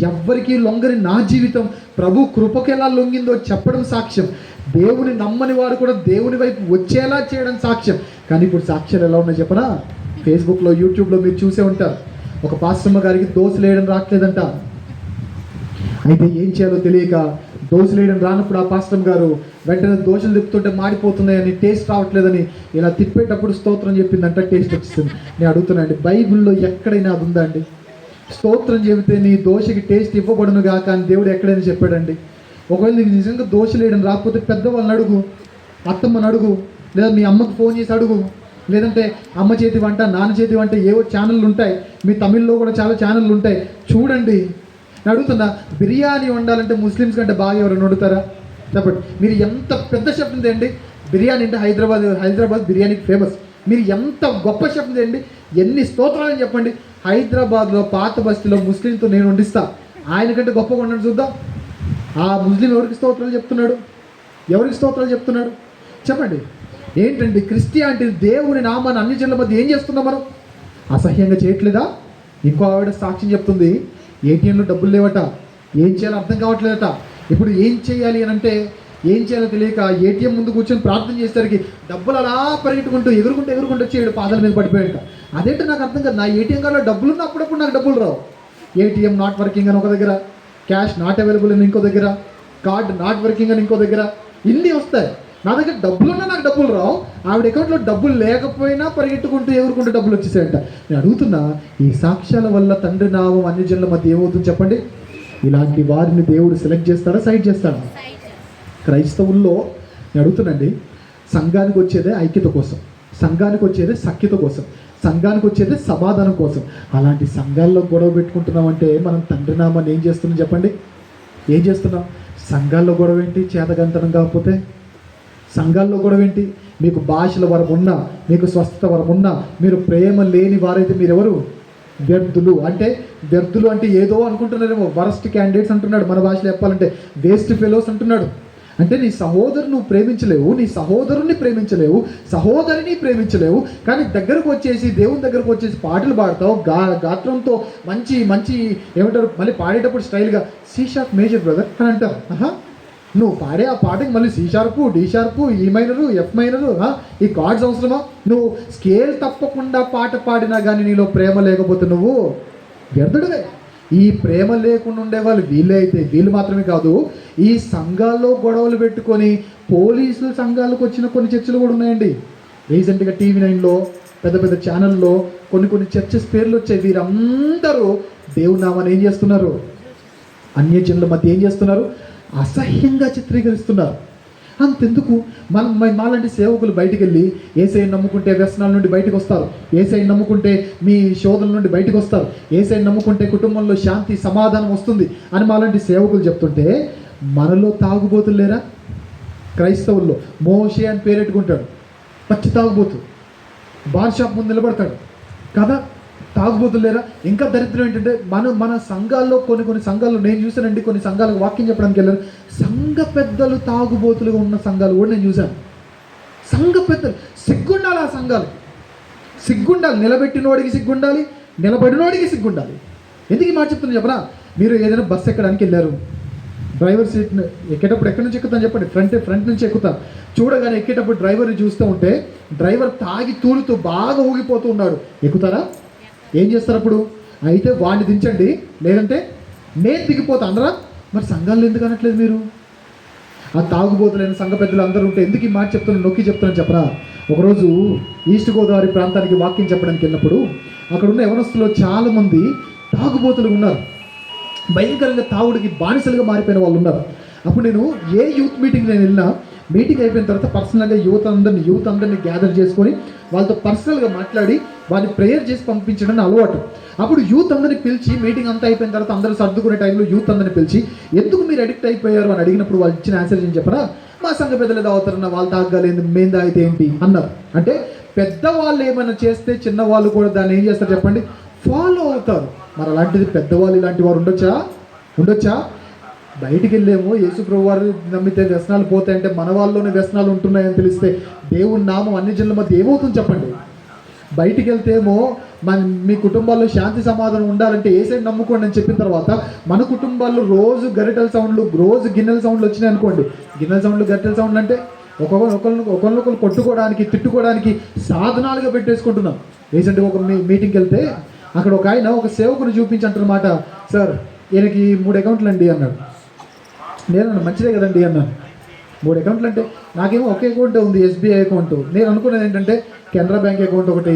ఎవ్వరికి లొంగని నా జీవితం ప్రభు కృపకు ఎలా లొంగిందో చెప్పడం సాక్ష్యం. దేవుని నమ్మని వారు కూడా దేవుని వైపు వచ్చేలా చేయడం సాక్ష్యం. కానీ ఇప్పుడు సాక్ష్యాలు ఎలా ఉన్నాయి చెప్పనా? ఫేస్బుక్లో, యూట్యూబ్లో మీరు చూసే ఉంటారు. ఒక పాస్టమ్మ గారికి దోశలు వేయడం రావట్లేదంట. అయితే ఏం చేయాలో తెలియక దోశలు వేయడం రానప్పుడు ఆ పాస్టమ్ గారు వెంటనే దోశలు తిప్పుతుంటే మాడిపోతున్నాయని, టేస్ట్ రావట్లేదని ఇలా తిప్పేటప్పుడు స్తోత్రం చెప్పిందంట, టేస్ట్ వచ్చింది. నేను అడుగుతున్నానండి, బైబిల్లో ఎక్కడైనా అది ఉందా అండి? స్తోత్రం చెబితే నీ దోశకి టేస్ట్ ఇవ్వబడును గాక అని దేవుడు ఎక్కడైనా చెప్పాడండి? ఒకవేళ నీకు నిజంగా దోశలు వేయడం రాకపోతే పెద్దవాళ్ళని అడుగు, అత్తమ్మని అడుగు, లేదా మీ అమ్మకు ఫోన్ చేసి అడుగు, లేదంటే అమ్మ చేతి వంట, నాన్న చేతి వంట ఏవో ఛానళ్ళు ఉంటాయి. మీ తమిళ్లో కూడా చాలా ఛానళ్ళు ఉంటాయి, చూడండి. నేను అడుగుతున్నా, బిర్యానీ వండాలంటే ముస్లిమ్స్ కంటే బాగా ఎవరైనా వండుతారా? చెప్పండి. మీరు ఎంత పెద్ద షెఫ్ ఉందండి, బిర్యానీ అంటే హైదరాబాద్ బిర్యానీకి ఫేమస్. మీరు ఎంత గొప్ప షెఫ్ ఉందండి, ఎన్ని స్తోత్రాలని చెప్పండి. హైదరాబాద్లో పాత బస్తీలో ముస్లింతో నేను వండిస్తా, ఆయన కంటే గొప్పగా వండండి చూద్దాం. ఆ ముస్లిం ఎవరికి స్తోత్రాలు చెప్తున్నాడు? ఎవరికి స్తోత్రాలు చెప్తున్నాడు చెప్పండి. ఏంటండి క్రిస్టియానిటీ? దేవుని నామాన్ని అన్ని జనుల మధ్య ఏం చేస్తున్నాం మనం? అసహ్యంగా చేయట్లేదా? ఇంకో ఆవిడ సాక్ష్యం చెప్తుంది, ఏటీఎంలో డబ్బులు లేవట, ఏం చేయాలో అర్థం కావట్లేదట. ఇప్పుడు ఏం చేయాలి అని అంటే ఏం చేయాలో తెలియక ఏటీఎం ముందు కూర్చొని ప్రార్థన చేసేసరికి డబ్బులు అలా పరిగెట్టుకుంటూ ఎగురుకుంటూ వచ్చి ఏడు పాదాల మీద పడిపోయాక. అదేంటో నాకు అర్థం కాదు. నా ఏటీఎం కార్డులో డబ్బులు ఉన్న అప్పుడప్పుడు నాకు డబ్బులు రావు. ఏటీఎం నాట్ వర్కింగ్ అని ఒక దగ్గర, క్యాష్ నాట్ అవైలబుల్ అని ఇంకో దగ్గర, కార్డ్ నాట్ వర్కింగ్ అని ఇంకో దగ్గర, ఇన్ని వస్తాయి. నా దగ్గర డబ్బులున్నా నాకు డబ్బులు రావు. ఆవిడ అకౌంట్లో డబ్బులు లేకపోయినా పరిగెట్టుకుంటూ ఎగురుకుంటూ డబ్బులు వచ్చేసాయంట. నేను అడుగుతున్నా, ఈ సాక్ష్యాల వల్ల తండ్రి నామం అన్ని జనుల మధ్య ఏమవుతుంది చెప్పండి? ఇలాంటి వారిని దేవుడు సెలెక్ట్ చేస్తాడా, సైడ్ చేస్తాడా? క్రైస్తవుల్లో నేను అడుగుతున్నాండి, సంఘానికి వచ్చేదే ఐక్యత కోసం, సంఘానికి వచ్చేదే సఖ్యత కోసం, సంఘానికి వచ్చేదే సమాధానం కోసం. అలాంటి సంఘాల్లో గొడవ పెట్టుకుంటున్నామంటే మనం తండ్రి నామాన్ని ఏం చేస్తున్నాం చెప్పండి? ఏం చేస్తున్నాం? సంఘాల్లో గొడవ ఏంటి? చేతగంతనం కాకపోతే సంఘాల్లో గొడవ ఏంటి? మీకు భాషల వరం ఉన్నా, మీకు స్వస్థత వరం ఉన్నా, మీరు ప్రేమ లేని వారైతే మీరెవరు? వ్యర్థులు. అంటే వ్యర్థులు అంటే ఏదో అనుకుంటున్నారేమో, వరస్ట్ క్యాండిడేట్స్ అంటున్నాడు, మన భాషలో చెప్పాలంటే వేస్ట్ ఫెలోస్ అంటున్నాడు. అంటే నీ సహోదరుని నువ్వు ప్రేమించలేవు, నీ సహోదరుని ప్రేమించలేవు, సహోదరిని ప్రేమించలేవు, కానీ దగ్గరకు వచ్చేసి దేవుని దగ్గరకు వచ్చేసి పాటలు పాడతావు, గాత్రంతో మంచి మంచి ఏమంటారు, మళ్ళీ పాడేటప్పుడు స్టైల్గా సి షార్ప్ మేజర్ బ్రదర్ అని అంటారు. నువ్వు పాడే ఆ పాటకి మళ్ళీ సి షార్పు, డి షార్పు, ఈ మైనరు, ఎఫ్ మైనరు, ఈ కార్డ్స్ అవసరమా? నువ్వు స్కేల్ తప్పకుండా పాట పాడినా కానీ నీలో ప్రేమ లేకపోతే నువ్వు వ్యర్థుడివే. ఈ ప్రేమ లేకుండా ఉండేవాళ్ళు వీళ్ళే. అయితే వీళ్ళు మాత్రమే కాదు, ఈ సంఘాల్లో గొడవలు పెట్టుకొని పోలీసులు సంఘాలకు వచ్చిన కొన్ని చర్చలు కూడా ఉన్నాయండి. రీసెంట్గా TV9లో పెద్ద పెద్ద ఛానల్లో కొన్ని చర్చెస్ పేర్లు వచ్చాయి. వీరందరూ దేవుని నామాన్ని ఏం చేస్తున్నారు? అన్యజనుల మధ్య ఏం చేస్తున్నారు? అసహ్యంగా చిత్రీకరిస్తున్నారు. అంతెందుకు, మాలాంటి సేవకులు బయటికి వెళ్ళి ఏసైని నమ్ముకుంటే వ్యసనాల నుండి బయటకు వస్తారు, ఏసైని నమ్ముకుంటే మీ శోధన నుండి బయటకు వస్తారు, ఏసైని నమ్ముకుంటే కుటుంబంలో శాంతి సమాధానం వస్తుంది అని మాలాంటి సేవకులు చెప్తుంటే, మనలో తాగుబోతులు లేరా? క్రైస్తవుల్లో మోషే అని పేరెట్టుకుంటాడు, పచ్చి తాగుబోతు, బార్ షాప్ ముందు నిలబడతాడు కదా, తాగుబోతులు లేరా? ఇంకా దరిద్రం ఏంటంటే మన సంఘాల్లో కొన్ని సంఘాల్లో నేను చూశానండి, కొన్ని సంఘాలకు వాక్యం చెప్పడానికి వెళ్ళాను, సంఘ పెద్దలు తాగుబోతులుగా ఉన్న సంఘాలు కూడా నేను చూశాను. సంఘ పెద్దలు సిగ్గుండాలి, ఆ సంఘాలు సిగ్గుండాలి, నిలబెట్టినోడికి సిగ్గుండాలి, నిలబడినోడికి సిగ్గుండాలి. ఎందుకు ఈ మాట చెప్తున్నా చెప్పరా? మీరు ఏదైనా బస్సు ఎక్కడానికి వెళ్ళారు, డ్రైవర్ సీట్ ఎక్కేటప్పుడు ఎక్కడి నుంచి ఎక్కుతాను చెప్పండి? ఫ్రంట్ నుంచి ఎక్కుతాను. చూడగానే ఎక్కేటప్పుడు డ్రైవర్ని చూస్తూ ఉంటే డ్రైవర్ తాగి తూలుతూ బాగా ఊగిపోతూ ఉన్నాడు, ఎక్కుతారా? ఏం చేస్తారు అప్పుడు? అయితే వాడిని దించండి, లేదంటే నేను దిగిపోతా అనరా? మరి సంఘాల్లో ఎందుకు అనట్లేదు మీరు? ఆ తాగుబోతులైన సంఘ పెద్దలు అందరూ ఉంటే ఎందుకు ఈ మాట చెప్తున్నాను, నొక్కి చెప్తున్నాను చెప్పరా? ఒకరోజు ఈస్ట్ గోదావరి ప్రాంతానికి వాక్యం చెప్పడానికి వెళ్ళినప్పుడు అక్కడ ఉన్న యవనస్తులో చాలామంది తాగుబోతులు ఉన్నారు, భయంకరంగా తాగుడికి బానిసలుగా మారిపోయిన వాళ్ళు ఉన్నారు. అప్పుడు నేను ఏ యూత్ మీటింగ్ నేను వెళ్ళినా, మీటింగ్ అయిపోయిన తర్వాత పర్సనల్గా యూత్ అందరినీ గ్యాదర్ చేసుకొని వాళ్ళతో పర్సనల్గా మాట్లాడి వాడిని ప్రేయర్ చేసి పంపించడం అలవాటు. అప్పుడు యూత్ అందరిని పిలిచి మీటింగ్ అంతా అయిపోయిన తర్వాత అందరూ సర్దుకునే టైంలో యూత్ అందరిని పిలిచి ఎందుకు మీరు అడిక్ట్ అయిపోయారు అని అడిగినప్పుడు వాళ్ళు ఇచ్చిన ఆన్సర్ ఏం చెప్పరా, మా సంఘ పెద్దలు తాగుతారన్న, వాళ్ళు తాగలేదు, మేము తాగితే ఏంటి అన్నారు. అంటే పెద్దవాళ్ళు ఏమైనా చేస్తే చిన్నవాళ్ళు కూడా దాన్ని ఏం చేస్తారు చెప్పండి, ఫాలో అవుతారు. మరి అలాంటిది పెద్దవాళ్ళు ఇలాంటి వారు ఉండొచ్చా? బయటికి వెళ్ళేమో యేసు ప్రభు వారు నమ్మితే వ్యసనాలు పోతాయంటే మన వాళ్ళలోనే వ్యసనాలు ఉంటున్నాయని తెలిస్తే దేవుని నామం అన్ని జనుల మధ్య ఏమవుతుంది చెప్పండి. బయటికి వెళ్తేమో మీ కుటుంబాల్లో శాంతి సమాధానం ఉండాలంటే ఏసై నమ్ముకోండి అని చెప్పిన తర్వాత మన కుటుంబాల్లో రోజు గరిటెల సౌండ్లు, రోజు గిన్నెల సౌండ్లు వచ్చినాయి అనుకోండి. గిన్నెల సౌండ్లు, గరిటెల సౌండ్లు అంటే ఒకరినొకరు కొట్టుకోవడానికి, తిట్టుకోవడానికి సాధనాలుగా పెట్టేసుకుంటున్నాం. రీసెంట్గా ఒక మీటింగ్కి వెళ్తే అక్కడ ఒక ఆయన ఒక సేవకుని చూపించి అంటున్నమాట, సార్ ఈయనకి 3 అకౌంట్లు అండి అన్నాడు. నేను మంచిదే కదండి అన్నాను. 3 అకౌంట్లు అంటే నాకేమో ఒకే అకౌంట్ ఉంది, SBI అకౌంట్. నేను అనుకున్నది ఏంటంటే కెనరా బ్యాంక్ అకౌంట్ ఒకటి,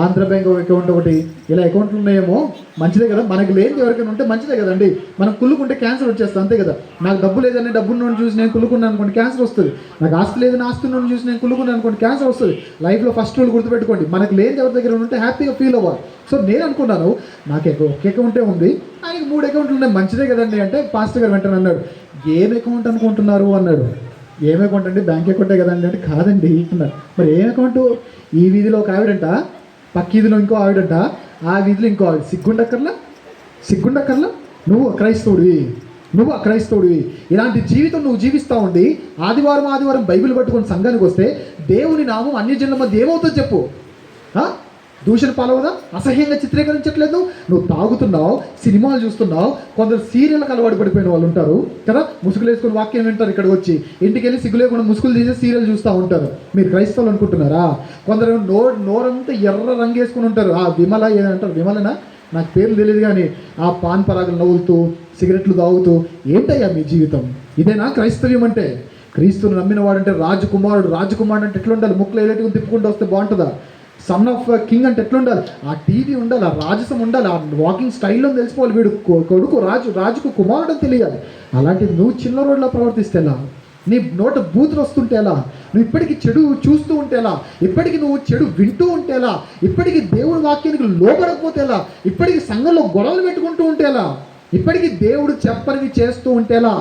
ఆంధ్ర బ్యాంక్ అకౌంట్ ఒకటి, ఇలా అకౌంట్లు ఉన్నాయేమో మంచిదే కదా, మనకి లేని ఎవరికైనా ఉంటే మంచిదే కదండి. మనం కుళ్ళుకుంటే క్యాన్సర్ వచ్చేస్తుంది అంతే కదా. నాకు డబ్బు లేదని డబ్బును చూసి నేను కుళ్ళుకున్నాను అనుకోండి, క్యాన్సర్ వస్తుంది. నాకు ఆస్తి లేదని ఆస్తులను చూసి నేను కుళ్ళుకున్నాను అనుకోండి, క్యాన్సర్ వస్తుంది. లైఫ్లో ఫస్ట్ రూల్ గుర్తుపెట్టుకోండి, మనకి లేని ఎవరి దగ్గర ఉంటే హ్యాపీగా ఫీల్ అవ్వాలి. సో నేను అనుకున్నాను నాకు ఒక అకౌంటే ఉంది, ఆయనకి 3 అకౌంట్లు ఉన్నాయి, మంచిదే కదండి అంటే పాస్టర్ గారు వెంటనే అన్నాడు, ఏం అకౌంట్ అనుకుంటున్నారు అన్నాడు. ఏం అకౌంట్ అండి, బ్యాంక్ అకౌంటే కదండి అంటే కాదండి అన్నాడు. మరి ఏం అకౌంట్, ఈ వీధిలో ఒక ఆవిడంట, పక్క వీధిలో ఇంకో ఆవిడంట, ఆ వీధిలో ఇంకో ఆవిడ. సిగ్గుండక్కర్లా నువ్వు అక్రైస్తవుడివి. ఇలాంటి జీవితం నువ్వు జీవిస్తూ ఉండి ఆదివారం బైబిల్ పట్టుకొని సంఘానికి వస్తే దేవుని నామం అన్ని జనుల మధ్య ఏమవుతుందో చెప్పు. దూషణ పాలవదా, అసహ్యంగా చిత్రీకరించట్లేదు. నువ్వు తాగుతున్నావు, సినిమాలు చూస్తున్నావు, కొందరు సీరియల్కి అలవాటు పడిపోయిన వాళ్ళు ఉంటారు కదా, ముసుగులు వేసుకుని వాక్యం వింటారు, ఇక్కడికి వచ్చి ఇంటికి వెళ్ళి సిగ్గు లేకుండా ముసుగులు తీసి సీరియల్ చూస్తూ ఉంటారు. మీరు క్రైస్తవులు అనుకుంటున్నారా? కొందరు నోరంతా ఎర్ర రంగు వేసుకుని ఉంటారు. ఆ విమల ఏదంటారు, విమలనా నాకు పేర్లు తెలియదు కానీ ఆ పాన్ పరాగులు నవ్వులుతూ సిగరెట్లు తాగుతూ ఏంటయ్యా మీ జీవితం? ఇదేనా క్రైస్తవ్యం అంటే? క్రీస్తుని నమ్మిన వాడంటే రాజకుమారుడు అంటే ఎట్లా ఉండాలి? ముక్కులు ఎలాంటివి తిప్పుకుంటూ వస్తే బాగుంటుందా? సన్ ఆఫ్ కింగ్ అంటే ఎట్లుండాలి? ఆ టీవీ ఉండాలి, ఆ రాజసం ఉండాలి, ఆ వాకింగ్ స్టైల్లో తెలిసిపోవాలి, వీడు కొడుకు రాజుకు కుమారుడు అని తెలియాలి. అలాంటిది నువ్వు చిన్న రోడ్లో ప్రవర్తిస్తే ఎలా? నీ నోట బూతులు వస్తుంటే ఎలా? నువ్వు ఇప్పటికీ చెడు చూస్తూ ఉంటే ఎలా? ఇప్పటికీ నువ్వు చెడు వింటూ ఉంటే ఎలా? ఇప్పటికీ దేవుడి వాక్యానికి లోపడకపోతే ఎలా? ఇప్పటికీ సంఘంలో గొడవలు పెట్టుకుంటూ ఉంటే ఎలా? ఇప్పటికీ దేవుడు చెప్పనివి చేస్తూ ఉంటే ఎలా?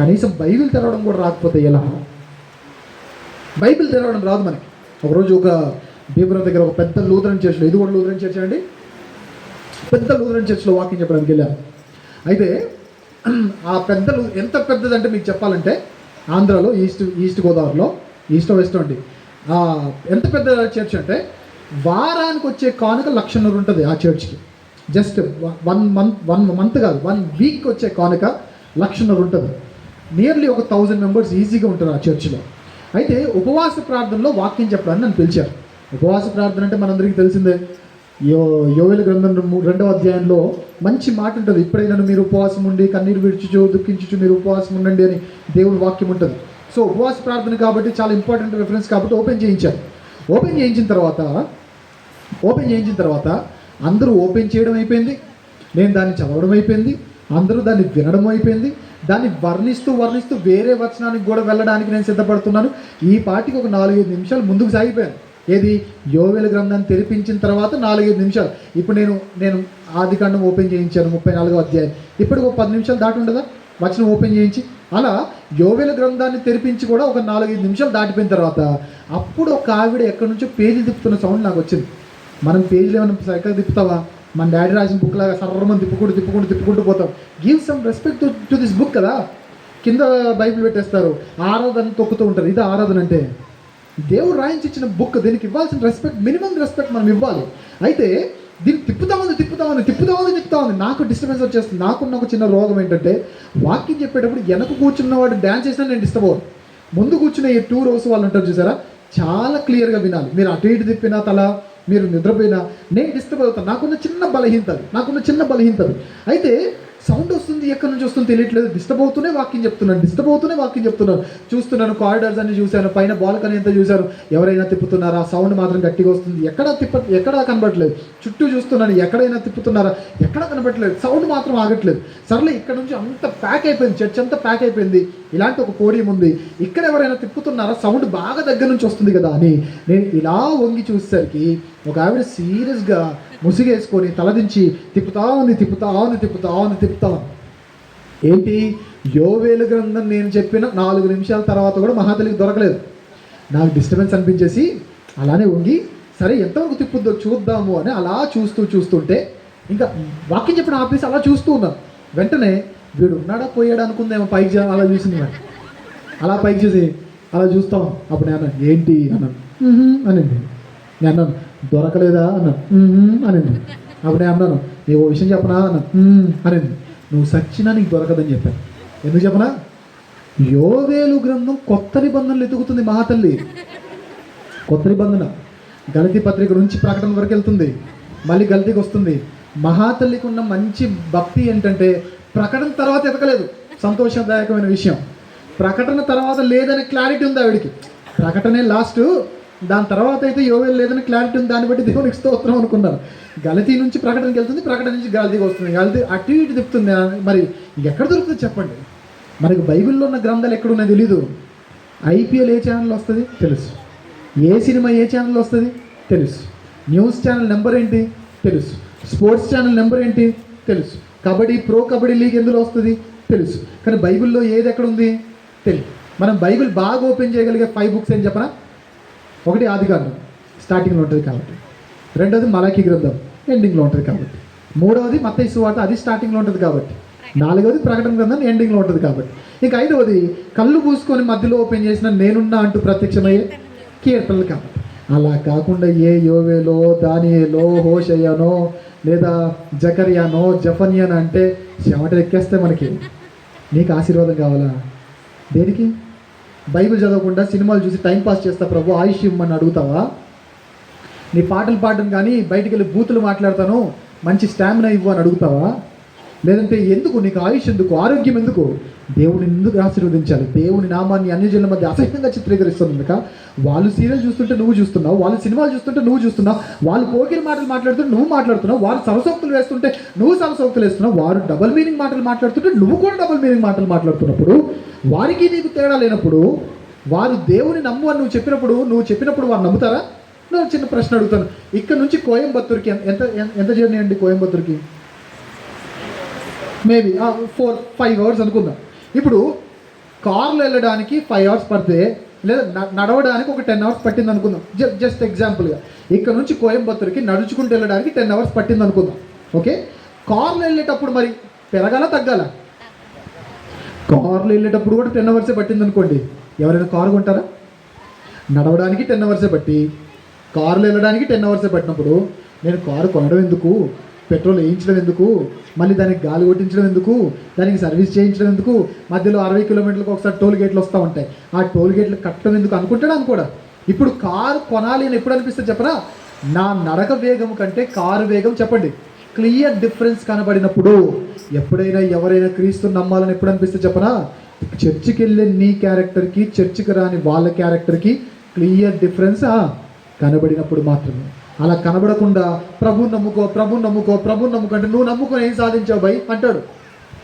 కనీసం బైబిల్ తెరవడం కూడా రాకపోతే ఎలా? బైబిల్ తెరవడం రాదు మనకి. ఒకరోజు ఒక భీమవరం దగ్గర ఒక పెద్ద లూథరన్ చర్చ్లో, ఇది కూడా లూథరన్ చర్చ్ అండి, పెద్ద లూథరన్ చర్చ్లో వాకింగ్ చెప్పడానికి వెళ్ళాను. అయితే ఆ పెద్ద ఎంత పెద్దదంటే మీకు చెప్పాలంటే ఆంధ్రాలో ఈస్ట్ గోదావరిలో ఈస్ట్ వెస్ట్ అండి. ఎంత పెద్ద చర్చ్ అంటే వారానికి వచ్చే కానుక 1,00,000 ఉంటుంది ఆ చర్చ్కి. జస్ట్ 1 మంత్ కాదు, 1 వీక్ వచ్చే కానుక 1,00,000 ఉంటుంది. నియర్లీ ఒక 1000 మెంబర్స్ ఈజీగా ఉంటారు ఆ చర్చ్లో. అయితే ఉపవాస ప్రార్థనలో వాక్యం చెప్పడానికి నన్ను పిలిచారు. ఉపవాస ప్రార్థన అంటే మనందరికీ తెలిసిందే. యోవేలు గ్రంథం 2వ అధ్యాయంలో మంచి మాట ఉంటుంది, ఇప్పుడైనా మీరు ఉపవాసం ఉండి కన్నీరు విడిచుచు దుఃఖించుచు మీరు ఉపవాసం ఉండండి అని దేవుని వాక్యం ఉంటుంది. సో ఉపవాస ప్రార్థన కాబట్టి చాలా ఇంపార్టెంట్ రెఫరెన్స్ కాబట్టి ఓపెన్ చేయించారు. ఓపెన్ చేయించిన తర్వాత అందరూ ఓపెన్ చేయడం అయిపోయింది, నేను దాన్ని చదవడం అయిపోయింది, అందరూ దాన్ని వినడం అయిపోయింది. దాన్ని వర్ణిస్తూ వేరే వచనానికి కూడా వెళ్ళడానికి నేను సిద్ధపడుతున్నాను. ఈ పాటికి ఒక 4-5 నిమిషాలు ముందుకు సాగిపోయాను. ఏది, యోవేలు గ్రంథాన్ని తెరిపించిన తర్వాత 4-5 నిమిషాలు. ఇప్పుడు నేను ఆదికాండం ఓపెన్ చేయించాను 34వ అధ్యాయం. ఇప్పటికి ఒక 10 నిమిషాలు దాటి ఉండదా వచనం ఓపెన్ చేయించి? అలా యోవేలు గ్రంథాన్ని తెరిపించి కూడా ఒక 4-5 నిమిషాలు దాటిపోయిన తర్వాత అప్పుడు ఒక ఆవిడ ఎక్కడి నుంచో పేజీ తిప్పుతున్న సౌండ్ నాకు వచ్చింది. మనం పేజీలు ఏమైనా సరిగ్గా తిప్పుతావా? మన డాడీ రాసిన బుక్ లాగా సర్రమని తిప్పుకుంటూ పోతాం. Give some respect to this book కదా. కింద బైబిల్ పెట్టేస్తారు, ఆరాధన తొక్కుతూ ఉంటారు. ఇది ఆరాధన అంటే? దేవుడు రాయించి ఇచ్చిన బుక్, దీనికి ఇవ్వాల్సిన రెస్పెక్ట్, మినిమం రెస్పెక్ట్ మనం ఇవ్వాలి. అయితే దీన్ని తిప్పుతా ఉంది. నాకు డిస్టర్బెన్స్ వచ్చేస్తుంది. నాకున్న ఒక చిన్న రోగం ఏంటంటే వాక్యం చెప్పేటప్పుడు వెనక కూర్చున్నవాడు డ్యాన్స్ చేసినా నేను డిస్టర్బ్ అవ్వను. ముందు కూర్చున్న ఈ 2 rows వాళ్ళు ఉంటారు చూసారా, చాలా క్లియర్గా వినాలి. మీరు అటు ఇటు తిప్పినా తల, మీరు నిద్రపోయినా నేను డిస్టర్బ్ అవుతాను. నాకున్న చిన్న బలహీనత. అయితే సౌండ్ వస్తుంది, ఎక్కడి నుంచి వస్తుంది తెలియట్లేదు, డిస్టర్బ్ అవుతూనే వాక్యం చెప్తున్నాను. చూస్తున్నాను, కారిడార్స్ అన్ని చూశాను, పైన బాల్కనీ అంతా చూశాను, ఎవరైనా తిప్పుతున్నారా, సౌండ్ మాత్రం గట్టిగా వస్తుంది, ఎక్కడా కనబడట్లేదు. చుట్టూ చూస్తున్నాను, ఎక్కడైనా తిప్పుతున్నారా, ఎక్కడా కనబడట్లేదు, సౌండ్ మాత్రం ఆగట్లేదు. సర్లే, ఇక్కడ నుంచి అంత ప్యాక్ అయిపోయింది, చర్చ్ అంతా ప్యాక్ అయిపోయింది, ఇలాంటి ఒక పోడియం ఉంది, ఇక్కడ ఎవరైనా తిప్పుతున్నారా, సౌండ్ బాగా దగ్గర నుంచి వస్తుంది కదా అని నేను ఇలా వంగి చూసేసరికి ఒక ఆవిడ సీరియస్గా ముసిగేసుకొని తలదించి తిప్పుతా ఉంది. ఏంటి, యోవేలు గ్రంథం నేను చెప్పిన 4 నిమిషాల తర్వాత కూడా మహాతల్లికి దొరకలేదు. నాకు డిస్టర్బెన్స్ అనిపించేసి అలానే వంగి, సరే ఎంతవరకు తిప్పుద్దో చూద్దాము అని అలా చూస్తుంటే ఇంకా వాక్యం చెప్పిన ఆపేసి అలా చూస్తూ ఉన్నాను. వెంటనే వీడు ఉన్నాడా పోయాడా అనుకుందేమో, పైకి అలా చూసింది. మరి అలా పైకి చూసి అలా చూస్తాం. అప్పుడు నేను అన్నాను, ఏంటి అన్నాను. అనింది. నేను అన్నాను, దొరకలేదా అన్నాను. అనింది. అప్పుడు నేను అన్నాను, నీకు విషయం చెప్పనా అన్నాను. అనింది. నువ్వు సచ్చినా నీకు దొరకదని చెప్పాను. ఎందుకు చెప్పనా, యోవేలు గ్రంథం కొత్త నిబంధనలు ఎదుగుతుంది మహాతల్లి. కొత్త నిబంధన గలతీ పత్రిక నుంచి ప్రకటన వరకు వెళ్తుంది, మళ్ళీ గలతీకి వస్తుంది. మహాతల్లికి ఉన్న మంచి భక్తి ఏంటంటే ప్రకటన తర్వాత ఎదగలేదు. సంతోషదాయకమైన విషయం, ప్రకటన తర్వాత లేదనే క్లారిటీ ఉంది ఆవిడికి. ప్రకటనే లాస్ట్, దాని తర్వాత అయితే యోవేలు లేదని క్లారిటీ ఉంది. దాన్ని బట్టి దేవునికి స్తోత్రం అనుకున్నారు. గలతీ నుంచి ప్రకటనకి వెళ్తుంది, ప్రకటన నుంచి గలతీకి వస్తుంది, గలతీ అటు ఇటు తిప్పుతుంది. మరి ఎక్కడ దొరుకుతుంది చెప్పండి? మనకు బైబిల్లో ఉన్న గ్రంథాలు ఎక్కడున్నాయో తెలీదు. ఐపీఎల్ ఏ ఛానల్లో వస్తుంది తెలుసు, ఏ సినిమా ఏ ఛానల్లో వస్తుంది తెలుసు, న్యూస్ ఛానల్ నెంబర్ ఏంటి తెలుసు, స్పోర్ట్స్ ఛానల్ నెంబర్ ఏంటి తెలుసు, కబడ్డీ ప్రో కబడ్డీ లీగ్ ఎందులో వస్తుంది తెలుసు. కానీ బైబిల్లో ఏది ఎక్కడ ఉంది తెలియదు. మనం బైబిల్ బాగా ఓపెన్ చేయగలిగే 5 బుక్స్ ఏం చెప్పనా? ఒకటి ఆదికాండం, స్టార్టింగ్లో ఉంటుంది కాబట్టి. రెండోది మలాకీ గ్రంథం, ఎండింగ్లో ఉంటుంది కాబట్టి. మూడవది మత్తయి సువార్త, అది స్టార్టింగ్లో ఉంటుంది కాబట్టి. నాలుగవది ప్రకటన గ్రంథం, ఎండింగ్లో ఉంటుంది కాబట్టి. ఇక ఐదవది కళ్ళు పూసుకొని మధ్యలో ఓపెన్ చేసిన నేనున్నా అంటూ ప్రత్యక్షమయ్యే కీర్తనలు కాబట్టి. అలా కాకుండా ఏ యోవేలో, దానియేలో, హోషయ్యనో లేదా జకర్యానో, జఫన్యానో అంటే చెమట ఎక్కేస్తే మనకి. నీకు ఆశీర్వాదం కావాలా? దేనికి? బైబిల్ చదవకుండా సినిమాలు చూసి టైంపాస్ చేస్తా ప్రభు ఆయుష్ ఇమ్మని అడుగుతావా? నీ పాటలు పాడడం కానీ బయటికి వెళ్ళి బూతులు మాట్లాడతాను మంచి స్టామినా ఇవ్వు అని అడుగుతావా? లేదంటే ఎందుకు నీకు ఆయుష్, ఎందుకు ఆరోగ్యం, ఎందుకు? దేవుని ఎందుకు ఆశీర్వదించాలి? దేవుని నామాన్ని అన్యజనుల మధ్య అసహ్యంగా చిత్రీకరిస్తున్నందుక. వాళ్ళు సీరియల్ చూస్తుంటే నువ్వు చూస్తున్నావు, వాళ్ళు సినిమాలు చూస్తుంటే నువ్వు చూస్తున్నావు, వాళ్ళు పోకిరి మాటలు మాట్లాడుతుంటే నువ్వు మాట్లాడుతున్నావు, వారు సరసోక్తులు వేస్తుంటే నువ్వు సరసోక్తులు వేస్తున్నావు, వారు డబల్ మీనింగ్ మాటలు మాట్లాడుతుంటే నువ్వు కూడా డబల్ మీనింగ్ మాటలు మాట్లాడుతున్నప్పుడు, వారికి నీకు తేడా లేనప్పుడు, వారు దేవుని నమ్ము అని నువ్వు చెప్పినప్పుడు వారు నమ్ముతారా? నేను చిన్న ప్రశ్న అడుగుతాను. ఇక్కడ నుంచి కోయంబత్తూర్కి ఎంత జర్నీ అండి? కోయంబత్తూర్కి మేబీ 4-5 అవర్స్ అనుకుందాం. ఇప్పుడు కార్లో వెళ్ళడానికి 5 అవర్స్ పడితే, లేదా నడవడానికి ఒక 10 అవర్స్ పట్టింది అనుకుందాం. జస్ట్ ఎగ్జాంపుల్గా ఇక్కడ నుంచి కోయంబత్తూర్కి నడుచుకుంటూ వెళ్ళడానికి 10 అవర్స్ పట్టింది అనుకుందాం. ఓకే, కార్లో వెళ్ళేటప్పుడు మరి పెరగాల తగ్గాల? కార్లో వెళ్ళేటప్పుడు కూడా 10 అవర్సే పట్టింది అనుకోండి, ఎవరైనా కారు కొంటారా? నడవడానికి 10 అవర్సే పట్టి కారులో వెళ్ళడానికి 10 అవర్సే పట్టినప్పుడు నేను కారు కొనడం ఎందుకు, పెట్రోల్ వేయించడం ఎందుకు, మళ్ళీ దానికి గాలి కొట్టించడం ఎందుకు, దానికి సర్వీస్ చేయించడం ఎందుకు, మధ్యలో 60 కిలోమీటర్లకు ఒకసారి టోల్ గేట్లు వస్తూ ఉంటాయి, ఆ టోల్ గేట్లు కట్టడం ఎందుకు అనుకుంటాడు అనుకోడా? ఇప్పుడు కారు కొనాలి అని ఎప్పుడు అనిపిస్తుంది చెప్పరా? నా నడక వేగం కంటే కారు వేగం చెప్పండి క్లియర్ డిఫరెన్స్ కనబడినప్పుడు. ఎప్పుడైనా ఎవరైనా క్రీస్తుని నమ్మాలని ఎప్పుడు అనిపిస్తే చెప్పనా? చర్చికి వెళ్ళే నీ క్యారెక్టర్కి, చర్చికి రాని వాళ్ళ క్యారెక్టర్కి క్లియర్ డిఫరెన్స్ కనబడినప్పుడు మాత్రమే. అలా కనబడకుండా ప్రభుని నమ్ముకో అంటే నువ్వు నమ్ముకొని ఏం సాధించావు భయ్ అంటాడు.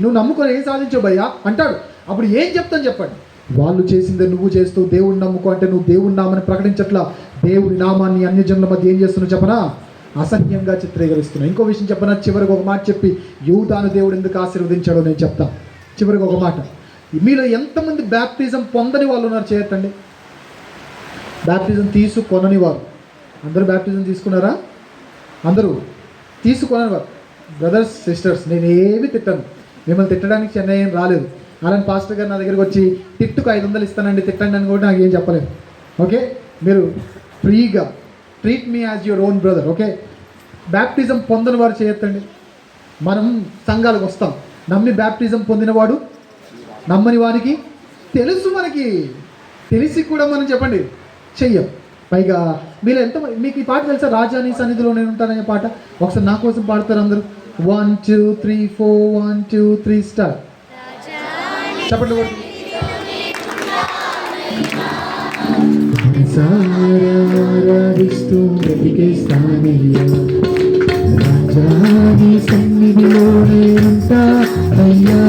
నువ్వు నమ్ముకొని ఏం సాధించావు భయ్యా అంటాడు. అప్పుడు ఏం చెప్తాను చెప్పండి? వాళ్ళు చేసిందే నువ్వు చేస్తూ దేవుని నమ్ముకో అంటే నువ్వు దేవుని నామాన్ని ప్రకటించట్లా, దేవుని నామాన్ని అన్యజనుల మధ్య ఏం చేస్తున్నావు చెప్పనా? అసహ్యంగా చిత్రీకరిస్తున్నావు. ఇంకో విషయం చెప్పనా? చివరికి ఒక మాట చెప్పి యూదాను దేవుడు ఎందుకు ఆశీర్వదించాడో నేను చెప్తాను. చివరికి ఒక మాట, మీలో ఎంతమంది బ్యాప్టిజం పొందని వాళ్ళు ఉన్నారు చేయొద్దండి. బ్యాప్టిజం తీసుకొనని వారు అందరూ బ్యాప్టిజం తీసుకున్నారా? అందరూ తీసుకొనని వారు. బ్రదర్స్ సిస్టర్స్, నేను ఏమి తిట్టాను, మిమ్మల్ని తిట్టడానికి చెన్నై ఏం రాలేదు. అలాంటి పాస్టర్ గారు నా దగ్గరికి వచ్చి తిట్టుకు 500 ఇస్తానండి తిట్టండి అని కూడా నాకు ఏం చెప్పలేదు. ఓకే, మీరు ఫ్రీగా treat me as your own brother. Okay, baptism పొందని వారు చేయొద్దండి. మనం సంఘాలకు వస్తాం, నమ్మి బ్యాప్టిజం పొందినవాడు నమ్మని వానికి తెలుసు. మనకి తెలిసి కూడా మనం చెప్పండి చెయ్యం. పైగా మీరు మీకు ఈ పాట తెలుసా? రాజా నీ సన్నిధిలో నేను ఉంటాననే పాట. ఒకసారి నా కోసం పాడతారు అందరూ. 1 2 3 4 1 2 3 స్టార్ట్. చెప్పండి. ఆరాధిస్తూ బ్రతికేస్తానయ్యా, రాజాని సన్నిధిలోనే ఉంటా అయ్యా,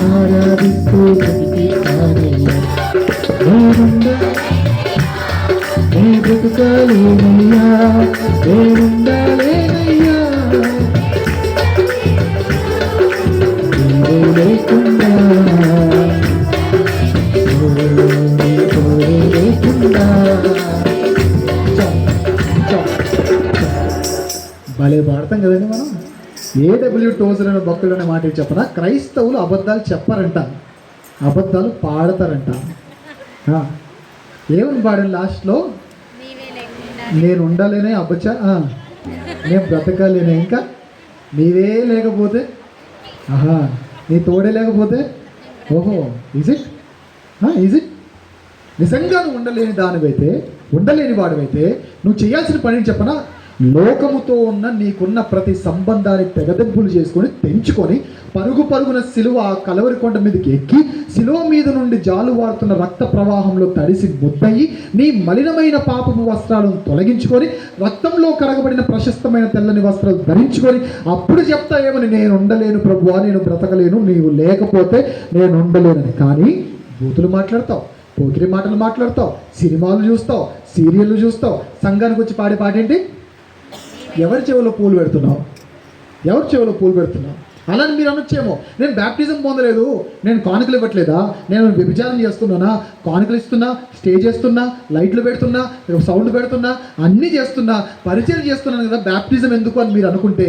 ఆరాధిస్తూ బ్రతికేస్తానయ్యా, నే బ్రతుకాలేనయ్యా, నేనుండాలేనయ్యా, నీవే లేకుండా భలే పాడతాం కదండి మనం. ఏడబ్ల్యూ టోజర్ అనే భక్తులు అనే మాట చెప్పనా, క్రైస్తవులు అబద్ధాలు చెప్పారంట, అబద్ధాలు పాడతారంట. ఏమని పాడాను లాస్ట్లో? నేను ఉండాలేనే అబ్బచ్చా, నేను బ్రతకాలేనే, ఇంకా నీవే లేకపోతే, ఆహా నీ తోడే లేకపోతే, ఓహో ఈజ్ ఇట్ నిజంగా నువ్వు ఉండలేని దానివైతే, ఉండలేని వాడివైతే నువ్వు చేయాల్సిన పని చెప్పనా, లోకముతో ఉన్న నీకున్న ప్రతి సంబంధాన్ని తెగదెంపులు చేసుకొని తెంచుకొని పరుగున సిలువ కలవరి కొండ మీదకి ఎక్కి సిలువ మీద నుండి జాలువారుతున్న రక్త ప్రవాహంలో తడిసి ముద్దయి నీ మలినమైన పాపపు వస్త్రాలను తొలగించుకొని రక్తంలో కడగబడిన ప్రశస్తమైన తెల్లని వస్త్రాలు ధరించుకొని అప్పుడు చెప్తా ఏమని, నేను ఉండలేను ప్రభువా, నేను బ్రతకలేను, నీవు లేకపోతే నేను ఉండలేనని. కానీ బూతులు మాట్లాడతావు, పోకిరి మాటలు మాట్లాడతావు, సినిమాలు చూస్తావు, సీరియళ్ళు చూస్తావు, సంఘానికి వచ్చి పాడే పాట ఏంటి? ఎవరి చెవిలో పూలు పెడుతున్నావు? ఎవరి చెవిలో పూలు పెడుతున్నావు? అలాని మీరు అనొచ్చేమో, నేను బ్యాప్టిజం పొందలేదు, నేను కానుకలు ఇవ్వట్లేదా, నేను వ్యభిచారం చేస్తున్నానా, కానుకలు ఇస్తున్నా, స్టేజ్ చేస్తున్నా, లైట్లు పెడుతున్నా, సౌండ్ పెడుతున్నా, అన్నీ చేస్తున్నా, పరిచయం చేస్తున్నాను కదా, బ్యాప్టిజం ఎందుకు అని మీరు అనుకుంటే,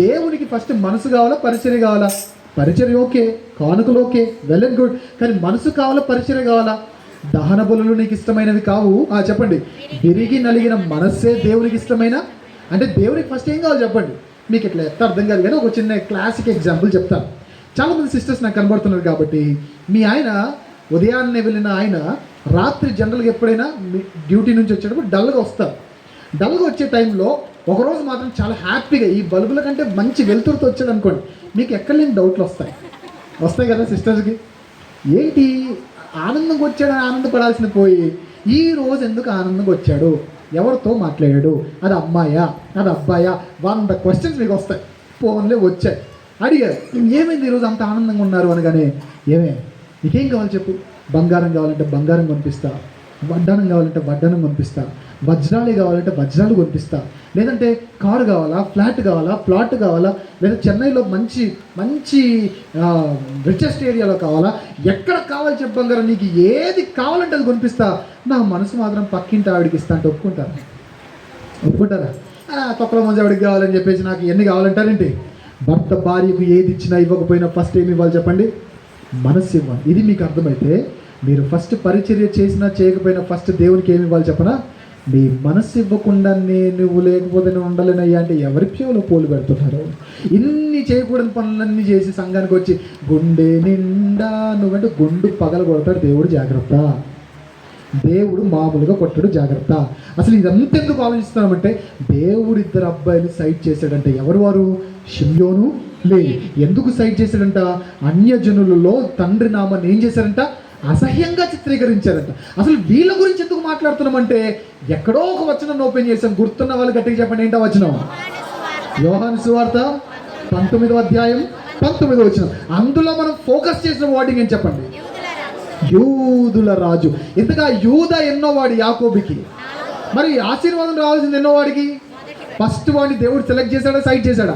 దేవునికి ఫస్ట్ మనసు కావాలా, పరిచయం కావాలా? పరిచయం ఓకే, కానుకలు ఓకే, వెల్ అండ్ గుడ్, కానీ మనసు కావాలా, పరిచయం కావాలా? దహన బలులు నీకు ఇష్టమైనవి కావు. చెప్పండి, విరిగి నలిగిన మనస్సే దేవునికి ఇష్టమైన అంటే దేవునికి ఫస్ట్ ఏం కావాలి చెప్పండి? మీకు ఇట్లా ఎత్త అర్థం కాదు కానీ ఒక చిన్న క్లాసిక్ ఎగ్జాంపుల్ చెప్తాను. చాలామంది సిస్టర్స్ నాకు కనబడుతున్నారు కాబట్టి, మీ ఆయన ఉదయాన్నే వెళ్ళిన ఆయన రాత్రి జనరల్గా ఎప్పుడైనా డ్యూటీ నుంచి వచ్చేటప్పుడు డల్గా వస్తారు. డల్గా వచ్చే టైంలో ఒకరోజు మాత్రం చాలా హ్యాపీగా ఈ బల్బుల కంటే మంచి వెలుతురుతో వచ్చాడు అనుకోండి, మీకు ఎక్కడ లేని డౌట్లు వస్తాయి కదా సిస్టర్స్కి. ఏంటి ఆనందంగా వచ్చాడు, ఆనందపడాల్సిన పోయి ఈ రోజు ఎందుకు ఆనందంగా వచ్చాడు, ఎవరితో మాట్లాడాడు, అది అమ్మాయా, అది అబ్బాయా, 100 క్వశ్చన్స్ మీకు వస్తాయి. ఫోన్లే వచ్చాయి, అడిగారు ఏమైంది ఈరోజు అంత ఆనందంగా ఉన్నారు అనగానే, ఏమే నీకేం కావాలి చెప్పు, బంగారం కావాలంటే బంగారం కొనిపిస్తా, వడ్డానం కావాలంటే వడ్డానం కొనిపిస్తా, వజ్రాలు కావాలంటే వజ్రాలు కొనిపిస్తా, లేదంటే కారు కావాలా, ఫ్లాట్ కావాలా, ప్లాట్ కావాలా, లేదా చెన్నైలో మంచి మంచి రిచెస్ట్ ఏరియాలో కావాలా, ఎక్కడ కావాలి చెప్పు బంగారం, నీకు ఏది కావాలంటే అది కొనిపిస్తా, నా మనసు మాత్రం పక్కింటి ఆవిడికి ఇస్తా అంటే ఒప్పుకుంటారా? తొక్కల మంచి ఆవిడికి కావాలని చెప్పేసి నాకు ఎన్ని కావాలంటారేంటి? భర్త భార్యకు ఏది ఇచ్చినా ఇవ్వకపోయినా ఫస్ట్ ఏమి ఇవ్వాలి చెప్పండి? మనస్సు ఇవ్వాలి. ఇది మీకు అర్థమైతే మీరు ఫస్ట్ పరిచర్య చేసినా చేయకపోయినా ఫస్ట్ దేవునికి ఏమి ఇవ్వాలి చెప్పనా? నీ మనస్సు ఇవ్వకుండా నువ్వు లేకపోతే నువ్వు ఉండలేనయ్యా అంటే ఎవరి చెవులో పోలు పెడుతున్నారు? ఇన్ని చేయకూడని పనులన్నీ చేసి సంఘానికి వచ్చి గుండె నిండా నువ్వంటే గుండు పగల కొడతాడు దేవుడు, జాగ్రత్త. దేవుడు మామూలుగా కొట్టడు, జాగ్రత్త. అసలు ఇదంతా ఎందుకు ఆలోచిస్తున్నామంటే, దేవుడు 2 అబ్బాయిలు సైట్ చేశాడంటే, ఎవరు వారు? షిమ్యోను, లేవి. ఎందుకు సైట్ చేశాడంట? అన్యజనులలో తండ్రి నామాన్ని ఏం చేశారంట? అసహ్యంగా చిత్రీకరించారంట. అసలు వీళ్ళ గురించి ఎందుకు మాట్లాడుతున్నామంటే, ఎక్కడో ఒక వచనం ఓపెన్ చేశాం, గుర్తున్న వాళ్ళు గట్టిగా చెప్పండి, ఏంటో వచనం? యోహాను సువార్త 19వ అధ్యాయం 19వ వచనం. అందులో మనం ఫోకస్ చేసిన వర్డింగ్ ఏం చెప్పండి? యూదుల రాజు. ఇంతగా యూద ఎన్నో వాడు యాకోబుకి, మరి ఆశీర్వాదం రావాల్సింది ఎన్నో వాడికి? ఫస్ట్ వాడిని దేవుడు సెలెక్ట్ చేశాడా, సైట్ చేశాడా?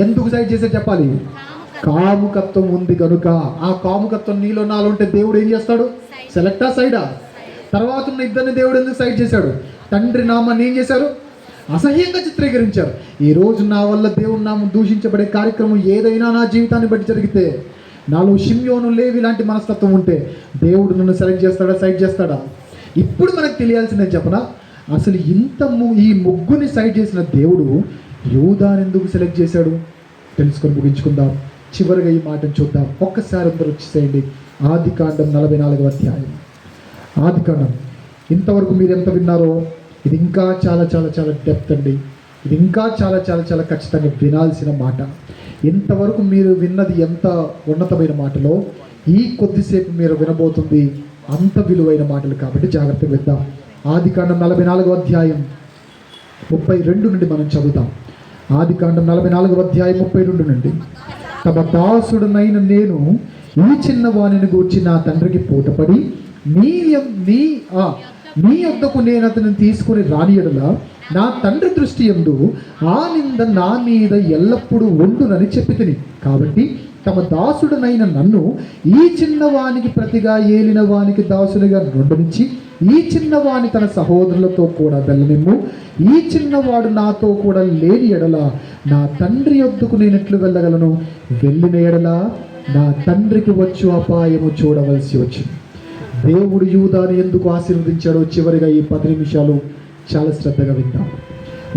ఎందుకు సైట్ చేశాడు చెప్పాలి? కాముకత్వం ఉంది కనుక. ఆ కాముకత్వం నీలో నాలో ఉంటే దేవుడు ఏం చేస్తాడు? సెలెక్టా, సైడా? తర్వాత ఉన్న ఇద్దరిని దేవుడు ఎందుకు సైట్ చేశాడు? తండ్రి నామాన్ని ఏం చేశారు? అసహ్యంగా చిత్రీకరించారు. ఈరోజు నా వల్ల దేవుడి నామం దూషించబడే కార్యక్రమం ఏదైనా నా జీవితాన్ని బట్టి జరిగితే, నాలో షిమ్యోను, లేవి లాంటి మనస్తత్వం ఉంటే దేవుడు నన్ను సెలెక్ట్ చేస్తాడా, సైట్ చేస్తాడా? ఇప్పుడు మనకు తెలియాల్సిందే చెప్పనా, అసలు ఈ ముగ్గురిని సైట్ చేసిన దేవుడు యూదాని ఎందుకు సెలెక్ట్ చేశాడు తెలుసుకొని ముగించుకుందాం. చివరిగా ఈ మాటను చూద్దాం. ఒక్కసారి అందరూ వచ్చేసేయండి. ఆదికాండం 44వ అధ్యాయం. ఆదికాండం ఇంతవరకు మీరు ఎంత విన్నారో ఇది ఇంకా చాలా చాలా చాలా డెప్త్ అండి. ఇది ఇంకా చాలా చాలా చాలా ఖచ్చితంగా వినాల్సిన మాట. ఇంతవరకు మీరు విన్నది ఎంత ఉన్నతమైన మాటలో, ఈ కొద్దిసేపు మీరు వినబోతుంది అంత విలువైన మాటలు. కాబట్టి జాగ్రత్తగా విద్దాం. ఆదికాండం 44వ అధ్యాయం 32 నుండి మనం చదువుతాం. ఆదికాండం 44వ అధ్యాయం 32 నుండి. తమ దాసుడనైన నేను ఈ చిన్నవాణిని గూర్చి నా తండ్రికి పూటపడి నీ యొద్దకు నేను అతనిని తీసుకుని రాని యెడల నా తండ్రి దృష్టి యందు ఆ నింద నా మీద ఎల్లప్పుడూ ఉండునని చెప్పి తిని. కాబట్టి తమ దాసుడనైన నన్ను ఈ చిన్నవానికి ప్రతిగా ఏలిన వానికి దాసునిగా నుండనిచ్చి ఈ చిన్నవాని తన సహోదరులతో కూడా వెళ్ళనిమ్ము. ఈ చిన్నవాడు నాతో కూడా లేని ఎడల నా తండ్రి యొద్దకు నేను ఎట్లు వెళ్ళగలను? వెళ్ళిన ఎడల నా తండ్రికి వచ్చు అపాయము చూడవలసి వచ్చింది. దేవుడు యూదాను ఎందుకు ఆశీర్వదించాడో చివరిగా ఈ 10 నిమిషాలు చాలా శ్రద్ధగా విందాం.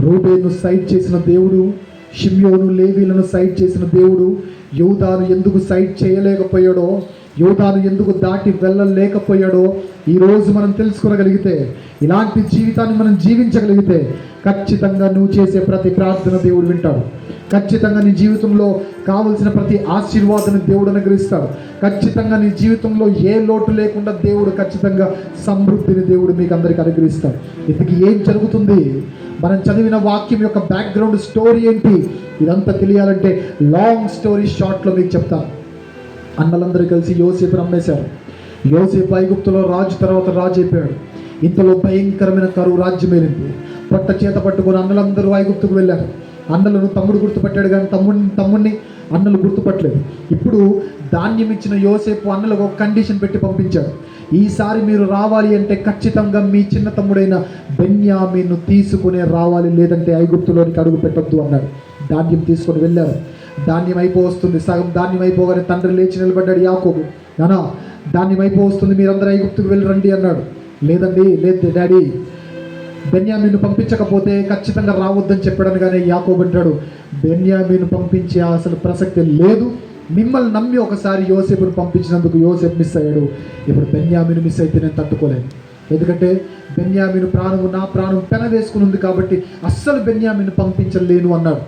రూబేను సైడ్ చేసిన దేవుడు, షిమ్యోను లేవీలను సైడ్ చేసిన దేవుడు యూదాను ఎందుకు సైడ్ చేయలేకపోయాడో, యూదాను ఎందుకు దాటి వెళ్ళలేకపోయాడో ఈరోజు మనం తెలుసుకోగలిగితే, ఇలాంటి జీవితాన్ని మనం జీవించగలిగితే ఖచ్చితంగా నువ్వు చేసే ప్రతి ప్రార్థన దేవుడు వింటాడు. ఖచ్చితంగా నీ జీవితంలో కావలసిన ప్రతి ఆశీర్వాదాన్ని దేవుడు అనుగ్రహిస్తాడు. ఖచ్చితంగా నీ జీవితంలో ఏ లోటు లేకుండా దేవుడు ఖచ్చితంగా సమృద్ధిని దేవుడు మీకు అందరికీ అనుగ్రహిస్తాడు. ఇంతకీ ఏం జరుగుతుంది? మనం చదివిన వాక్యం యొక్క బ్యాక్గ్రౌండ్ స్టోరీ ఏంటి? ఇదంతా తెలియాలంటే లాంగ్ స్టోరీ షార్ట్లో మీకు చెప్తాను. అన్నలందరూ కలిసి యోసేపుని అమ్మేశారు. యోసేపు ఐగుప్తులో రాజు తర్వాత రాజు అయిపోయాడు. ఇంతలో భయంకరమైన కరువు రాజ్యం ఏలింది. పొట్ట చేత పట్టుకొని అన్నలందరూ ఐగుప్తుకు వెళ్ళారు. అన్నలను తమ్ముడు గుర్తుపట్టాడు, కానీ తమ్ముడిని అన్నలు గుర్తుపట్టలేదు. ఇప్పుడు ధాన్యం ఇచ్చిన యోసేపు అన్నలకు ఒక కండిషన్ పెట్టి పంపించాడు. ఈసారి మీరు రావాలి అంటే ఖచ్చితంగా మీ చిన్న తమ్ముడైన బెన్యామీను తీసుకునే రావాలి, లేదంటే ఐగుప్తులోనికి అడుగు పెట్టొద్దు అన్నాడు. ధాన్యం తీసుకొని వెళ్ళారు. ధాన్యం అయిపోవస్తుంది. సగం ధాన్యం అయిపోగానే తండ్రి లేచి నిలబడ్డాడు. యాకోబు, నానా ధాన్యం అయిపోవస్తుంది, మీరందరూ ఐగుప్తుకు వెళ్ళి రండి అన్నాడు. లేదు డాడీ, బెన్యామీను పంపించకపోతే ఖచ్చితంగా రావద్దని చెప్పాడని. కానీ యాకోబు అంటాడు, బెన్యామీను పంపించే అసలు ప్రసక్తి లేదు. మిమ్మల్ని నమ్మి ఒకసారి యోసేపును పంపించినందుకు యోసేపు మిస్ అయ్యాడు. ఇప్పుడు బెన్యామీను మిస్ అయితే నేను తట్టుకోలేను. ఎందుకంటే బెన్యామీను ప్రాణము నా ప్రాణం పెన వేసుకుని ఉంది కాబట్టి అస్సలు బెన్యామీను పంపించలేను అన్నాడు.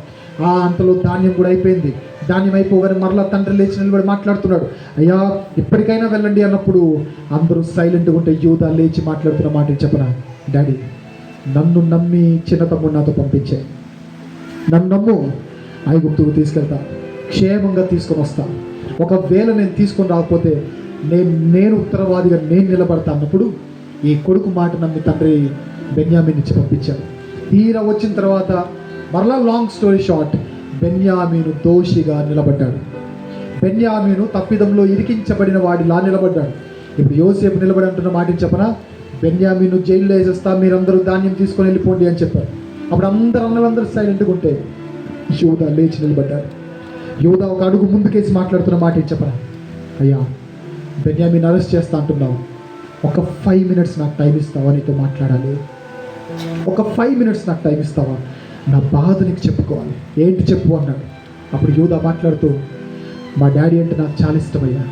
అంతలో ధాన్యం కూడా అయిపోయింది. ధాన్యం అయిపోగానే మరలా తండ్రి లేచి నిలబడి మాట్లాడుతున్నాడు. అయ్యా ఎప్పటికైనా వెళ్ళండి అన్నప్పుడు అందరూ సైలెంట్గా ఉంటే యూదా లేచి మాట్లాడుతున్న మాట చెప్పనా? డాడీ, నన్ను నమ్మి చిన్న తమ్ముడు నాతో పంపించే, నన్ను నమ్ము, ఐగుప్తుకు తీసుకెళ్తా, క్షేమంగా తీసుకొని వస్తా. ఒకవేళ నేను తీసుకొని రాకపోతే నేను ఉత్తరవాదిగా నేను నిలబడతా అన్నప్పుడు ఈ కొడుకు మాట నమ్మి తండ్రి బెన్యామీని ఇచ్చి పంపించాడు. తీరా వచ్చిన తర్వాత మరలా లాంగ్ స్టోరీ షార్ట్, బెన్యామీను దోషిగా నిలబడ్డాడు. బెన్యామీను తప్పిదంలో ఇరికించబడిన వాడిలా నిలబడ్డాడు. ఇప్పుడు యోసేపు నిలబడి అంటున్న మాట చెప్పనా? బెన్యామీను జైల్లో వేసేస్తా, మీరందరూ ధాన్యం తీసుకొని వెళ్ళిపోండి అని చెప్పారు. అప్పుడు అన్నలందరూ సైలెంట్గా ఉంటే యూదా లేచి నిలబడ్డాడు. యూదా ఒక అడుగు ముందుకేసి మాట్లాడుతున్న మాట చెప్పరా? అయ్యా, బెన్యామీను అరెస్ట్ చేస్తా అంటున్నావు, ఒక 5 minutes నాకు టైం ఇస్తావా? నీతో మాట్లాడాలి. ఒక 5 minutes నాకు టైం ఇస్తావా? నా బాధ నీకు చెప్పుకోవాలి. ఏంటి చెప్పు అన్నాడు. అప్పుడు యూదా మాట్లాడుతూ, మా డాడీ అంటే నాకు చాలా ఇష్టమయ్యా.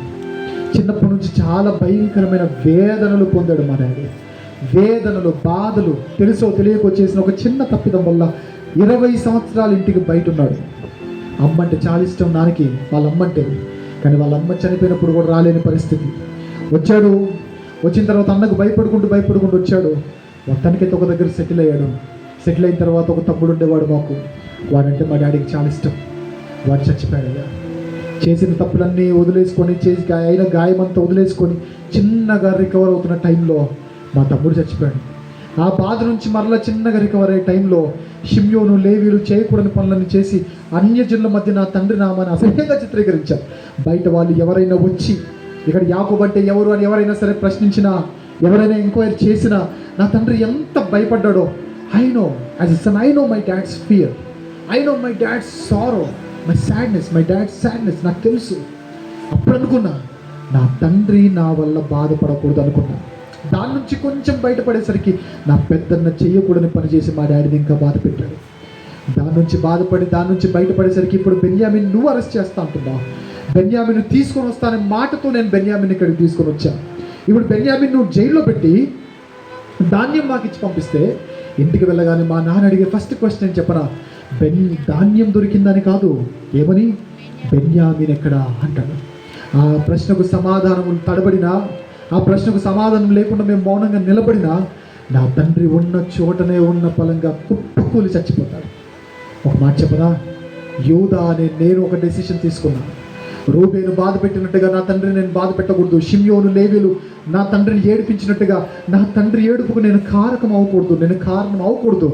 చిన్నప్పటి నుంచి చాలా భయంకరమైన వేదనలు పొందాడు మా డాడీ. వేదనలు, బాధలు తెలుసో తెలియకో చేసిన ఒక చిన్న తప్పిదం వల్ల 20 సంవత్సరాలు ఇంటికి బయట ఉన్నాడు. అమ్మ అంటే చాలా ఇష్టం నాన్నకి, వాళ్ళ అమ్మ అంటే. కానీ వాళ్ళ అమ్మ చనిపోయినప్పుడు కూడా రాలేని పరిస్థితి. వచ్చాడు. వచ్చిన తర్వాత అన్నకు భయపడుకుంటూ వచ్చాడు. మొత్తానికైతే ఒక దగ్గర సెటిల్ అయ్యాడు. సెటిల్ అయిన తర్వాత ఒక తమ్ముడు ఉండేవాడు మాకు. వాడంటే మా డాడీకి చాలా ఇష్టం. వాడు చచ్చిపోయాడు. అయ్యా, చేసిన తప్పులన్నీ వదిలేసుకొని, అయిన గాయమంతా వదిలేసుకొని చిన్నగా రికవర్ అవుతున్న టైంలో మా తమ్ముడు చచ్చిపోయాడు. ఆ బాధ నుంచి మరలా చిన్నగా రికవర్ అయ్యే టైంలో షిమ్యోను లేవీలు చేయకూడని పనులను చేసి అన్యజనుల మధ్య నా తండ్రి నామాన్ని అసహ్యంగా చిత్రీకరించారు. బయట వాళ్ళు ఎవరైనా వచ్చి ఇక్కడ యాకోబు అంటే ఎవరు అని ఎవరైనా సరే ప్రశ్నించినా, ఎవరైనా ఎంక్వైరీ చేసినా నా తండ్రి ఎంత భయపడ్డాడో. I know, as a son, I know my dad's fear. I know my dad's sorrow, my sadness, my dad's sadness. నాకు తెలుసు. అప్పుడు అనుకున్నా, నా తండ్రి నా వల్ల బాధపడకూడదు అనుకున్నా. దాని నుంచి కొంచెం బయటపడేసరికి నా పెద్దన్న చెయ్యకూడని పని చేసి మా డాడీని ఇంకా బాధ పెట్టాడు. దాని నుంచి బయటపడేసరికి ఇప్పుడు బెన్యామీన్ నువ్వు అరెస్ట్ చేస్తా అంటున్నావు. బెన్యామీన్ తీసుకొని వస్తానే మాటతో నేను బెన్యామీన్ ఇక్కడికి తీసుకొని వచ్చాను. ఇప్పుడు బెన్యామీన్ నువ్వు జైల్లో పెట్టి ధాన్యం మాకు ఇచ్చి పంపిస్తే ఇంటికి వెళ్ళగానే మా నాన్న అడిగే ఫస్ట్ క్వశ్చన్ చెప్పరా, ధాన్యం దొరికిందని కాదు, ఏమని, బెన్యామీన్ ఎక్కడా అంటాడు. ఆ ప్రశ్నకు సమాధానం తడబడినా, ఆ ప్రశ్నకు సమాధానం లేకుండా మేము మౌనంగా నిలబడినా, నా తండ్రి ఉన్న చోటనే ఉన్న ఫలంగా కుప్పకూలి చచ్చిపోతాడు. ఒక మాట చెప్పరా, యూదా అనే నేను ఒక డెసిషన్ తీసుకున్నాను. రూబేను బాధ పెట్టినట్టుగా నా తండ్రిని నేను బాధ పెట్టకూడదు. షిమ్యోను, లేవీలు నా తండ్రిని ఏడిపించినట్టుగా నా తండ్రి ఏడుపుకు నేను కారణం అవ్వకూడదు.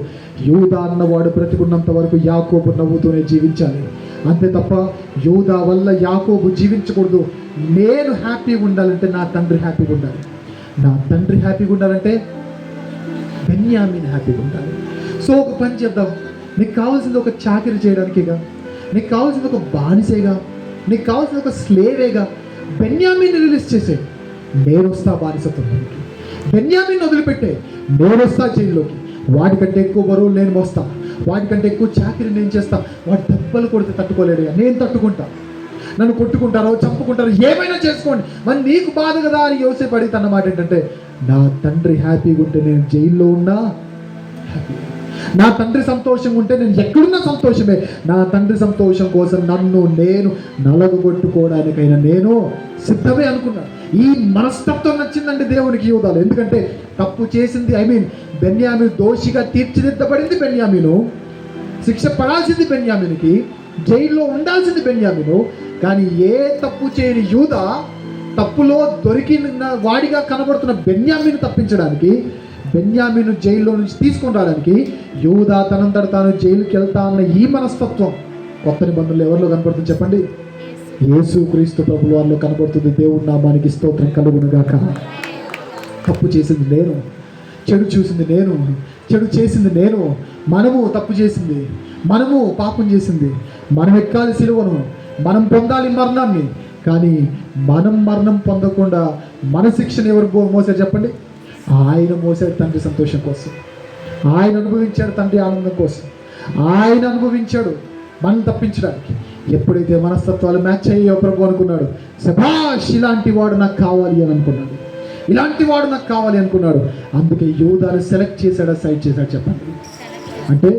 యూదా అన్నవాడు బ్రతికున్నంత వరకు యాకోబు నవ్వుతూనే జీవించాలి. అంతే తప్ప యూదా వల్ల యాకోబు జీవించకూడదు. నేను హ్యాపీగా ఉండాలంటే నా తండ్రి హ్యాపీగా ఉండాలి. నా తండ్రి హ్యాపీగా ఉండాలంటే బెన్యామీన్ హ్యాపీగా ఉండాలి. సో ఒక పని చేద్దాం, నీకు కావాల్సింది ఒక చాకరీ చేయడానికిగా, నీకు కావాల్సింది ఒక బానిసేగా, నీకు కావాల్సిన ఒక స్లేవేగా బెన్యామీన్ రిలీజ్ చేసే. నేను వస్తా బానిసత్వంలోకి, బెన్యామీన్ వదిలిపెట్టే, నేను వస్తా జైల్లోకి. వాడికంటే ఎక్కువ బరువు నేను మోస్తా, వాడికంటే ఎక్కువ చాకరీ నేను చేస్తా. వాడు దెబ్బలు కొడితే తట్టుకోలేడు, నేను తట్టుకుంటా. నన్ను కొట్టుకుంటారో చంపుకుంటారో ఏమైనా చేసుకోండి, మరి నీకు బాధ కదా అని యోసేపు అడిగితే అన్నమాట ఏంటంటే, నా తండ్రి హ్యాపీగా ఉంటే నేను జైల్లో ఉన్నా హ్యాపీ, నా తండ్రి సంతోషంగా ఉంటే నేను ఎక్కడున్నా సంతోషమే. నా తండ్రి సంతోషం కోసం నన్ను నేను నలగొట్టుకోవడానికైనా నేను సిద్ధమే అనుకున్నాను. ఈ మనస్తత్వం నచ్చిందండి దేవునికి యూదాలో. ఎందుకంటే తప్పు చేసింది, బెన్యామీను దోషిగా తీర్చిదిద్దబడింది బెన్యామీను, శిక్ష పడాల్సింది బెన్యామీనుకి, జైల్లో ఉండాల్సింది బెన్యామీను. కానీ ఏ తప్పు చేయని యూదా తప్పులో దొరికిన వాడిగా కనబడుతున్న బెన్యామీను తప్పించడానికి, బెన్యామీను జైల్లో నుంచి తీసుకొని రావడానికి యూదా తనంతట తాను జైలుకి వెళ్తా అన్న ఈ మనస్తత్వం కొత్త నిబంధనలు ఎవరిలో కనబడుతుంది చెప్పండి? యేసు క్రీస్తు ప్రభుల వారిలో కనబడుతుంది. దేవుడి నామానికి స్తోత్రం కలుగునుగాక. తప్పు చేసింది నేను, చెడు చూసింది నేను, చెడు చేసింది నేను. మనము తప్పు చేసింది, మనము పాపం చేసింది, మనం ఎక్కాలి సిలువను, మనం పొందాలి మరణాన్ని. కానీ మనం మరణం పొందకుండా మన శిక్షను ఎవరు మోసారు చెప్పండి? ఆయన మోసాడు తండ్రి సంతోషం కోసం, ఆయన అనుభవించాడు తండ్రి ఆనందం కోసం, ఆయన అనుభవించాడు మనం తప్పించడానికి. ఎప్పుడైతే మనస్తత్వాలు మ్యాచ్ అయ్యో ప్రభు అనుకున్నాడు, శభాష్ ఇలాంటి వాడు నాకు కావాలి అని అనుకున్నాడు, ఇలాంటి వాడు నాకు కావాలి అనుకున్నాడు. అందుకే యూదాను సెలెక్ట్ చేశాడా, సైడ్ చేశాడు చెప్పండి? అంటే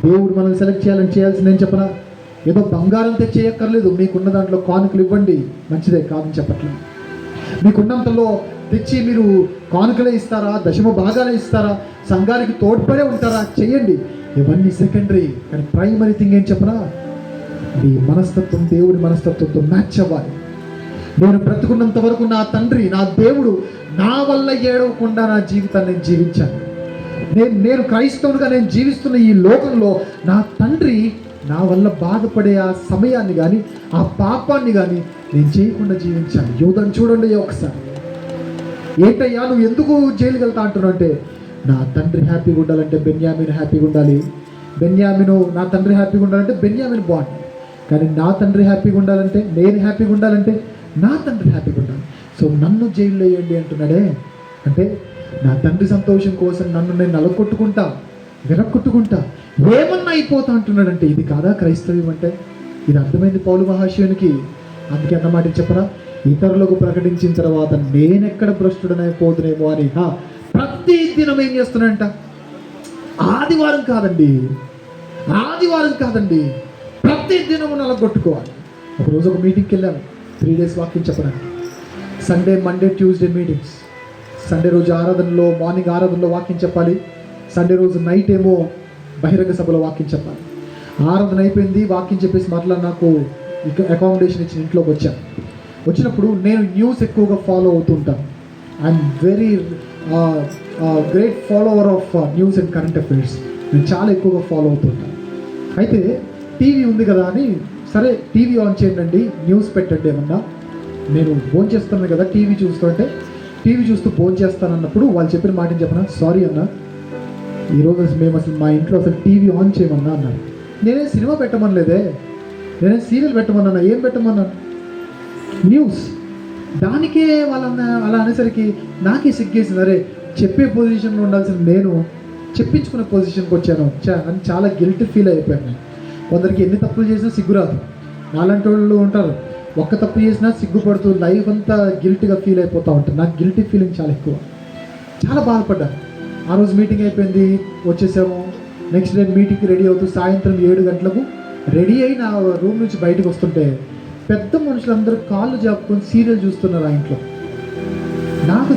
దేవుడు మనల్ని సెలెక్ట్ చేయాల్సింది ఏం చెప్పనా? ఏదో బంగారం తెచ్చేయక్కర్లేదు, మీకున్న దాంట్లో కానుకలు ఇవ్వండి, మంచిదే, కాదని చెప్పట్లేదు. మీకున్నంతలో తెచ్చి మీరు కానుకలే ఇస్తారా, దశమ భాగాలే ఇస్తారా, సంఘానికి తోడ్పడే ఉంటారా, చెయ్యండి. ఇవన్నీ సెకండరీ. కానీ ప్రైమరీ థింగ్ ఏం చెప్పనా? మీ మనస్తత్వం దేవుడి మనస్తత్వంతో మ్యాచ్ అవ్వాలి. నేను బ్రతుకున్నంత వరకు నా తండ్రి, నా దేవుడు నా వల్ల ఏడవకుండా నా జీవితాన్ని నేను జీవించాను. నేను క్రైస్తవునిగా నేను జీవిస్తున్న ఈ లోకంలో నా తండ్రి నా వల్ల బాధపడే ఆ సమయాన్ని కానీ ఆ పాపాన్ని కానీ నేను చేయకుండా జీవించాను. యూదాను చూడండి ఒకసారి, ఏంటయ్యా నువ్వు ఎందుకు జైలుకి వెళ్తా అంటున్నావు అంటే, నా తండ్రి హ్యాపీగా ఉండాలంటే బెన్యామీను హ్యాపీగా ఉండాలి, నా తండ్రి హ్యాపీగా ఉండాలంటే బెన్యామీను బాగుంది. కానీ నా తండ్రి హ్యాపీగా ఉండాలంటే, నేను హ్యాపీగా ఉండాలంటే నా తండ్రి హ్యాపీగా ఉండాలి. సో నన్ను జైల్లో వేయండి అంటున్నాడే, అంటే నా తండ్రి సంతోషం కోసం నన్ను నేను నలగొట్టుకుంటా, విరక్కొట్టుకుంటా, ఏమన్నా అయిపోతా అంటున్నాడంటే ఇది కాదా క్రైస్తవ్యం అంటే? ఇది అర్థమైంది పౌలు మహాశయునికి. అందుకే అన్నమాట చెప్పరా, ఇతరులకు ప్రకటించిన తర్వాత నేనెక్కడ భ్రష్టుడనైపోతునేమో అని ప్రతి దినం ఏం చేస్తున్నాడంట? ఆదివారం కాదండి, ప్రతి దినము నలగొట్టుకోవాలి. ఒకరోజు ఒక మీటింగ్కి వెళ్ళాను, 3 days వాక్యం చెప్పడానికి. Sunday, Monday, Tuesday meetings. Sunday రోజు ఆరాధనలో, మార్నింగ్ ఆరాధనలో వాక్యం చెప్పాలి. సండే రోజు నైట్ ఏమో బహిరంగ సభలో వాక్యం చెప్పాలి. ఆరాధన అయిపోయింది, వాక్యం చెప్పేసి మరలా నాకు అకామిడేషన్ ఇచ్చిన ఇంట్లోకి వచ్చాను. వచ్చినప్పుడు నేను న్యూస్ ఎక్కువగా ఫాలో అవుతుంటాను. I'm very great follower of news and current affairs. నేను చాలా ఎక్కువగా ఫాలో అవుతుంటాను. అయితే టీవీ ఉంది కదా అని, సరే టీవీ ఆన్ చేయండి, న్యూస్ పెట్టండి ఏమన్నా. నేను ఫోన్ చేస్తున్నాను కదా, టీవీ చూస్తూ ఫోన్ చేస్తానన్నప్పుడు వాళ్ళు చెప్పిన మాట చెప్పిన, సారీ అన్న, ఈరోజు మేము అసలు మా ఇంట్లో అసలు టీవీ ఆన్ చేయమన్నా అన్నారు. నేనే సినిమా పెట్టమనలేదే, నేనే సీరియల్ పెట్టమన్నా, ఏం పెట్టమన్నాను? న్యూస్. దానికే వాళ్ళన్న అలా అనేసరికి నాకే సిగ్గేసింది. అరే చెప్పే పొజిషన్లో ఉండాల్సిన నేను చెప్పించుకునే పొజిషన్కి వచ్చాను అని చాలా గిల్టీ ఫీల్ అయిపోయాను. కొందరికి ఎన్ని తప్పులు చేసినా సిగ్గురాదు, నాలాంటి వాళ్ళు ఉంటారు, ఒక్క తప్పు చేసినా సిగ్గుపడుతూ లైఫ్ అంతా గిల్టీగా ఫీల్ అయిపోతూ ఉంటారు. నాకు గిల్టీ ఫీలింగ్ చాలా ఎక్కువ, చాలా బాధపడ్డాను. ఆ రోజు మీటింగ్ అయిపోయింది, వచ్చేసాము. నెక్స్ట్ డే మీటింగ్కి రెడీ అవుతూ సాయంత్రం 7 గంటలకు రెడీ అయి నా రూమ్ నుంచి బయటకు వస్తుంటే పెద్ద మనుషులందరూ కాళ్ళు జాపుకొని సీరియల్ చూస్తున్నారు ఆ ఇంట్లో. నాకు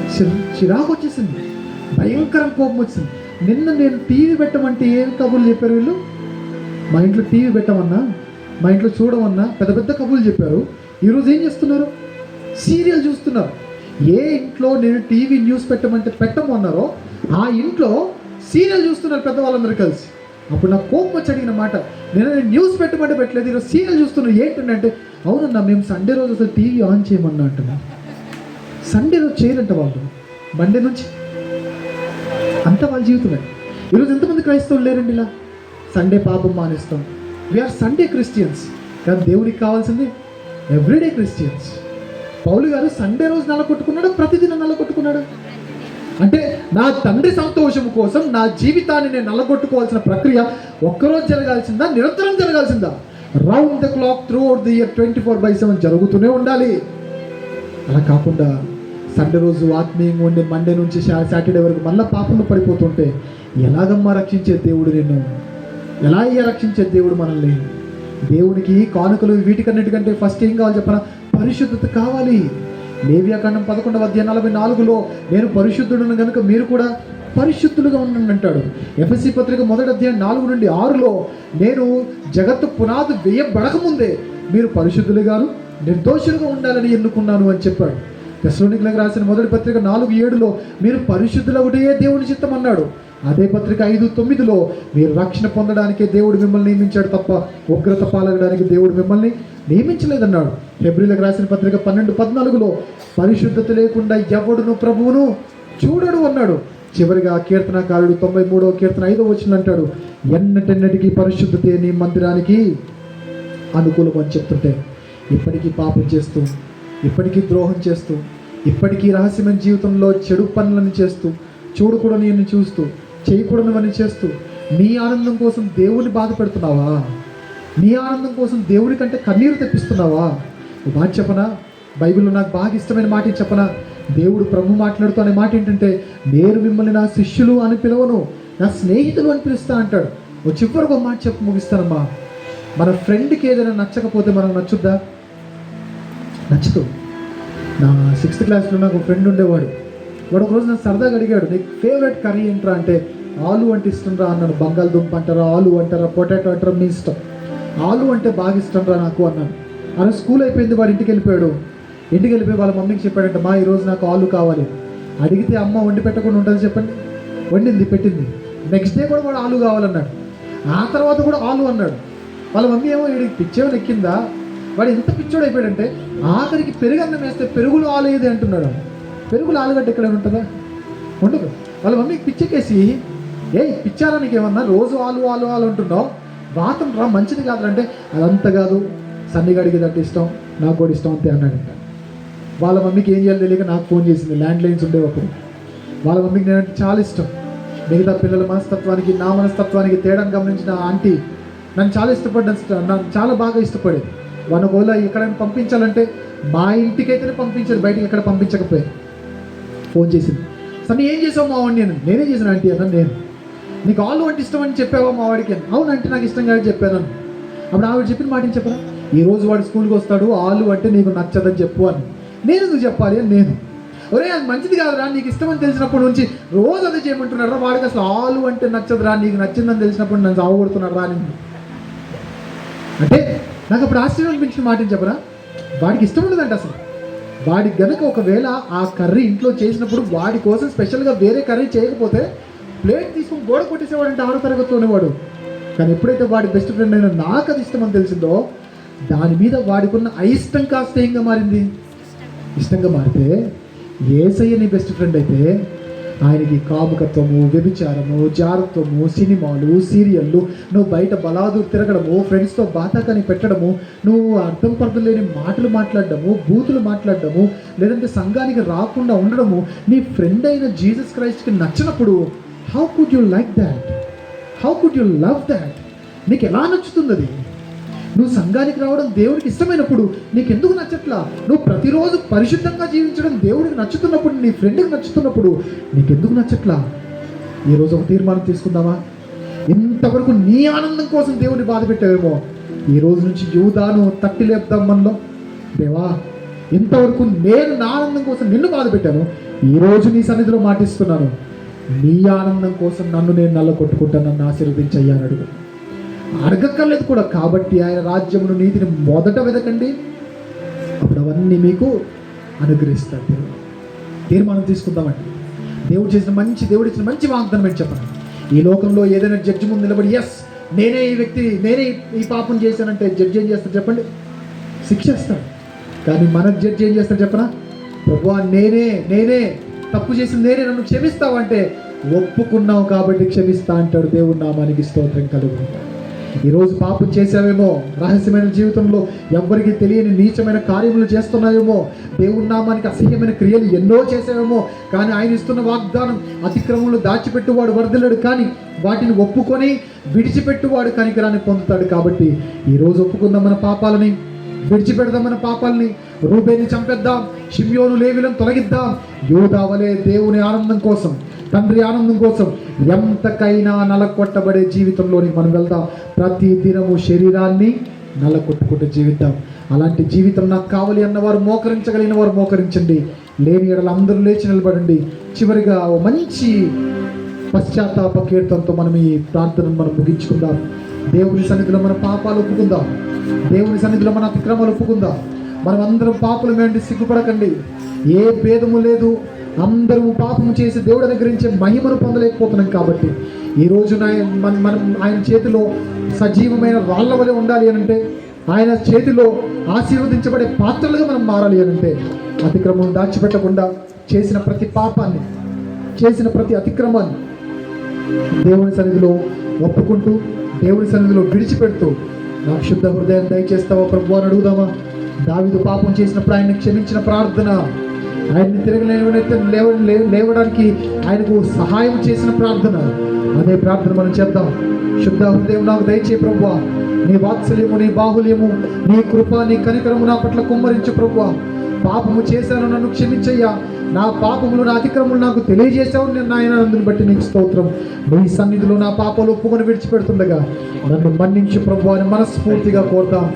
చిరాకు వచ్చేసింది, భయంకరం కోపం వచ్చింది. నిన్న నేను టీవీ పెట్టమంటే ఏం కబుర్లు చెప్పారు వీళ్ళు. మా ఇంట్లో టీవీ పెట్టమన్నా, మా ఇంట్లో చూడమన్నా పెద్ద పెద్ద కబుర్లు చెప్పారు. ఈరోజు ఏం చేస్తున్నారు? సీరియల్ చూస్తున్నారు. ఏ ఇంట్లో నేను టీవీ న్యూస్ పెట్టమంటే పెట్టమన్నారో ఆ ఇంట్లో సీరియల్ చూస్తున్నారు పెద్దవాళ్ళందరూ కలిసి. అప్పుడు నాకు కోపం వచ్చి అడిగిన మాట, నేను న్యూస్ పెట్టమంటే పెట్టలేదు, ఈరోజు సీరియల్ చూస్తున్నారు ఏంటంటే, అవునన్నా మేము సండే రోజు అసలు టీవీ ఆన్ చేయమన్నా అంటున్నా. సండే రోజు చేయరంట వాళ్ళు, మండే నుంచి. అంత వాళ్ళ జీవితమే. ఈరోజు ఎంతమంది క్రైస్తవులు లేరండి ఇలా? సండే పాపం మానేస్తాం. We are Sunday Christians. కానీ దేవుడికి కావాల్సింది ఎవ్రీడే క్రిస్టియన్స్. పౌలు గారు సండే రోజు నల్లకొట్టుకున్నాడు, ప్రతిదినం నల్లకొట్టుకున్నాడు. అంటే నా తండ్రి సంతోషం కోసం నా జీవితాన్ని నేను నల్లగొట్టుకోవాల్సిన ప్రక్రియ ఒక్కరోజు జరగాల్సిందా, నిరంతరం జరగాల్సిందా? Round the clock throughout the year 24/7 జరుగుతూనే ఉండాలి. అలా కాకుండా సండే రోజు ఆత్మీయంగా ఉండి మండే నుంచి సాటర్డే వరకు మళ్ళీ పాపంలో పడిపోతుంటే ఎలాగమ్మా రక్షించే దేవుడు నిన్ను? ఎలా అయ్యా రక్షించే దేవుడు మనల్ని? దేవునికి కానుకలు వీటికన్నిటికంటే ఫస్ట్ ఏం కావాలి చెప్పనా? పరిశుద్ధత కావాలి. లేవియాకాండం 11:44 నేను పరిశుద్ధుడును కనుక మీరు కూడా పరిశుద్ధులుగా ఉండండి అంటాడు. ఎఫెసీ పత్రిక 1:4-6 నేను జగత్తు పునాది వేయబడకముందే మీరు పరిశుద్ధులుగాను నిర్దోషులుగా ఉండాలని ఎన్నుకున్నాను అని చెప్పాడు. తెస్సలోనికీయులకు రాసిన మొదటి పత్రిక 4:7 మీరు పరిశుద్ధులగుటే దేవుని చిత్తం అన్నాడు. అదే పత్రిక 5:9 మీరు రక్షణ పొందడానికే దేవుడు మిమ్మల్ని నియమించాడు తప్ప ఉగ్రత పాలగడానికి దేవుడు మిమ్మల్ని నియమించలేదన్నాడు. హెబ్రీలకు రాసిన పత్రిక 12:14 పరిశుద్ధత లేకుండా ఎవడును ప్రభువును చూడడు అన్నాడు. చివరిగా కీర్తనకారుడు 93వ కీర్తన 5వ వచనం అంటాడు, ఎన్నటెన్నటికీ పరిశుద్ధతే నీ మందిరానికి అనుకూలం అని చెప్తుంటే ఇప్పటికీ పాపం చేస్తూ, ఇప్పటికీ ద్రోహం చేస్తూ, ఇప్పటికీ రహస్యమైన జీవితంలో చెడు పనులను చేస్తూ, చూడకూడని నిన్ను చూస్తూ, చేయకూడనివని చేస్తూ నీ ఆనందం కోసం దేవుని బాధ పెడుతున్నావా? నీ ఆనందం కోసం దేవుని కంటే కన్నీరు తెప్పిస్తున్నావా? మాట చెప్పనా? బైబిల్లో నాకు బాగా ఇష్టమైన మాట చెప్పనా? దేవుడు ప్రభు మాట్లాడుతూ అనే మాట ఏంటంటే, నేను మిమ్మల్ని నా శిష్యులు అని పిలవను, నా స్నేహితులు అని పిలుస్తా అంటాడు. చివరికి ఒక మాట చెప్పి ముగిస్తానమ్మా. మన ఫ్రెండ్కి ఏదైనా నచ్చకపోతే మనం నచ్చుద్దా? నచ్చదు. నా 6th క్లాస్లో నాకు ఫ్రెండ్ ఉండేవాడు. వాడు ఒకరోజు నాకు సరదాగా అడిగాడు, నీకు ఫేవరెట్ కర్రీ ఏంట్రా అంటే, ఆలు అంటే ఇష్టం రా అన్నాడు. బంగాళదుంప అంటారా, ఆలు అంటారా, పొటాటో అంటారా, మీ ఇష్టం. ఆలు అంటే బాగా ఇష్టం రా నాకు అన్నాను. అలా స్కూల్ అయిపోయింది, వాడు ఇంటికి వెళ్ళిపోయాడు. ఇంటికి వెళ్ళిపోయి వాళ్ళ మమ్మీకి చెప్పాడంట, మా ఈరోజు నాకు ఆలు కావాలి. అడిగితే అమ్మ వండి పెట్టకుండా ఉంటుంది చెప్పండి? వండింది, పెట్టింది. నెక్స్ట్ డే కూడా వాడు ఆలు కావాలన్నాడు. ఆ తర్వాత కూడా ఆలు అన్నాడు. వాళ్ళ మమ్మీ ఏమో వీడికి పిచ్చేమని ఎక్కిందా, వాడు ఎంత పిచ్చోడు అయిపోయాడంటే ఆఖరికి పెరుగు అన్నం వేస్తే పెరుగులు ఆలు ఏది అంటున్నాడు. పెరుగులు ఆలుగడ్డ ఎక్కడ ఉంటుందా? ఉండదు. వాళ్ళ మమ్మీకి పిచ్చెక్కేసి, పిచ్చారా నీకేమన్నా, రోజు ఆలు ఆలు ఆలు అంటున్నావు, వాతం రా మంచిది కాదు అంటే, అదంతా కాదు, సన్నిగాడికి అంటే ఇష్టం, నాకు కూడా ఇష్టం అంతే అన్నాడు. వాళ్ళ మమ్మీకి ఏం చేయాలి తెలియక నాకు ఫోన్ చేసింది. ల్యాండ్ లైన్స్ ఉండేటప్పుడు వాళ్ళ మమ్మీకి నేనంటే చాలా ఇష్టం. మిగతా పిల్లల మనస్తత్వానికి నా మనస్తత్వానికి తేడాను గమనించిన ఆంటీ నన్ను చాలా నన్ను చాలా బాగా ఇష్టపడేది. వాళ్ళ గోల ఎక్కడైనా పంపించాలంటే మా ఇంటికైతేనే పంపించేది, బయటికి ఎక్కడ పంపించకపోయాయి. ఫోన్ చేసింది, సరే ఏం చేసావు మా వాడిని? నేనే చేశాను ఆంటీ అన్నాను. నేను నీకు ఆలు అంటే ఇష్టం అని చెప్పావా మా వాడికి? అవునంటే నాకు ఇష్టం కాదు చెప్పాను. అప్పుడు ఆవిడ చెప్పిన మాట ఏం చెప్పరా, ఈరోజు వాడు స్కూల్కి వస్తాడు, ఆలు అంటే నీకు నచ్చదని చెప్పు అని. నేను ఎందుకు చెప్పాలి అని నేను, ఒరే అది మంచిది కాదురా, నీకు ఇష్టమని తెలిసినప్పటి నుంచి రోజు అదే చేయమంటున్నాడు, వాడికి అసలు ఆలు అంటే నచ్చదురా, నీకు నచ్చిందని తెలిసినప్పుడు నన్ను సాగుకొడుతున్నాడు రా అని. అంటే నాకు అప్పుడు ఆశ్చర్యం అనిపించిన మాట ఏం చెప్పరా, వాడికి ఇష్టం ఉండదంట అసలు. వాడికి గనక ఒకవేళ ఆ కర్రీ ఇంట్లో చేసినప్పుడు వాడి కోసం స్పెషల్గా వేరే కర్రీ చేయకపోతే ప్లేట్ తీసుకుని గోడ కొట్టేసేవాడంటే 6వ తరగతిలోనే వాడు. కానీ ఎప్పుడైతే వాడి బెస్ట్ ఫ్రెండ్ అయినా నాకు అది ఇష్టం అని తెలిసిందో, దాని మీద వాడికున్న అయిష్టం కాస్త ఏంగా మారింది, ఇష్టంగా మారితే యేసయ్య నీ బెస్ట్ ఫ్రెండ్ అయితే ఆయనకి కాముకత్వము, వ్యభిచారము, జారత్వము, సినిమాలు, సీరియళ్ళు, నువ్వు బయట బలాదూరు తిరగడము, ఫ్రెండ్స్తో బాతాకాని పెట్టడము, నువ్వు అర్థం పర్థం లేని మాటలు మాట్లాడడము, బూతులు మాట్లాడడము, లేదంటే సంఘానికి రాకుండా ఉండడము నీ ఫ్రెండ్ అయిన జీసస్ క్రైస్ట్కి నచ్చినప్పుడు how could you like that? How could you love that? నీకు ఎలా నచ్చుతుంది అది? నువ్వు సంఘానికి రావడం దేవుడికి ఇష్టమైనప్పుడు నీకెందుకు నచ్చట్లా? నువ్వు ప్రతిరోజు పరిశుద్ధంగా జీవించడం దేవుడికి నచ్చుతున్నప్పుడు, నీ ఫ్రెండ్కి నచ్చుతున్నప్పుడు నీకెందుకు నచ్చట్లా? ఈరోజు ఒక తీర్మానం తీసుకుందామా? ఇంతవరకు నీ ఆనందం కోసం దేవుని బాధ పెట్టావేమో, ఈ రోజు నుంచి యూదాను తట్టి లేపుదాం మనలో. దేవా, ఇంతవరకు నేను నా ఆనందం కోసం నిన్ను బాధ పెట్టాను, ఈరోజు నీ సన్నిధిలో మాటిస్తున్నాను, నీ ఆనందం కోసం నన్ను నేను నల్ల కొట్టుకుంటాను, నన్ను ఆశీర్వదించయ్యా అని అడుగు. అడగక్కర్లేదు కూడా. కాబట్టి ఆయన రాజ్యమును నీతిని మొదట వెతకండి, అప్పుడు అవన్నీ మీకు అనుగ్రహిస్తాడు దేవుడు. తీర్మానం తీసుకుందామండి. దేవుడు ఇచ్చిన మంచి వాగ్దానం ఏంటి చెప్పండి? ఈ లోకంలో ఏదైనా జడ్జి ముందు నిలబడి నేనే ఈ పాపం చేశానంటే జడ్జి ఏం చేస్తాడు చెప్పండి? శిక్షిస్తాడు. కానీ మన జడ్జి ఏం చేస్తాడు చెప్పనా? ప్రభువా, నేనే తప్పు చేసింది నేనే, నన్ను క్షమిస్తావంటే ఒప్పుకున్నావు కాబట్టి క్షమిస్తా అంటాడు. దేవుడి నామానికి స్తోత్రం కలుగు. ఈరోజు పాపం చేసావేమో, రహస్యమైన జీవితంలో ఎవ్వరికి తెలియని నీచమైన కార్యములు చేస్తున్నావేమో, దేవుడి నామానికి అసహ్యమైన క్రియలు ఎన్నో చేసావేమో, కానీ ఆయన ఇస్తున్న వాగ్దానం, అతిక్రమంలో దాచిపెట్టువాడు వర్ధిల్లడు, కానీ వాటిని ఒప్పుకొని విడిచిపెట్టువాడు కనికరాన్ని పొందుతాడు. కాబట్టి ఈరోజు ఒప్పుకుందాం మన పాపాలని, విడిచిపెడదాం మన పాపాలని, రూబేని చంపేద్దాం, షిమ్యోను లేవీలను తొలగిద్దాం. యూదా వలె దేవుని ఆనందం కోసం, తండ్రి ఆనందం కోసం ఎంతకైనా నలకొట్టబడే జీవితంలోని మనం వెళ్దాం. ప్రతి దినము శరీరాన్ని నలకొట్టుకుంటూ జీవిద్దాం. అలాంటి జీవితం నాకు కావాలి అన్నవారు, మోకరించగలిగిన వారు మోకరించండి, లేని ఎడల అందరూ లేచి నిలబడండి. చివరిగా ఓ మంచి పశ్చాత్తాప కీర్తనతో మనం ఈ ప్రార్థనను మనం ముగించుకుందాం. దేవుని సన్నిధిలో మన పాపాలు ఒప్పుకుందాం, దేవుని సన్నిధిలో మన అతిక్రమాలు ఒప్పుకుందాం. మనం అందరం పాపలు మేండి, సిగ్గుపడకండి. ఏ భేదము లేదు, అందరము పాపము చేసి దేవుడు అనుగ్రహించే మహిమను పొందలేకపోతున్నాం. కాబట్టి ఈరోజు మనం ఆయన చేతిలో సజీవమైన రాళ్ల వలె ఉండాలి అనంటే, ఆయన చేతిలో ఆశీర్వదించబడే పాత్రలుగా మనం మారాలి అనంటే, అతిక్రమం దాచిపెట్టకుండా చేసిన ప్రతి పాపాన్ని, చేసిన ప్రతి అతిక్రమాన్ని దేవుని సన్నిధిలో ఒప్పుకుంటూ, దేవుని సన్నిధిలో విడిచిపెడుతూ, నాకు శుద్ధ హృదయం దయచేస్తావా ప్రభువా అని అడుగుదామా? దావీదు పాపం చేసినప్పుడు ఆయన్ని క్షమించిన ప్రార్థన, ఆయన్ని తిరిగి లేవడానికి ఆయనకు సహాయం చేసిన ప్రార్థన, అదే ప్రార్థన మనం చేద్దాం. శుద్ధ హృదయం నాకు దయచే ప్రభువా, నీ వాత్సల్యము, నీ బాహుల్యము, నీ కృప, నీ కనికరము నా పట్ల కుమ్మరించు ప్రభువా. పాపము చేశాను, నన్ను క్షమించయ్యా. నా పాపములు, నా అతిక్రమములు నాకు తెలియజేశావు నేను నాయన, అందుని బట్టి నీకు స్తోత్రం. నీ సన్నిధిలో నా పాపాలు ఒప్పుకొని విడిచిపెడుతుండగా నన్ను మన్నించు ప్రభువా అని మనస్ఫూర్తిగా కోరుతాం.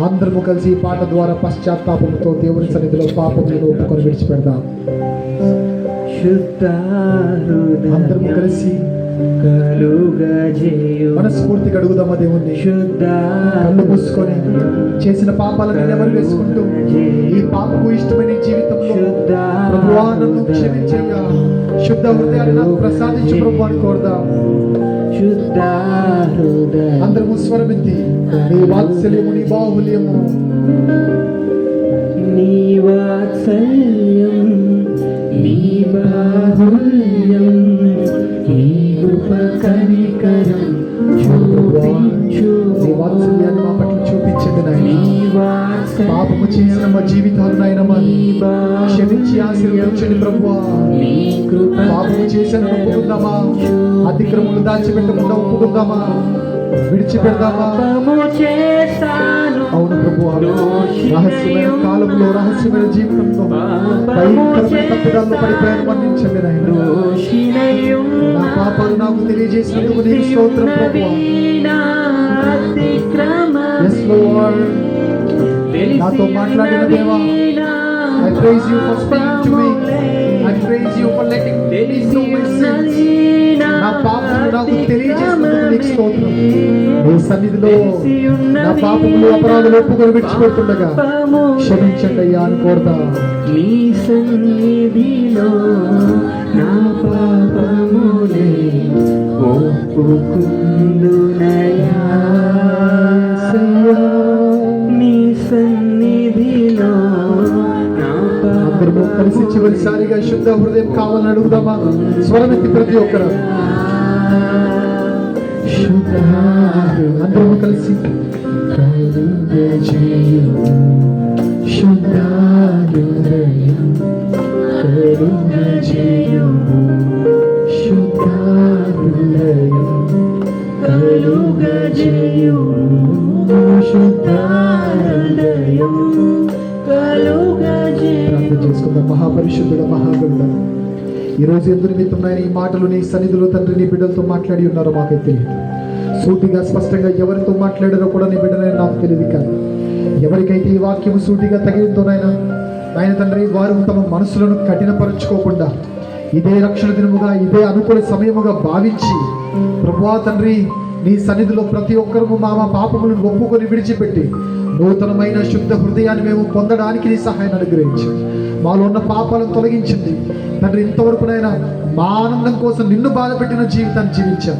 అందరము కలిసి ఈ పాట ద్వారా పశ్చాత్తాపంతో దేవుని సన్నిధిలో పాపములను ఒప్పుకొని విడిచిపెడదాం. అందరము కలిసి మనస్ఫూర్తిగా అడుగుదామా దేవుణ్ణి? కళ్ళు మూసుకొని చేసిన పాపాలను ఎవరు వేసుకుంటూ, ఈ పాపకు ఇష్టమైన జీవితంలో ప్రభువా నన్ను క్షమించయ్యా, శుద్ధ హృదయాన్ని నాకు ప్రసాదించు ప్రభువా అని కోరుదాం. అందరము స్వరమెత్తి, నీ వాత్సల్యము, నీ బాహుల్యము, నీ వాత్సల్యం, నీ బాహుల్యం, నీ కృప కనికరం చూపించు. నీ వాత్సల్యాన్ని మా పట్ల చూపించండి నాయన. పాపము చేసిన మా జీవితాలు నాయన క్షమించి ఆశీర్వదించండి ప్రభువా. పాపము చేసిన ఒప్పుకుందామా? అతిక్రమములు దాచిపెట్టకుండా ఒప్పుకుందామా? విడిచిపెడదామా? అవును ప్రభువా, రహస్యమైన కాలంలో, రహస్యమైన జీవితంలో భయంకరమైన తప్పుదాల్లో పడిపోయాను, మన్నించండి నాయన. నా పాపాలు నాకు తెలియజేసినందుకు నీకు స్తోత్రం ప్రభువా. Yes Lord, నాతో మాట్లాడిన దేవా, I praise you for speaking to me. I praise you for letting me know my sins. నా పాపములు నాకు తెలియజేసినందుకు నీకు స్తోత్రం. నీ సన్నిధిలో నా పాపములు, అపరాధులు ఒప్పుకొని విడిచిపెడుతుండగా క్షమించండి అయ్యా అని కోరుతా. నీ సన్నిధిలో నా పాపములే ఒప్పుకుందునయ్యా. నీ సన్నిధిలో అందరూ కలిసి చివరిసారిగా శుద్ధ హృదయం కావాలని అడుగుదామా? స్వరమెత్తి ప్రతి ఒక్కరు అందరూ కలిసి శుద్ధ హృదయం కలుగజేయుము, శుద్ధ హృదయం కలుగజేయుము, శుద్ధ హృదయం కలుగజేయుము. ప్రార్థన చేసుకుందాం. మహాపరిశుద్ధుడ, మహాగణుడ, ఈరోజు ఎందు నిమిత్తం ఈ మాటలు నీ సన్నిధిలో తండ్రి నీ బిడ్డలతో మాట్లాడి ఉన్నారో మాకైతే తెలియదు. సూటిగా స్పష్టంగా ఎవరితో మాట్లాడారో కూడా నీ బిడ్డలైనా నాకు తెలియదు. కానీ ఎవరికైతే ఈ వాక్యము సూటిగా తగిలిందోనైనా ఆయన తండ్రి వారు తమ మనసులను కఠినపరుచుకోకుండా ఇదే రక్షణ దినముగా ఇదే అనుకూల సమయముగా భావించి ప్రభువా తండ్రి నీ సన్నిధిలో ప్రతి ఒక్కరము మా పాపములను ఒప్పుకొని విడిచిపెట్టి నూతనమైన శుద్ధ హృదయాన్ని మేము పొందడానికి నీ సహాయాన్ని అనుగ్రహించి మాలో ఉన్న పాపాలను తొలగించింది తండ్రి. ఇంతవరకునైనా మా ఆనందం కోసం నిన్ను బాధపెట్టిన జీవితాన్ని జీవించాం.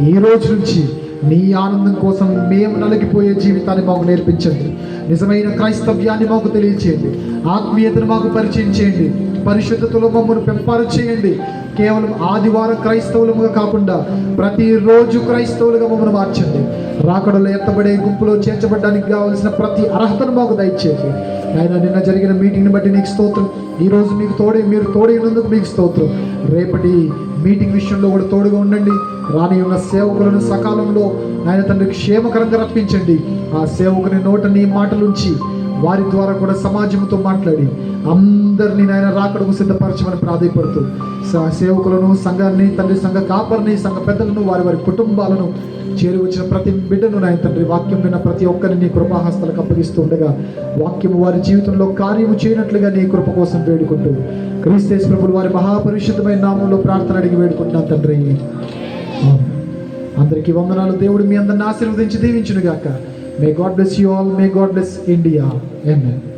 ఈ రోజు నుంచి నీ ఆనందం కోసం మేము నలిగిపోయే జీవితాన్ని మాకు నేర్పించండి. నిజమైన క్రైస్తవ్యాన్ని మాకు తెలియచేయండి. ఆత్మీయతను మాకు పరిచయం చేయండి. పరిశుద్ధతలో మమ్మల్ని పెంపారు చేయండి. కేవలం ఆదివారం క్రైస్తవులుగా కాకుండా ప్రతిరోజు క్రైస్తవులుగా మమ్మల్ని మార్చండి. రాకడలో ఎత్తబడే గుంపులో చేర్చబడడానికి కావాల్సిన ప్రతి అర్హతను మాకు దయచేయండి. ఆయన నిన్న జరిగిన మీటింగ్ని బట్టి నీకు స్తోత్రం. ఈరోజు మీరు తోడైనందుకు మీకు స్తోత్రం. రేపటి మీటింగ్ విషయంలో కూడా తోడుగా ఉండండి. రాని ఉన్న సేవకులను సకాలంలో ఆయన తండ్రి క్షేమకరంగా రప్పించండి. ఆ సేవకుని నోట నీ మాటలుంచి వారి ద్వారా కూడా సమాజంతో మాట్లాడి అందరినీ నాయన రాకడకు సిద్ధపరచమని ప్రాధాయపడుతూ సేవకులను సంఘాన్ని తండ్రి సంఘ కాపరిని సంఘ పెద్దలను వారి కుటుంబాలను చేరి వచ్చిన ప్రతి బిడ్డను నాయన తండ్రి వాక్యం విన్న ప్రతి ఒక్కరిని నీ కృపాహస్తాలకు అప్పగిస్తూ ఉండగా వాక్యము వారి జీవితంలో కార్యము చేయనట్లుగా నీ కృప కోసం వేడుకుంటూ క్రీస్తు ప్రభువు వారి మహాపరిశుద్ధమైన నామంలో ప్రార్థన అడిగి వేడుకుంటున్నాను తండ్రి. అందరికీ వందనాలు. దేవుడు మీ అందరిని ఆశీర్వదించి దీవించును గాక. May God bless you all. May God bless India. Amen.